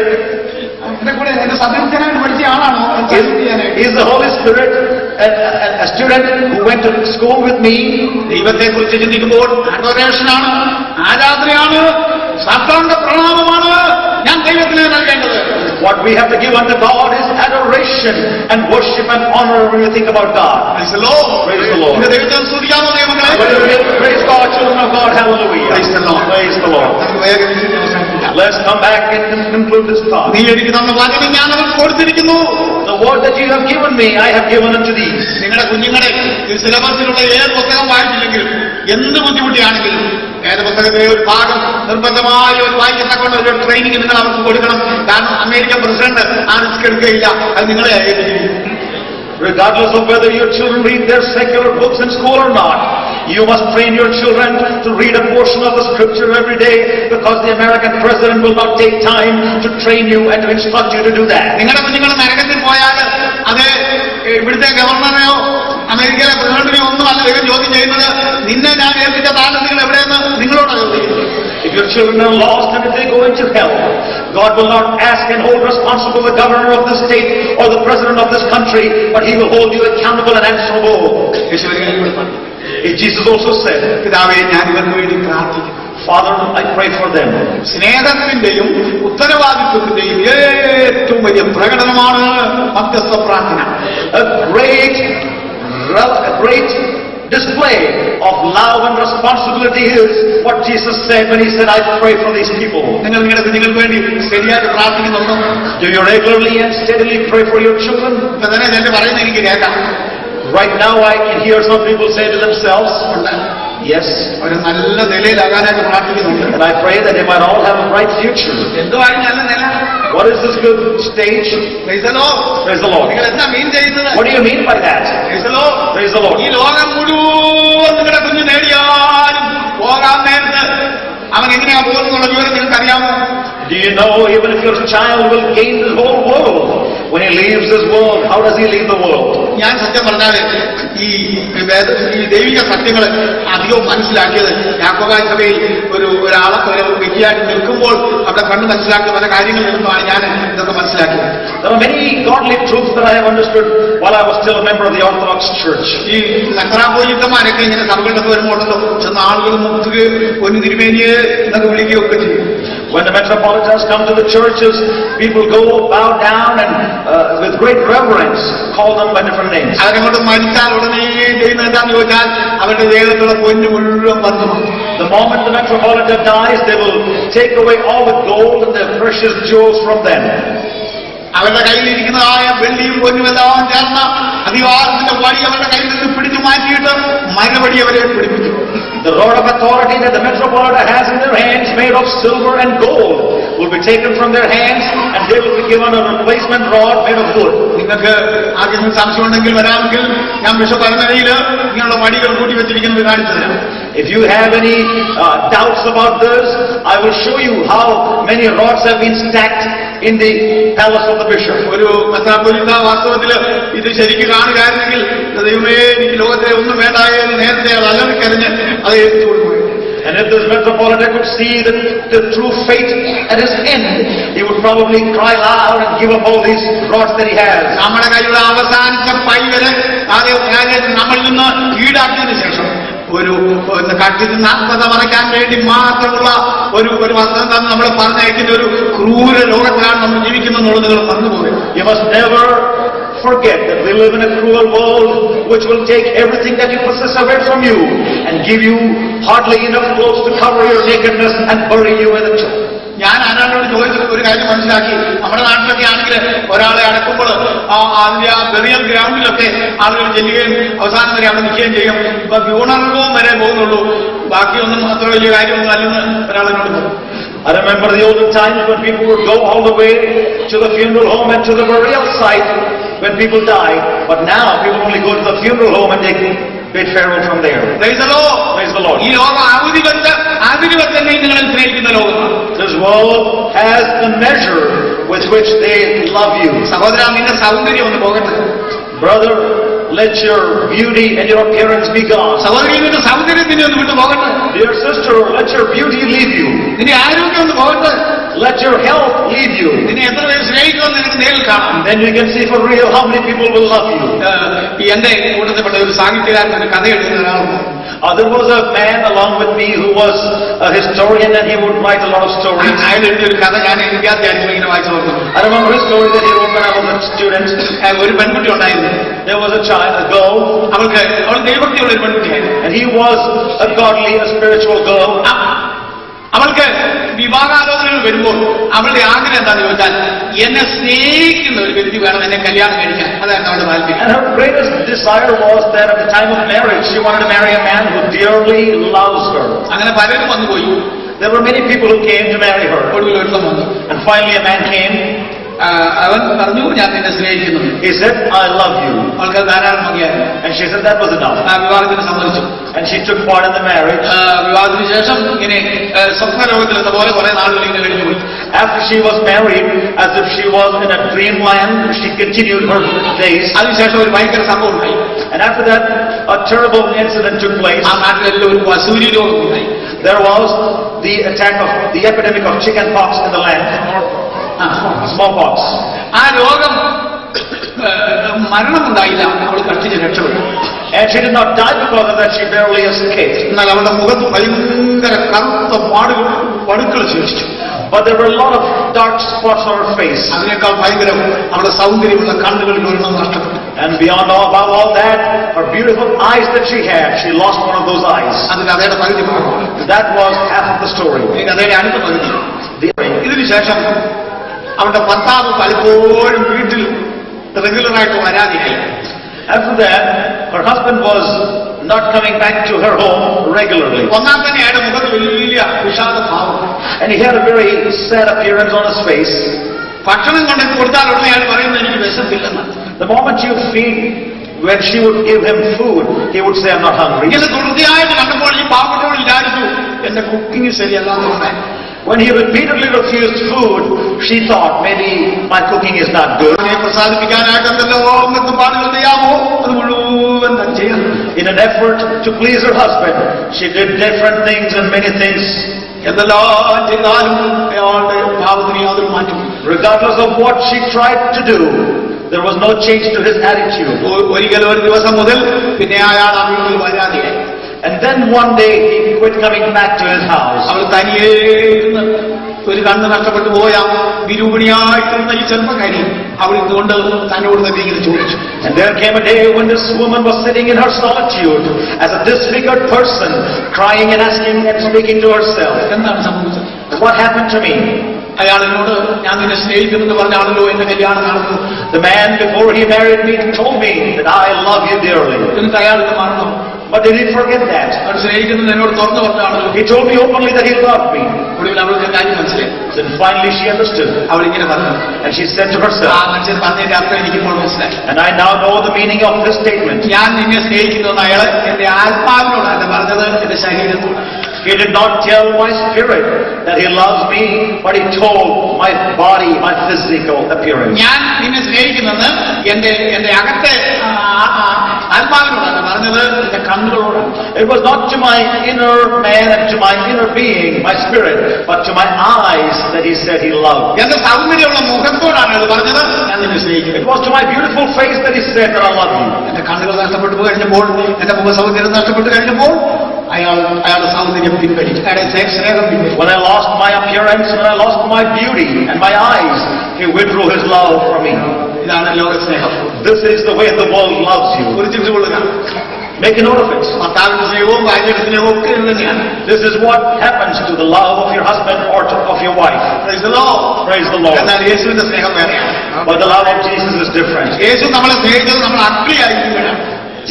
എന്റെ കൂടെ എന്റെ സദസ്യനായിട്ട് പഠിച്ച ആളാണോ is the Holy Spirit a student who went to school with me? ദൈവത്തെ കുറിച്ച് ചിന്തിക്കുമ്പോൾ അഡോറേഷനാണ്, ആരാധനയാണ്, സാഷ്ടാംഗ പ്രണാമമാണ് ഞാൻ ദൈവത്തിന് നൽകേണ്ടത്. What we have to give unto God is adoration and worship and honor when we think about God. Praise the Lord. Praise the Lord. ദൈവത്തെ സ്തുതിക്കാമോ ദൈവമക്കളെ? Praise God, children of God. Hallelujah. Praise the Lord. Praise the Lord. നമുക്ക് വേഗം അവസാനിപ്പിക്കാം. Let's come back and conclude this thought. നീ എനിക്ക് തന്ന വചനം ഞാൻ അവർക്ക് കൊടുത്തിരിക്കുന്നു. The word that you have given me, I have given unto these. നിങ്ങളുടെ കുഞ്ഞുങ്ങളെ ഈ സിലബസിലുള്ള ഏത് പുസ്തകം വായിച്ചില്ലെങ്കിലും എന്ത് ബുദ്ധിമുട്ടിയാണെങ്കിലും ഏത് പുസ്തകത്തിലെ ഒരു ഭാഗം നിർബന്ധമായ ഒരു വായിക്കത്തക്കൊണ്ട് ഒരു ട്രെയിനിങ് നിങ്ങൾ അവർക്ക് കൊടുക്കണം. കാരണം അമേരിക്കൻ പ്രസിഡന്റ് ആ റിസ്ക് എടുക്കുകയില്ല, അത് നിങ്ങളെ ഏൽപ്പിച്ചിരിക്കും. Regardless of whether your children read their secular books in school or not, You must train your children to read a portion of the scripture every day, because the American president will not take time to train you and to instruct you to do that. നിങ്ങളുടെ കുഞ്ഞുങ്ങൾ നരകത്തിൽ പോയാൽ അത് ഇവിടുത്തെ ഗവർണറെയോ അമേരിക്കയിലെ പ്രസിഡന്റിനെയോ ഒന്നുമല്ല ദൈവം ചോദ്യം ചെയ്യുന്നത്. നിന്നെ ഞാൻ ഏൽപ്പിച്ച താലന്തുകൾ എവിടെയെന്ന് നിങ്ങളോട് ചോദ്യം. If your children are lost and if they go into hell, God will not ask and hold responsible the governor of this state or the president of this country, but He will hold you accountable and answerable. Jesus also said, പിതാവേ, ഞാൻ ഇവർക്ക് വേണ്ടി പ്രാർത്ഥിക്കുന്നു. Father, I pray for them. സ്നേഹത്തിന്റെയും ഉത്തരവാദിത്വത്തിന്റെയും ഏറ്റവും വലിയ പ്രകടനമാണ് മധ്യസ്ഥ പ്രാർത്ഥന. A great display of love and responsibility is what Jesus said when He said, I pray for these people. നിങ്ങൾ നിങ്ങളുടെ കുഞ്ഞുങ്ങൾക്ക് വേണ്ടി ശരിയായിട്ട് പ്രാർത്ഥിക്കുന്നുണ്ടോ? Do you regularly and steadily pray for your children? ഇപ്പൊ തന്നെ ഞാൻ പറയുന്നത് എനിക്ക് കേൾക്കാം. Right now I can hear some people say to themselves, yes, ഒരു നല്ല നിലയിലാകാനായിട്ട് പ്രാർത്ഥിക്കുന്നുണ്ട്. and I pray that they might all have a bright future. എന്തുവാണ് നല്ല നില? What is this good stage? Praise the Lord. Praise the Lord. നിങ്ങൾ എന്താ മീൻ ചെയ്യുന്നത്? What do you mean by that? Praise the Lord. Praise the Lord. ഈ ലോകം മുഴുവൻ നിങ്ങളുടെ കുഞ്ഞ് നേടിയാലും പോകാൻ നേരത്ത് അവൻ എങ്ങനെയാ പോകുന്നുള്ള വിവരം നിങ്ങൾക്ക് അറിയാമോ? Do you know, even if your child will gain the whole world, when he leaves this world, how does he leave the world? ഞാൻ സത്യം പറഞ്ഞാൽ ഈ ദൈവിക സത്യങ്ങൾ അധികവും മനസ്സിലാക്കിയത് യാക്കോബായ സഭയിൽ ഒരാളെ വ്യക്തിയായിട്ട് നിൽക്കുമ്പോൾ അവിടെ കണ്ട് മനസ്സിലാക്കിയ പല കാര്യങ്ങളിൽ നിന്നുമാണ് ഞാൻ ഇതൊക്കെ മനസ്സിലാക്കിയത്. There are many godly truths that I have understood while I was still a member of the Orthodox Church. ഈ നക്രാപോലിത്തമാരൊക്കെ ഇങ്ങനെ സഭകളിലൊക്കെ വരുമ്പോഴല്ലോ ചെന്ന ആളുകൾ മുത്തുക പൊന്നു തിരുമേനിയെ എന്നൊക്കെ വിളിക്കുകയൊക്കെ ചെയ്യും. When the metropolitans come to the churches, people go bow down and with great reverence call them by different names. അവരങ്ങോട്ട് മരിച്ചാൽ ഉടനെ ചെയ്യുന്നത് എന്താണെന്ന് ചോദിച്ചാൽ അവരുടെ ദേഹത്തുള്ള പൊന്നു മുഴുവൻ വന്നു. The moment the metropolitan dies, they will take away all the gold and the precious jewels from them. അവരുടെ കയ്യിലിരിക്കുന്നതായ വെള്ളിയും പൊന്നും എല്ലാം ചേർന്ന അധികാരത്തിന്റെ വടി അവരുടെ കയ്യിൽ നിന്ന് പിടിച്ചു മാറ്റിയിട്ട് മരവടി അവരെ പിടിപ്പിച്ചു. The rod of authority that the metropolitan has in their hands, made of silver and gold, will be taken from their hands, and they will be given a replacement rod made of wood. നിങ്ങൾക്ക് ആർക്കെങ്കിലും സംശയമുണ്ടെങ്കിൽ വരാമെങ്കിൽ ഞാൻ വിശ്വപരമ്പരയിൽ ഇങ്ങനെയുള്ള വടികൾ കൂട്ടി വെച്ചിരിക്കുന്നത് കാണിച്ചു തരാം. If you have any doubts about this, I will show you how many rods have been stacked in the palace of the bishop. ഒരു മെത്രാപ്പൊലീത്ത വാസ്തവത്തിൽ ഇത് ശരിക്കും കാണുകയായിരുന്നെങ്കിൽ ദൈവമേ എനിക്ക് ലോകത്തിലെ ഒന്നും വേണ്ടായെന്ന് നേരത്തെ അത് അലറിക്കറിഞ്ഞ് അത് ഏൽപ്പിച്ചു കൊടുക്കും. And if this metropolitan could see the true fate at his end, he would probably cry loud and give up all these rods that he has. നമ്മുടെ കയ്യിലുള്ള അവസാനത്തെ പൈ വരെ നമ്മളിൽ നിന്ന് ഈടാക്കിയതിനു ശേഷം ഒരു കട്ടിൽ ആത്മത മറയ്ക്കാൻ വേണ്ടി മാത്രമുള്ള ഒരു വസ്ത്രം തന്നെ നമ്മൾ പറഞ്ഞയക്കുന്ന ഒരു ക്രൂര ലോകത്തിലാണ് നമ്മൾ ജീവിക്കുന്നതെന്നുള്ളത് നിങ്ങൾ മറന്നുപോകും. You must never forget that we live in a cruel world which will take everything that you possess away from you and give you hardly enough clothes to cover your nakedness and bury you in the church. ഞാൻ ആരാളോട് ചോദിച്ചിട്ട് ഒരു കാര്യം മനസ്സിലാക്കി. നമ്മുടെ നാട്ടിലൊക്കെ ആണെങ്കിൽ ഒരാളെ അടക്കുമ്പോൾ അതിന്റെ ആ ബെറിയൽ ഗ്രൗണ്ടിലൊക്കെ ആളുകൾ ചെല്ലുകയും അവസാനം വരെ അവിടെ നിൽക്കുകയും ചെയ്യും. ഇപ്പൊ ഫ്യൂണറലും വരെ പോകുന്നുള്ളൂ, ബാക്കിയൊന്നും അത്ര വലിയ കാര്യമൊന്നും അല്ലെന്ന് ഒരാളെന്നോട് പറഞ്ഞു. I remember the olden times when people would go all the way to the funeral home and to the burial site when people died, but now people only go to the funeral home and they bid farewell from there. Praise the Lord. Praise the Lord. ഈ ലോകം ആധിപത്യം നിങ്ങളെ സ്നേഹിക്കുന്ന ലോകമാണ്. This world has the measure with which they love you. സഹോദരാ, നിന്റെ സൗന്ദര്യം ഒന്ന് പോകട്ടെ. Brother, let your beauty and your appearance be gone. സഹോദരി, നിന്റെ സൗന്ദര്യത്തിനെ ഒന്ന് വിട്ടു പോകട്ടെ. Dear sister, let your beauty leave you. നിന്റെ ആരോഗ്യം ഒന്ന് പോകട്ടെ. Let your health leave you. നിന്നെ എത്ര പേര് സ്നേഹിക്കുമെന്ന് നിനക്ക് നേരിൽ കാണാം. Then you can see for real how many people will love you. എന്റെ കൂട്ടത്തിൽപ്പെട്ട ഒരു സാഹിത്യകാരൻ ഒരു കഥ എഴുതുന്ന ഒരാളുണ്ട്. There was a man along with me who was a historian and he would write a lot of stories. അയാൾ എഴുതിയൊരു കഥ ഞാൻ വിദ്യാർത്ഥിയായിട്ട് ഇങ്ങനെ വായിച്ചു കൊടുത്തു. I remember his story that he wrote when I was a student. ഒരു പെൺകുട്ടി ഉണ്ടായിരുന്നു. There was a girl. അവൾ ദൈവഭക്തിയുള്ള ഒരു പെൺകുട്ടിയായിരുന്നു. And he was a godly, a spiritual girl. അവൾക്ക് വിവാഹാലോചനകൾ വരുമ്പോൾ അവളുടെ ആഗ്രഹം എന്താണെന്ന് ചോദിച്ചാൽ എന്നെ സ്നേഹിക്കുന്ന ഒരു വ്യക്തി വേണം എന്നെ കല്യാണം കഴിക്കാൻ. അതായിരുന്നു അവളുടെ താല്പര്യം. And her greatest desire was that at the time of marriage she wanted to marry a man who dearly loves her. അങ്ങനെ പലരും വന്നുപോയി. There were many people who came to marry her. ഒടുവിൽ ഒരുത്തം വന്നു. And finally a man came. അവൻ പറഞ്ഞു ഞാൻ നിന്നെ സ്നേഹിക്കുന്നു. He said, I love you. അവൾക്ക് ധാരാളം മതിയായിരുന്നു. And she said that was enough. വിവാഹത്തിന് സമ്മതിച്ചു. And she took part in the marriage. വിവാഹത്തിന് ശേഷം ഇങ്ങനെ സ്വപ്നലോകത്തിലെന്ന പോലെ കുറെ നാളുകൾ ഇങ്ങനെ കഴിഞ്ഞുപോയി. After she was married, as if she was in a dreamland, she continued her days. അതിനുശേഷം ഒരു ഭയങ്കര സംഭവം ഉണ്ടായി. And after that, a terrible incident took place. ആ നാട്ടിലെല്ലാം ഒരു വസൂരി രോഗം ഉണ്ടായി. There was the attack of the epidemic of chicken pox in the land. Smallpox. ആ രോഗം മരണമുണ്ടായില്ല, അവൾ കഷ്ടിച്ച് രക്ഷപ്പെട്ടു. And she did not die because of that, she barely escaped. എന്നാൽ അവളുടെ മുഖത്ത് ഭയങ്കര കറുത്ത പടുക്കൾ ശേഷിച്ചു. But there were a lot of dark spots on her face. അതിനേക്കാൾ ഭയങ്കരം അവളുടെ സൗന്ദര്യമുള്ള കണ്ണുകളിൽ ഒരെണ്ണം നഷ്ടപ്പെട്ടു. And beyond above all that, her beautiful eyes that she had, she lost one of those eyes. അതിന് അതേടെ പകുതി ഭാഗമാണ്. That was half of the story. അതേടെ അടുത്ത പകുതി. ഇതിനുശേഷം അവളുടെ ഭർത്താവ് പലപ്പോഴും വീട്ടിൽ റെഗുലറായിട്ട് വരാതിരിക്കും. After that, her husband was not coming back to her home regularly. ഒന്നാം തന്നെ അയാളുടെ മുഖത്ത് വലിയ വിഷാദ ഭാവം. And he had a very sad appearance on his face. ഭക്ഷണം കൊണ്ടെത്തി കൊടുത്താൽ ഉടനെ അയാൾ പറയുന്നത് എനിക്ക് വിശപ്പില്ലെന്ന്. The moment you feed, when she would give him food, he would say, I'm not hungry. ഇങ്ങനെ തുടർച്ചയായിട്ട് കണ്ടപ്പോൾ ഈ പാവപ്പെട്ടവൾ വിചാരിച്ചു എന്റെ കുക്കിംഗ് ശരിയല്ലാന്ന് പറയാൻ. When he repeatedly refused food, she thought maybe my cooking is not good. അവനെ പ്രസാദിപ്പിക്കാനായിട്ട് എന്തെല്ലോ പാടുകൾ ചെയ്യാമോ അത് മുഴുവൻ ചെയ്യാം. In an effort to please her husband, she did different things and many things. എന്തെല്ലാം ചെയ്താലും അയാളുടെ ഭാവത്തിന് യാതൊരു മാറ്റം. Regardless of what she tried to do, there was no change to his attitude. ഒരിക്കലും ഒരു ദിവസം മുതൽ പിന്നെ അയാൾ ആ വീട്ടിൽ വരാതെയായി. And then one day he quit coming back to his house. അവൾ തനിയേ ഒരു കണ്ണ് നഷ്ടപ്പെട്ടു പോയ വിരൂപിണിയായിട്ടിരുന്ന ഈ ചെറുപ്പക്കാരി അവൾ ഇതുകൊണ്ട് തന്നോട് തന്നെ ഇങ്ങനെ ചോദിച്ചു. And there came a day when this woman was sitting in her solitude as a disfigured person, crying and asking and speaking to herself. എന്താണ് സംഭവിച്ചത്? What happened to me? അയാളിനോട് ഞാൻ നിന്നെ സ്നേഹിക്കുന്നെന്ന് പറഞ്ഞാണല്ലോ എന്റെ കല്യാണം നടന്നു. The man before he married me told me that I love you dearly. എന്നിട്ട് അയാൾ ഇത് മറന്നു. But did he forget that? അവൾ സ്നേഹിക്കുന്നത് എന്നോട് തുറന്നു പറഞ്ഞാണല്ലോ. He told me openly that he loved me. ഒടുവിൽ അവൾക്ക് കാര്യം മനസ്സിലായി. Then finally she understood. അവൾ ഇങ്ങനെ പറഞ്ഞു. And she said to ആ herself, മനുഷ്യൻ പറഞ്ഞതിന്റെ അർത്ഥം എനിക്കിപ്പോൾ മനസ്സിലായി. and I now know the meaning of this statement. ഞാൻ നിന്നെ സ്നേഹിക്കുന്നു അയാള് എന്റെ ആത്മാവിനോടാണ് പറഞ്ഞത്, എന്റെ ശരീരത്തോട്. He did not tell my spirit that he loves me, but he told my body, my physical appearance. ഞാൻ നിന്നെ സ്നേഹിക്കുന്നെന്ന് എന്റെ അകത്തെ ആത്മാവിനോടാണ് പറഞ്ഞത്, എന്റെ കണ്ണുകളോടാണ്. It was not to my inner man and to my inner being, my spirit, but to my eyes that he said he loved. എന്റെ സൗന്ദര്യമുള്ള മുഖത്തോടാണ് അത് പറഞ്ഞത്, ഞാൻ നിന്നെ സ്നേഹിക്കുന്നു. It was to my beautiful face that he said that I love you. എന്റെ കണ്ണുകൾ നഷ്ടപ്പെട്ടു കഴിഞ്ഞപ്പോൾ, എന്റെ മുഖ സൗന്ദര്യം നഷ്ടപ്പെട്ടു കഴിഞ്ഞപ്പോൾ അയാളുടെ സൗന്ദര്യം പിൻവലിച്ചു, അയാളുടെ സ്നേഹം പിൻവലിച്ചു. When I lost my appearance, when I lost my beauty and my eyes, he withdrew his love from me. ഇതാണ് ലോക സ്നേഹം. This is the way the world loves you. ഒരു ചിരിച്ചുകൊള്ളുക. Make a note of it. ഭർത്താവിന്റെ സ്നേഹവും ഭാര്യയുടെ സ്നേഹവും ഒക്കെ ഇത് തന്നെയാണ്. This is what happens to the love of your husband or of your wife. Praise the Lord. Praise the Lord. എന്നാൽ യേശുവിന്റെ സ്നേഹം വേറെയാണ്. But the love of Jesus is different. യേശു നമ്മളെ സ്നേഹിച്ചത് നമ്മൾ അഗ്ലി ആയിരിക്കുകയാണ്.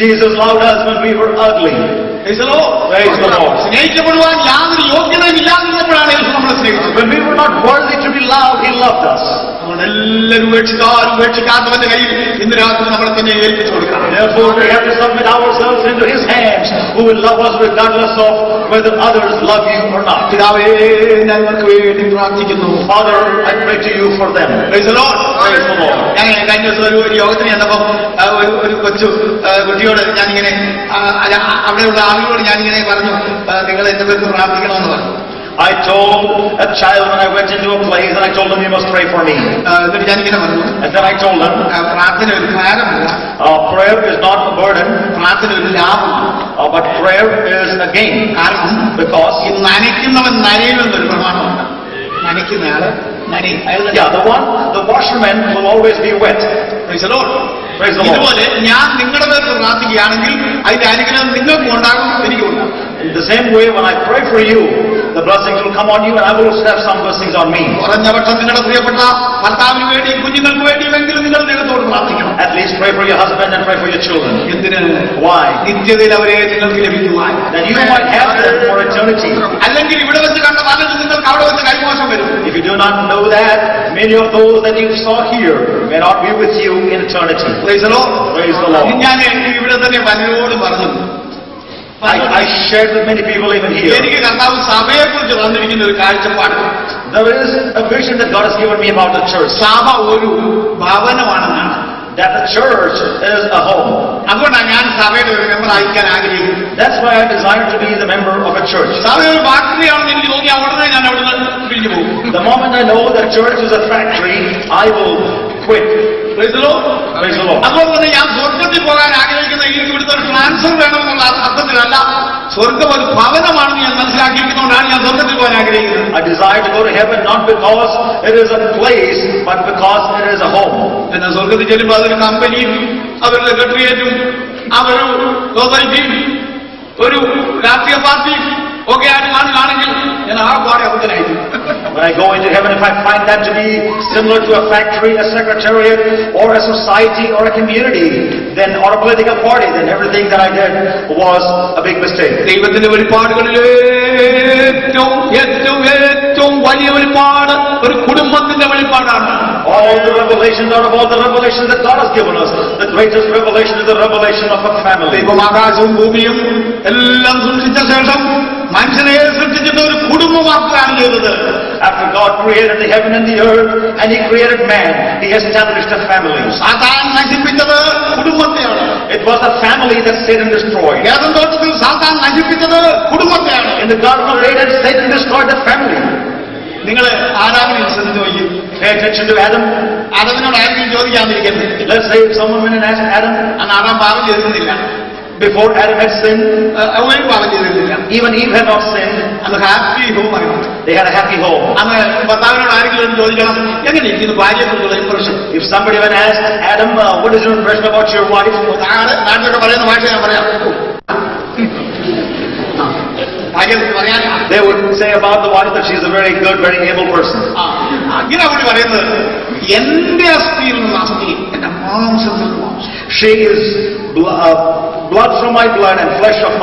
Jesus loved us when we were ugly. Praise the Lord. Praise the Lord. സ്നേഹിക്കപ്പെടുവാൻ യാതൊരു യോഗ്യതയും ഇല്ലാതിരുന്നപ്പോഴാണ് യേശു നമ്മളെ സ്നേഹിച്ചത്. When we were not worthy to be loved, he loved us. നമ്മളെല്ലാവരും ഉപേക്ഷിക്കാത്തവന്റെ കയ്യിൽ ഇന്ന് രാത്രി നമ്മളെ തന്നെ ഏൽപ്പിച്ചു കൊടുക്കണം. Therefore, we have to submit ourselves into his hands, who will love us regardless of whether others love you or not. പിതാവേ, ഞാൻ ഇവർക്ക് വേണ്ടി പ്രാർത്ഥിക്കുന്നു. Father, I pray to you for them. Praise the Lord. Praise the Lord. ഞാൻ കഴിഞ്ഞ ദിവസം ഒരു യോഗത്തിന് ചെന്നപ്പം ഒരു കുട്ടിയോട് ഞാനിങ്ങനെ അവിടെയുള്ള ആളുകളോട് ഞാനിങ്ങനെ പറഞ്ഞു, നിങ്ങൾ എന്റെ പേർക്ക് പ്രാർത്ഥിക്കണമെന്ന് പറഞ്ഞു. I told a child when I went into a place, and I told him, you must pray for me. എന്നിട്ട് ഞാനിങ്ങനെ പറഞ്ഞു, And then I told him, പ്രാർത്ഥന ഒരു ഭാരമല്ല, prayer is not a burden, പ്രാർത്ഥന ഒരു ലാഭമാണ്. but prayer is a gain. കാരണം Because ഈ നനയ്ക്കുന്നവൻ നനയുമെന്നൊരു പ്രമാണമുണ്ട്. നനയ്ക്കുന്നയാള് നനയും. yeah, the washerman will always be wet. Praise the Lord. Praise the Lord. ഇതുപോലെ ഞാൻ നിങ്ങളുടെ പേർക്ക് പ്രാർത്ഥിക്കുകയാണെങ്കിൽ അതിന്റെ അനുഗ്രഹം നിങ്ങൾക്കും ഉണ്ടാകും, എനിക്കും ഉണ്ടാകും. In the same way, when I pray for you, the blessings will come on you, and I will also have some blessings on me. കുറഞ്ഞ പക്ഷം നിങ്ങളുടെ പ്രിയപ്പെട്ട ഭർത്താവിന് വേണ്ടിയും കുഞ്ഞുങ്ങൾക്ക് വേണ്ടിയുമെങ്കിലും നിങ്ങൾ ദൈവത്തോട് പ്രാർത്ഥിക്കണം. At least pray for your husband and pray for your children. എന്തിന്? Why? നിത്യതയിൽ അവരെ നിങ്ങൾക്ക് ലഭിക്കുവാൻ. That you might have them for eternity. അല്ലെങ്കിൽ ഇവിടെ വെച്ച് കണ്ട പലരും നിങ്ങൾക്ക് അവിടെ വെച്ച് കൈമോശം വരും. If you do not know that, many of those that you saw here may not be with you in eternity. Praise the Lord. Praise the Lord. ഞാൻ ഇവിടെ തന്നെ പലരോട് പറഞ്ഞു. I shared with many people even here. എനിക്ക് കർത്താവ് സഭയെ കുറിച്ച് തന്നിരിക്കുന്ന ഒരു കാഴ്ചപ്പാട്. There is a vision that God has given me about the church. സഭ ഒരു ഭവനമാണെന്നാണ്. That the church is a home. അതുകൊണ്ടാണ് ഞാൻ സഭയുടെ ഒരു മെമ്പർ ആയിരിക്കാൻ ആഗ്രഹിക്കുന്നത്. That's why I desire to be the member of a church. സഭ ഒരു ഫാക്ടറിയാണെന്ന് എനിക്ക് തോന്നിയാൽ ഉടനെ ഞാൻ അവിടുന്ന് പിരിഞ്ഞു പോകും. The moment I know that church is a factory, I will quit. Praise the Lord. Praise the Lord. അതുപോലെ തന്നെ ഞാൻ സ്വർഗത്തിൽ പോകാൻ ആഗ്രഹിക്കുന്ന എനിക്ക് ഇവിടുത്തെ ഒരു ട്രാൻസ്ഫർ വേണമെന്നുള്ള അർത്ഥത്തിലല്ല, സ്വർഗം ഒരു ഭവനമാണെന്ന് ഞാൻ മനസ്സിലാക്കിയിരിക്കുന്നതുകൊണ്ടാണ് ഞാൻ സ്വർഗത്തിൽ പോകാൻ ആഗ്രഹിക്കുന്നത്. I desire to go to heaven not because it is a place, but because it is a home. എന്നാൽ സ്വർഗത്തിൽ ചെല്ലുമ്പോൾ അതൊരു കമ്പനിയും അവരുടെ സെക്രട്ടേറിയറ്റും അവരൊരു സൊസൈറ്റിയും ഒരു രാഷ്ട്രീയ പാർട്ടിയും ഒക്കെ ആയിട്ട് കാണുകയാണെങ്കിൽ ഞാൻ ആ പാടെ അബദ്ധനായിരിക്കും. When I go into heaven, if I find that to be similar to a factory, a secretariat, or a society, or a community, then or a political party, then everything that I did was a big mistake. ദൈവത്തിന്റെ വെളിപ്പാടുകളിൽ ഏറ്റവും വലിയ വെളിപ്പാട് ഒരു കുടുംബത്തിന്റെ വെളിപ്പാടാണ്. All the revelations, out of all the revelations that God has given us, the greatest revelation is the revelation of a family. ദൈവം ആകാശവും ഭൂമിയും എല്ലാം സൃഷ്ടിച്ച ശേഷം മനുഷ്യനെ സൃഷ്ടിച്ചിട്ട് ഒരു കുടുംബമാക്കുകയാണ് ചെയ്തത്. After God created the heaven and the earth, and He created man, He established a family. സാത്താൻ നശിപ്പിച്ചത് കുടുംബത്തെയാണ്. It was a family that Satan destroyed. ഏദൻ തോട്ടത്തിൽ സാത്താൻ നശിപ്പിച്ചത് കുടുംബത്തെയാണ്. In the Garden of Eden, Satan destroyed the family. നിങ്ങൾ ആദാമിനെ ശ്രദ്ധിച്ചു നോക്കി. Pay attention to Adam. ആദമിനോട് ആരെങ്കിലും ചോദിക്കാതിരിക്കുന്നത്. Let's say if someone went and asked Adam, അന്ന് ആദാം പാപം ചെയ്തിരുന്നില്ല. before Adam had sinned, അവനും പാപം ചെയ്തിരുന്നില്ല. even Eve had not sinned. അന്ന് happy ഹോമായിരുന്നു. They had a happy home. അന്ന് ഭർത്താവിനോട് ആരെങ്കിലും ചോദിക്കണം, എങ്ങനെ ഇരിക്കുന്നു ഭാര്യയെ കുറിച്ചുള്ള impression. If somebody went and asked Adam, what is your impression about your wife? നാട്ടിലൊക്കെ പറയുന്ന ഭാഷ ഞാൻ പറയാം. They would say about the wife that she is a very good, very able person. അങ്ങനെ അവർ പറയുന്നത് എന്റെ അസ്ഥിയിൽ നിന്ന് അസ്ഥി, എന്റെ മാംസത്തിൽ നിന്ന് മാംസം. She is blood from my blood and flesh from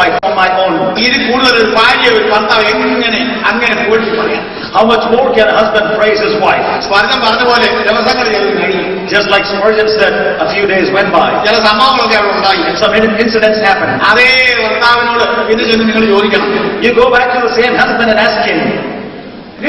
my own. ഇത് കൂടുതൽ ഒരു ഭാര്യ ഒരു ഭർത്താവ് എങ്ങനെ അങ്ങനെ പോയിട്ട് പറയാം. How much more can a husband praise his wife? സ്വർഗം പറഞ്ഞ പോലെ ദിവസങ്ങൾ കഴിയും. Just like Spurgeon said, a few days went by. ചില സംഭവങ്ങളൊക്കെ അവിടെ ഉണ്ടായി. Some incidents happened. അതേ ഭർത്താവിനോട് പിന്നെ ചെന്ന് നിങ്ങൾ ചോദിക്കണം. You go back to the same husband and ask him,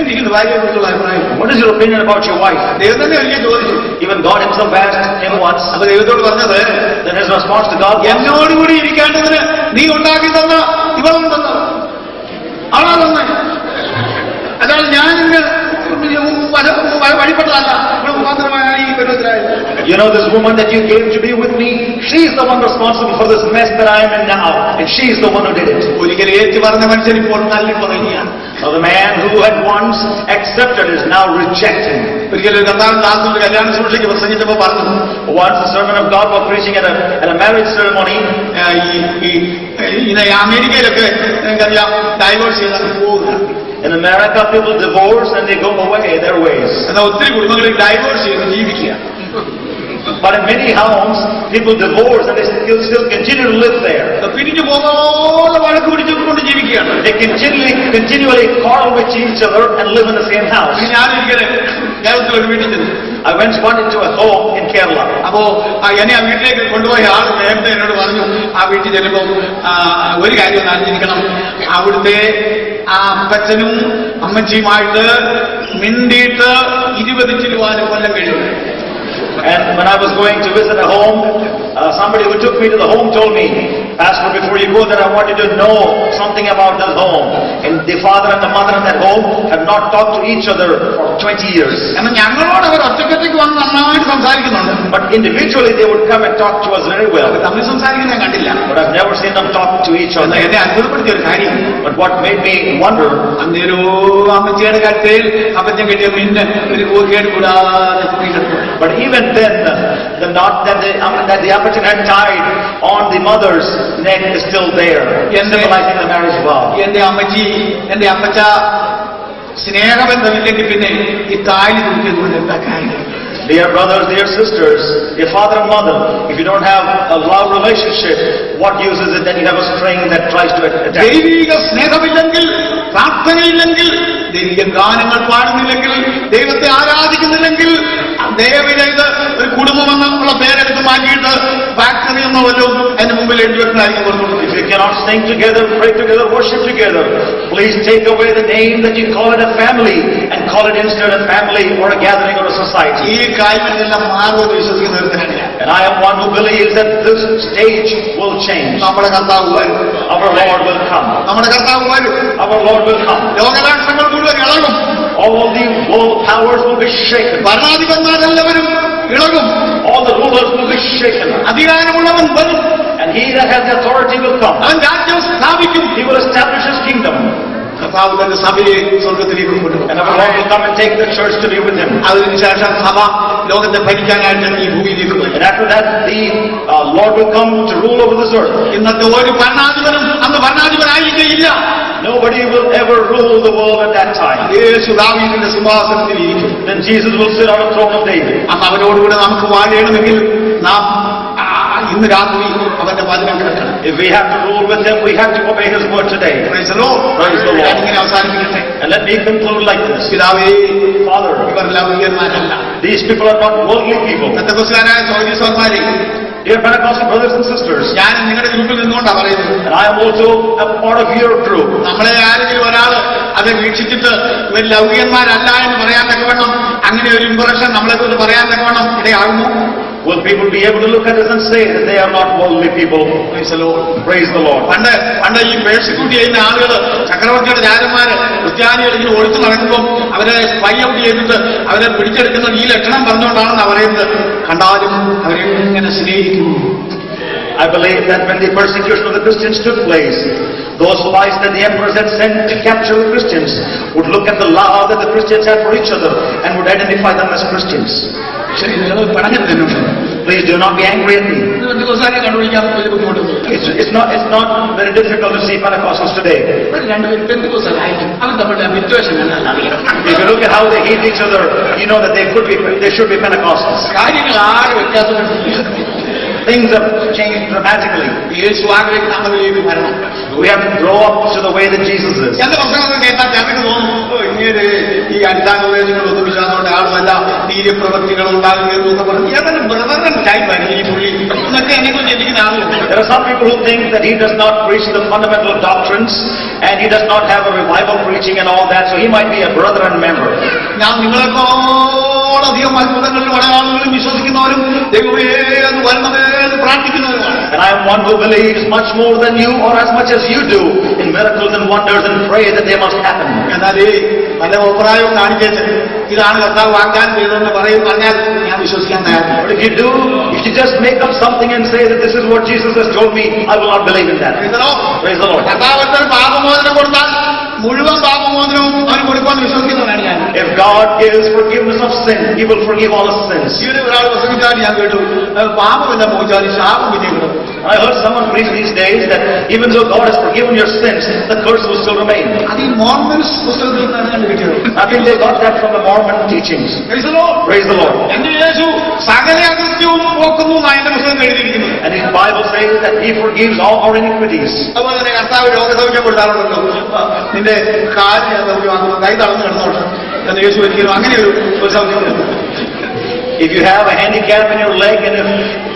എനിക്കിത് ഭാര്യയെ കുറിച്ചുള്ള അഭിപ്രായം. what is your opinion about your wife? ദൈവം തന്നെ ഒരിക്കൽ ചോദിച്ചു. Even God himself asked him once. അപ്പൊ ദൈവത്തോട് പറഞ്ഞത്, Then his response to God was, എന്നോടുകൂടി ഇരിക്കേണ്ടതിന് നീ ഉണ്ടാക്കി തന്ന ഇവളുണ്ടെന്ന് അവളാ തന്നെ. അതാണ് ഞാൻ വഴിപ്പെട്ടതല്ല, മാത്രമായ ഈ പരുവത്തിലായത്. You know, this woman that you gave to be with me, she's the one responsible for this mess that I am in now, and she's the one who did it. ഒരിക്കൽ ഏറ്റു പറഞ്ഞ മനുഷ്യൻ ഇപ്പോൾ തള്ളി പറയുകയാണ്. Now the man who had once accepted is now rejecting. ഒരിക്കലും കർത്താവിന്റെ ദാസന്റെ കല്യാണ സൂക്ഷിക്ക് പ്രസംഗിച്ചപ്പോൾ പറഞ്ഞു, Once the servant of God was preaching at a marriage ceremony. അമേരിക്കയിലൊക്കെ നിങ്ങൾക്കറിയാം ഡൈവേഴ്സ് ചെയ്താൽ പോകുക. In America, people divorce and they go away their ways. എന്നാൽ ഒത്തിരി കുടുംബങ്ങളിൽ ഡൈവേഴ്സ് ചെയ്ത് ജീവിക്കുക. But in many homes, people divorce and they still continue to live there. പിരിഞ്ഞു പോകാതെ വഴക്ക് പിടിച്ചുകൊണ്ട് ജീവിക്കുകയാണ്. They continually quarrel with each other and live in the same house. ഞാനൊരിക്കലും കേരളത്തിൽ ഒരു വീട്ടിൽ ചെന്നു. I went into a home in Kerala. അപ്പോ എന്നെ ആ വീട്ടിലേക്ക് കൊണ്ടുപോയ ആൾ നേരത്തെ എന്നോട് പറഞ്ഞു, ആ വീട്ടിൽ ചെല്ലുമ്പോൾ ഒരു കാര്യം ഒന്ന് അറിഞ്ഞിരിക്കണം, അവിടുത്തെ ആ അപ്പച്ചനും അമ്മച്ചിയുമായിട്ട് മിണ്ടിയിട്ട് 20 ചിലവാനും കൊല്ലം കഴിയും. And when I was going to visit a home, somebody who took me to the home told me, Pastor, before you go there, I want you to know something about this home. And the father and the mother in that home have not talked to each other for 20 years. എന്നാൽ ഞങ്ങളോട് അവർ ഒറ്റയ്ക്കൊറ്റയ്ക്ക് വന്ന് നന്നായിട്ട് സംസാരിക്കുന്നുണ്ട്. But individually they would come and talk to us very well. തമ്മിൽ സംസാരിക്കുന്നത് ഞാൻ കണ്ടില്ല. But I've never seen them talk to each other. എന്നെ അത്ഭുതപ്പെടുത്തിയ ഒരു കാര്യം, But what made me wonder, അന്നേരോ അമ്മച്ചിയുടെ കട്ടയിൽ അപ്പച്ചൻ കെട്ടിയ മിന്ന് ഒരു കൂടിയായിട്ട് കൂടാതെ തൂങ്ങിക്കിടക്കും. But even then, the knot that the Apachan had tied on the mother's neck is still there, symbolizing the marriage vow. എന്റെ അമ്മച്ചി, എന്റെ അപ്പച്ച സ്നേഹബന്ധമില്ലെങ്കിൽ പിന്നെ ഈ താലി തൂക്കിയതുകൊണ്ട് എന്താ കാര്യം? Dear brothers, dear sisters, dear father and mother, if you don't have a love relationship, what use is it that you have a string that tries to attach? ദൈവിക സ്നേഹമില്ലെങ്കിൽ, പ്രാർത്ഥനയില്ലെങ്കിൽ, ദൈവിക ഗാനങ്ങൾ പാടുന്നില്ലെങ്കിൽ, ദൈവത്തെ ആരാധിക്കുന്നില്ലെങ്കിൽ, ദയവിനെ ഇത് ഒരു കുടുംബമെന്നുള്ള പേരെടുത്ത് മാറ്റിയിട്ട് ഫാക്ടറി എന്നോ വല്ലതും അതിന് മുമ്പിൽ എഴുതി വെക്കുന്നതായിരിക്കും കൊടുക്കുന്നത്. If you cannot sing together, pray together, worship together, please take away the name that you call it a family and call it instead a family or a gathering or a society. ഈ കാര്യങ്ങളെല്ലാം മാറുമെന്ന് വിശ്വസിക്കുന്ന ഒരുത്തനാണ് ഞാൻ. And I am one who believes that this stage will change. നമ്മുടെ കർത്താവ് വരും. Our Lord will come. നമ്മുടെ കർത്താവ് വരും. Our Lord will come. ലോകരാഷ്ട്രങ്ങൾ മുഴുവൻ ഇളകും. All the world powers will be shaken. ഭരണാധിപന്മാരെല്ലാവരും ഇളകും. All the rulers will be shaken. അധികാരമുള്ളവൻ വരും. And he that has the authority will come. അവൻ രാജ്യം സ്ഥാപിക്കും. He will establish his kingdom. കർത്താവ് തന്റെ സഭയെ സ്വർഗത്തിലേക്ക് കൊണ്ടുപോകും. And our Lord will come and take the church to be with him. അതിനുശേഷം സഭ ലോകത്തെ ഭരിക്കാനായിട്ട് ഈ ഭൂമിയിലേക്ക് വരും. And after that, the Lord will come to rule over this earth. ഇന്നത്തെ ഒരു ഭരണാധിപനും അന്ന് ഭരണാധിപനായിരിക്കില്ല. Nobody will ever rule the world at that time. യേശു ദാവീദിന്റെ സിംഹാസനത്തിൽ ഇരിക്കും. Then Jesus will sit on the throne of David. അന്ന് അവനോടുകൂടെ നമുക്ക് വാഴണമെങ്കിൽ നാം ഇന്ന് രാത്രി അവന്റെ വചനം കേൾക്കണം. If we have to rule with him, we have to obey his word today. Praise the Lord. ഞാനിങ്ങനെ അവസാനിപ്പിക്കട്ടെ. And let me conclude like this. പിതാവേ, Father, ഇവരെല്ലാം ഉയർന്നാനല്ല. these people are not worldly people. പെന്തക്കോസ്തുകാരായ സഹോദരീസഹോദരന്മാരെ, Dear Pentecostal brothers and sisters, ഞാൻ നിങ്ങളുടെ ഗ്രൂപ്പിൽ നിന്നുകൊണ്ടാണ് പറയുന്നത്. and I am also a part of your group. നമ്മളെ ആരെങ്കിലും ഒരാൾ അത് വീക്ഷിച്ചിട്ട് ഇവർ ലൗകികന്മാരല്ല എന്ന് പറയാൻ തക്കവണ്ണം, അങ്ങനെ ഒരു ഇംപ്രഷൻ നമ്മളെ കൊണ്ട് പറയാൻ തക്കവണ്ണം ഇടയാകുമോ? Will people be able to look at us and say that they are not worldly people? Praise the Lord. Praise the Lord. പണ്ട് ഈ പേഴ്സിക്യൂട്ട് ചെയ്യുന്ന ആളുകൾ, ചക്രവർത്തിയുടെ രാജന്മാര് ക്രിസ്ത്യാനികൾ ഇങ്ങനെ ഒഴുത്തു നടക്കുമ്പോൾ അവരെ സ്പൈ ഔട്ട് ചെയ്തിട്ട് അവരെ പിടിച്ചെടുക്കുന്നത് ഈ ലക്ഷണം പറഞ്ഞുകൊണ്ടാണെന്ന് പറയുന്നത്. കണ്ടാലും അവരെങ്ങനെ സ്നേഹിക്കുന്നു. I believe that when the persecution of the Christians took place, those spies that the emperors had sent to capture the Christians would look at the love that the Christians had for each other and would identify them as Christians. ശരി, നിങ്ങൾ പണഞ്ഞിട്ടുണ്ട്. Please do not be angry at me. കണ്ടുപിടിക്കാൻ വലിയ ബുദ്ധിമുട്ടൊന്നുമില്ല. It's not very difficult to see Pentecostals today. രണ്ടുപേരും പെന്തക്കോസ്തരായിരിക്കും. അവർ തമ്മിലുള്ള വിദ്വേഷം If you look at how they hate each other, you know that they should be Pentecostals. കാര്യങ്ങൾ ആകെ വ്യത്യാസപ്പെട്ടിരിക്കുന്നു. Things have changed dramatically. യേശു ആഗ്രഹിക്കുന്ന നമ്മളിലേക്ക് വരണം. We have to grow up to the way that Jesus is. എന്റെ പ്രസംഗമൊക്കെ കേട്ടാൽ ഞങ്ങൾക്ക് തോന്നും, ഇങ്ങനെ ഈ അടിസ്ഥാന ഉപദേശങ്ങളൊന്നും വിശ്വാസമുള്ള ആളുമല്ല, വീര്യപ്രവൃത്തികൾ ഉണ്ടാകുമെന്നൊക്കെ പറഞ്ഞു. ഏതായാലും ബ്രദറിന്റെ ടൈപ്പായിരുന്നു ഈ പുള്ളി എന്നൊക്കെ എന്നെക്കുറിച്ച് ചിന്തിക്കുന്ന ആളുകൾ. There are some people who think that he does not preach the fundamental doctrines and he does not have a revival preaching and all that, so he might be a brethren member. ഞാൻ നിങ്ങളെക്കോളധികം അത്ഭുതങ്ങളിലും അടയാളങ്ങളിലും വിശ്വസിക്കുന്നവരും ദൈവമേ എന്ന് വരണമേ എന്ന് പ്രാർത്ഥിക്കുന്നവരുമാണ്. And I am one who believes much more than you or as much as you do in miracles and wonders and pray that they must happen. എന്നാൽ പല അഭിപ്രായവും കാണിക്കേറ്റ് ഇതാണ് കർത്താവ് വാഗ്ദാനം ചെയ്തതെന്ന് പറഞ്ഞാൽ ഞാൻ വിശ്വസിക്കാൻ തയ്യാറാണ്. But if you just make up something and say that this is what Jesus has told me, I will not believe in that. Praise the Lord. കർത്താവ് പാപമോചനം കൊടുത്താൽ മുഴുവൻ പാപമോചനവും അവന് കൊടുക്കുമെന്ന് വിശ്വസിക്കുന്നവനാണ് ഞാൻ. If God gives forgiveness of sin, He will forgive all His sins. ഈയൊരു ഒരാൾ പ്രസംഗിച്ചാൽ ഞാൻ കേട്ടു, പാപമെല്ലാം മോചിച്ചാൽ ശാപം വിജയിക്കണം. I heard someone preach these days that even though God has forgiven your sins, the curse will still remain. അത് ഈ മോർമൻസ് പുസ്തകത്തിൽ നിന്നാണ് ഞാൻ കിട്ടിയത്. I think they got that from the Mormon teachings. Praise the Lord. Praise the Lord. എന്റെ യേശു സകല അകൃത്യവും പോക്കുന്നു എന്നാണ് എന്റെ പുസ്തകം എഴുതിയിരിക്കുന്നത്. And His Bible says that He forgives all our iniquities. അതുപോലെ തന്നെ കർത്താവ് രോഗസൗഖ്യം കൊടുത്താറുണ്ടല്ലോ, നിന്റെ കാല് ഞാൻ സൗഖ്യമാക്കുന്നു, കൈ തളർന്ന് കിടന്നോട്ടെ എന്ന് യേശു ഒരിക്കലും അങ്ങനെ ഒരു സൗഖ്യം. If you have a handicap in your leg, and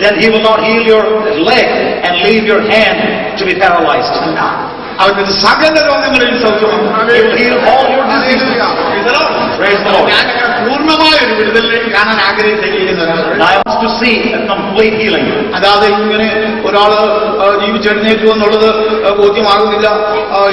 then He will not heal your leg and leave your hand to be paralyzed. അവർക്ക് സകല രോഗങ്ങളിൽ സൗഖ്യമാണ്. He will heal all your diseases. Praise the Lord. ഞാൻ പൂർണ്ണമായ ഒരു വിടുതലിലേക്ക് കാണാൻ ആഗ്രഹിച്ചിരിക്കുന്നവരാണ്. And I want to see a complete healing. അതായത് ഇങ്ങനെ ഒരാള് ജീവിച്ചെഴുന്നേറ്റു എന്നുള്ളത് ബോധ്യമാകുന്നില്ല,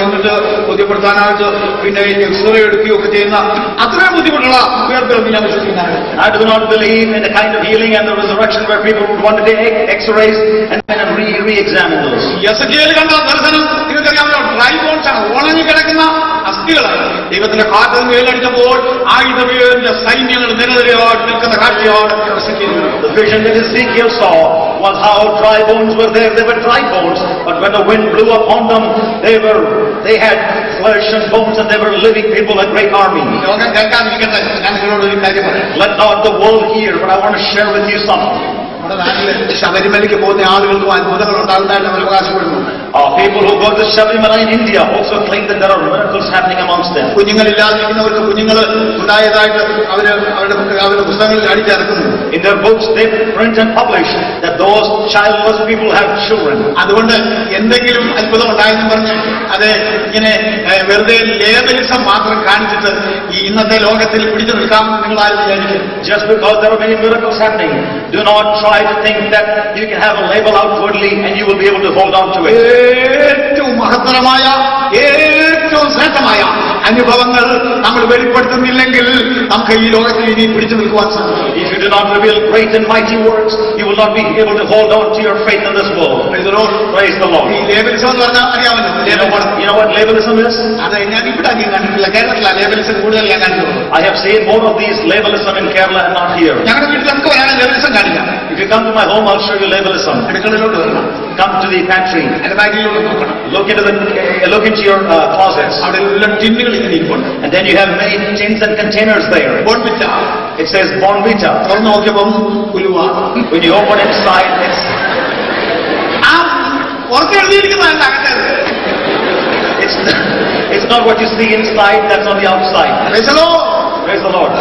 എന്നിട്ട് ബോധ്യപ്പെടുത്താനായിട്ട് പിന്നെ എക്സ്റേ എടുക്കുകയൊക്കെ ചെയ്യുന്ന അത്രയും ബുദ്ധിമുട്ടുള്ള ഉയർത്തലൊന്നും ഞാൻ വിശ്വസിക്കുന്നതാണ്. I do not believe in the kind of healing and the resurrection where people want to take X-rays and then re-examine those. Ezekiel കണ്ട ദർശനം നിങ്ങൾക്കറിയാമല്ലോ, ഡ്രൈ ബോൺസ് ആണ്, ഉണങ്ങി കിടക്കുന്ന അസ്ഥികളാണ്. ദൈവത്തിന്റെ കാറ്റിൽ വേലടിച്ചപ്പോൾ ആയുധവേറിന്റെ സൈന്യങ്ങൾ നിരനിരയായിട്ട് നിൽക്കുന്ന കാഴ്ചയാണ് പ്രസിദ്ധീകരിക്കുന്നത്. The vision that Ezekiel saw was how dry bones were there. They were dry bones, but when the wind blew upon them, they had flesh and bones, and they were living people, a great army. ലോകം കേൾക്കാതിരിക്കട്ടെ, ഞാൻ നിങ്ങളോട് ഒരു കാര്യം പറയാം. Let not the world hear, but I want to share with you something. നമ്മുടെ നാട്ടില് ശബരിമലയ്ക്ക് പോകുന്ന ആളുകൾക്കും അത്ഭുതങ്ങൾ ഉണ്ടാകുന്നതായിട്ട് അവർ അവകാശപ്പെടുന്നു. People who go to Shabarimala in India also claim that there are miracles happening amongst them. കുഞ്ഞുങ്ങളില്ലാതിരിക്കുന്നവർക്ക് കുഞ്ഞുങ്ങൾ ഉണ്ടായതായിട്ട് അവരുടെ പുസ്തകങ്ങളിൽ അടിച്ചിറക്കുന്നു. In their books they print and publish that those childless people have children. അതുകൊണ്ട് എന്തെങ്കിലും അത്ഭുതം ഉണ്ടായെന്ന് പറഞ്ഞ് അത് ഇങ്ങനെ വെറുതെ ലേബലിസം മാത്രം കാണിച്ചിട്ട് ഈ ഇന്നത്തെ ലോകത്തിൽ പിടിച്ചു നിൽക്കാമെന്ന് നിങ്ങൾ ആരും വിചാരിക്കും. Just because there are many miracles happening, do not try to think that you can have a label outwardly and you will be able to hold on to it. ഏറ്റവും മഹത്തരമായ ഏറ്റവും ശ്രേഷ്ഠമായ അനുഭവങ്ങൾ നമ്മൾ വെളിപ്പെടുത്തുന്നില്ലെങ്കിൽ നമുക്ക് ഈ ലോകത്തിൽ ഇനി പിടിച്ചു നിൽക്കുവാൻ സാധിക്കും. If you do not reveal great and mighty works, you will not be able to hold on to your faith in this world. Praise the Lord. Praise the Lord. ഈ ലേബലിസം എന്ന് പറഞ്ഞാൽ അറിയാമല്ലോ. You know what labelism is? അത് ഞാൻ ഇവിടെ അധികം കണ്ടിട്ടില്ല. കേരളത്തിലാണ് ലേബലിസം കൂടുതൽ ഞാൻ കണ്ടിട്ടുള്ളൂ. I have seen more of these labelism in Kerala and not here. ഞങ്ങളുടെ വീട്ടിൽ നമുക്ക് വരാൻ ലേബലിസം കാണിക്കാം. If you come to my home, I'll show you labelism. അടുക്കളയിലോട്ട് വരണം. Come to the pantry. അതിന്റെ ബാഗിലോട്ട് നോക്കണം. Look into your closets. അവിടെ എല്ലാം ടിന്നുകൾ ഇങ്ങനെ ഇരിപ്പുണ്ട്. And then you have many tins and containers there. Bournvita. It says Bonvita. തുറന്നു നോക്കിയപ്പം ഉലുവ. When you open inside, ആ പുറത്ത് എഴുതിയിരിക്കുന്നതല്ല അകത്തേത്. It's not what you see inside, that's on the outside. Praise the Lord.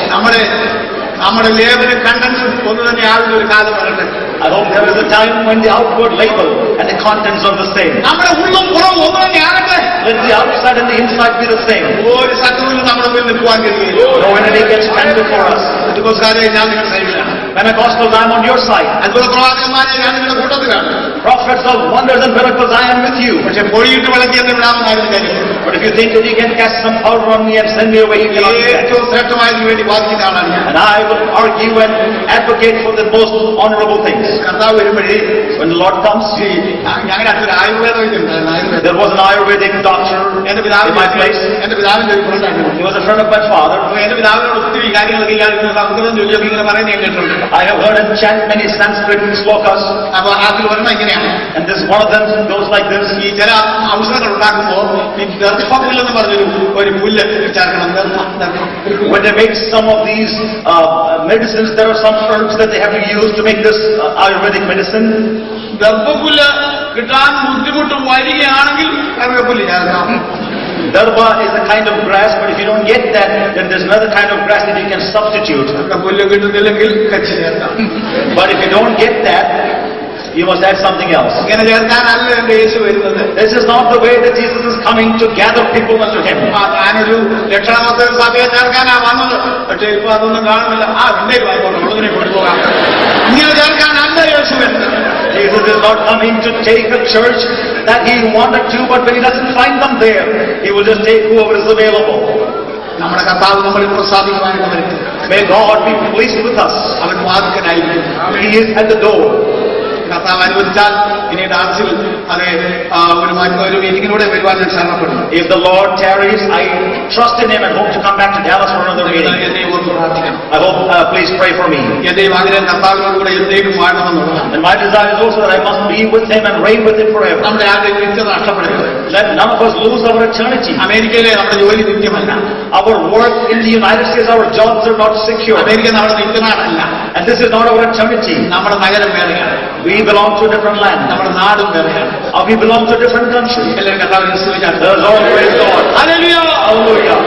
നമ്മുടെ ലേബലും കണ്ടന്റും ഒന്ന് തന്നെ ആളുടെ ഒരു കാലം വരട്ടെ. I hope there is a time when the outward label and the contents are the same. നമ്മുടെ ഉള്ളും പുറവും ഒന്ന് തന്നെ ആകട്ടെ. Let the outside and the inside be the same. ഒരു ശത്രുവിനും നമ്മുടെ മുന്നിൽ നിൽക്കുവാൻ കഴിയില്ല. No enemy can stand before us. അതുകൊണ്ടാണ് ഞാൻ നിങ്ങളുടെ സൈഡിലാണ്. Pentecostals, I am on your side. അത്ഭുത പ്രവാചകന്മാരെ ഞാൻ നിങ്ങളുടെ കൂട്ടത്തിലാണ്. Prophets of wonders and miracles, I am with you. പക്ഷെ പൊടിയിട്ട് വിളക്കി എന്ന് വിടാമെന്നായിരുന്നു കാര്യം. But if you think that you can cast some powder on me and send me away, you cannot do that. ഏറ്റവും ശ്രേഷ്ഠമായതിനു വേണ്ടി വാദിക്കുന്ന ആളാണ് ഞാൻ. And I will argue and advocate for the most honorable things. കർത്താവ് വരുമ്പോഴേ When the Lord comes, ഞങ്ങളുടെ അടുത്തൊരു Ayurveda വൈദ്യുണ്ടായിരുന്നു. there was an Ayurvedic doctor in my place. എന്റെ പിതാവിന്റെ ഒരു ഫ്രണ്ടായിരുന്നു. He was a friend of my father. എന്റെ പിതാവിനോട് ഒത്തിരി കാര്യങ്ങളൊക്കെ ഇയാൾ സംസ്കൃതം ചോദിച്ചപ്പോൾ ഇങ്ങനെ പറയുന്നത് ഞാൻ കേട്ടിട്ടുണ്ട്. I have heard him chant many Sanskrit slokas. അപ്പൊ അതിൽ പറഞ്ഞാൽ ഇങ്ങനെയാണ്. And this one of them goes like this. ഈ ചില ഔഷധങ്ങൾ ഉണ്ടാക്കുമ്പോൾ ഈ ദർഭപുല്ലെന്ന് പറഞ്ഞൊരു പുല്ല് ചേർക്കണം. When they make some of these medicines, there are some herbs that they have to use to make this Ayurvedic medicine. ദർഭപുല്ല് കിട്ടാൻ ബുദ്ധിമുട്ട് വരികയാണെങ്കിൽ ദർഭപുല്ല് ചേർക്കാം. Darba is a kind of grass, but if you don't get that, then there's another kind of grass that you can substitute. പുല്ല് കിട്ടുന്നില്ലെങ്കിൽ കച്ചി ചേർക്കാം. But if you don't get that, you must add something else. ഇങ്ങനെ ചേർക്കാനല്ല എന്റെ യേശു വരുന്നത്. This is not the way that Jesus is coming to gather people unto him. ഞാനൊരു ലക്ഷണമൊക്കെ സഭയെ ചേർക്കാനാ വന്നത്. പക്ഷെ ഇപ്പൊ അതൊന്നും കാണുന്നില്ല. എന്റെ ഉള്ളതിനെ കൊണ്ടുപോകാം. ഇങ്ങനെ ചേർക്കാനല്ല യേശു വരുന്നത്. Jesus is not coming to take a church that he wanted to, but when he doesn't find them there, he will just take whoever is available. നമ്മുടെ കർത്താവ് നമ്മളിൽ പ്രസാദിക്കുവാനായിട്ട് വരുന്നത്. May God be pleased with us. അവൻ വാതിൽക്കലായിരിക്കും. He is at the door. കർത്താവ് അനുവദിച്ചാൽ ഇനി ഡാൻസിൽ അത് ഒരു മീറ്റിങ്ങിലൂടെ വരുവാൻ ഞാൻ ശരണപ്പെടുന്നു. If the Lord tarries, I trust in him and hope to come back to Dallas for another meeting. എന്നെ ഓർത്ത് പ്രാർത്ഥിക്കണം. I hope, please pray for me. എന്റെയും ആഗ്രഹം കർത്താവിനോടുകൂടെ എന്നേക്കും വാഴണമെന്നുള്ളതാണ്. And my desire is also that I must be with him and reign with him forever. നമ്മുടെ ആരുടെയും നിത്യത നഷ്ടപ്പെടരുത്. Let none of us lose our eternity. അമേരിക്കയിലെ നമ്മുടെ ജോലി നിത്യമല്ല. Our work in the United States, our jobs are not secure. America നമ്മുടെ നിത്യനാടല്ല. And this is not our eternity. നമ്മുടെ നഗരം വേറെയാണ്. We belong to a different land. നമ്മുടെ നാടും വേറെയാണ്. We belong to a different country. എല്ലാവരും കർത്താവിനെ സ്തുതിച്ചാട്ടെ. The Lord praise God. Hallelujah. Hallelujah.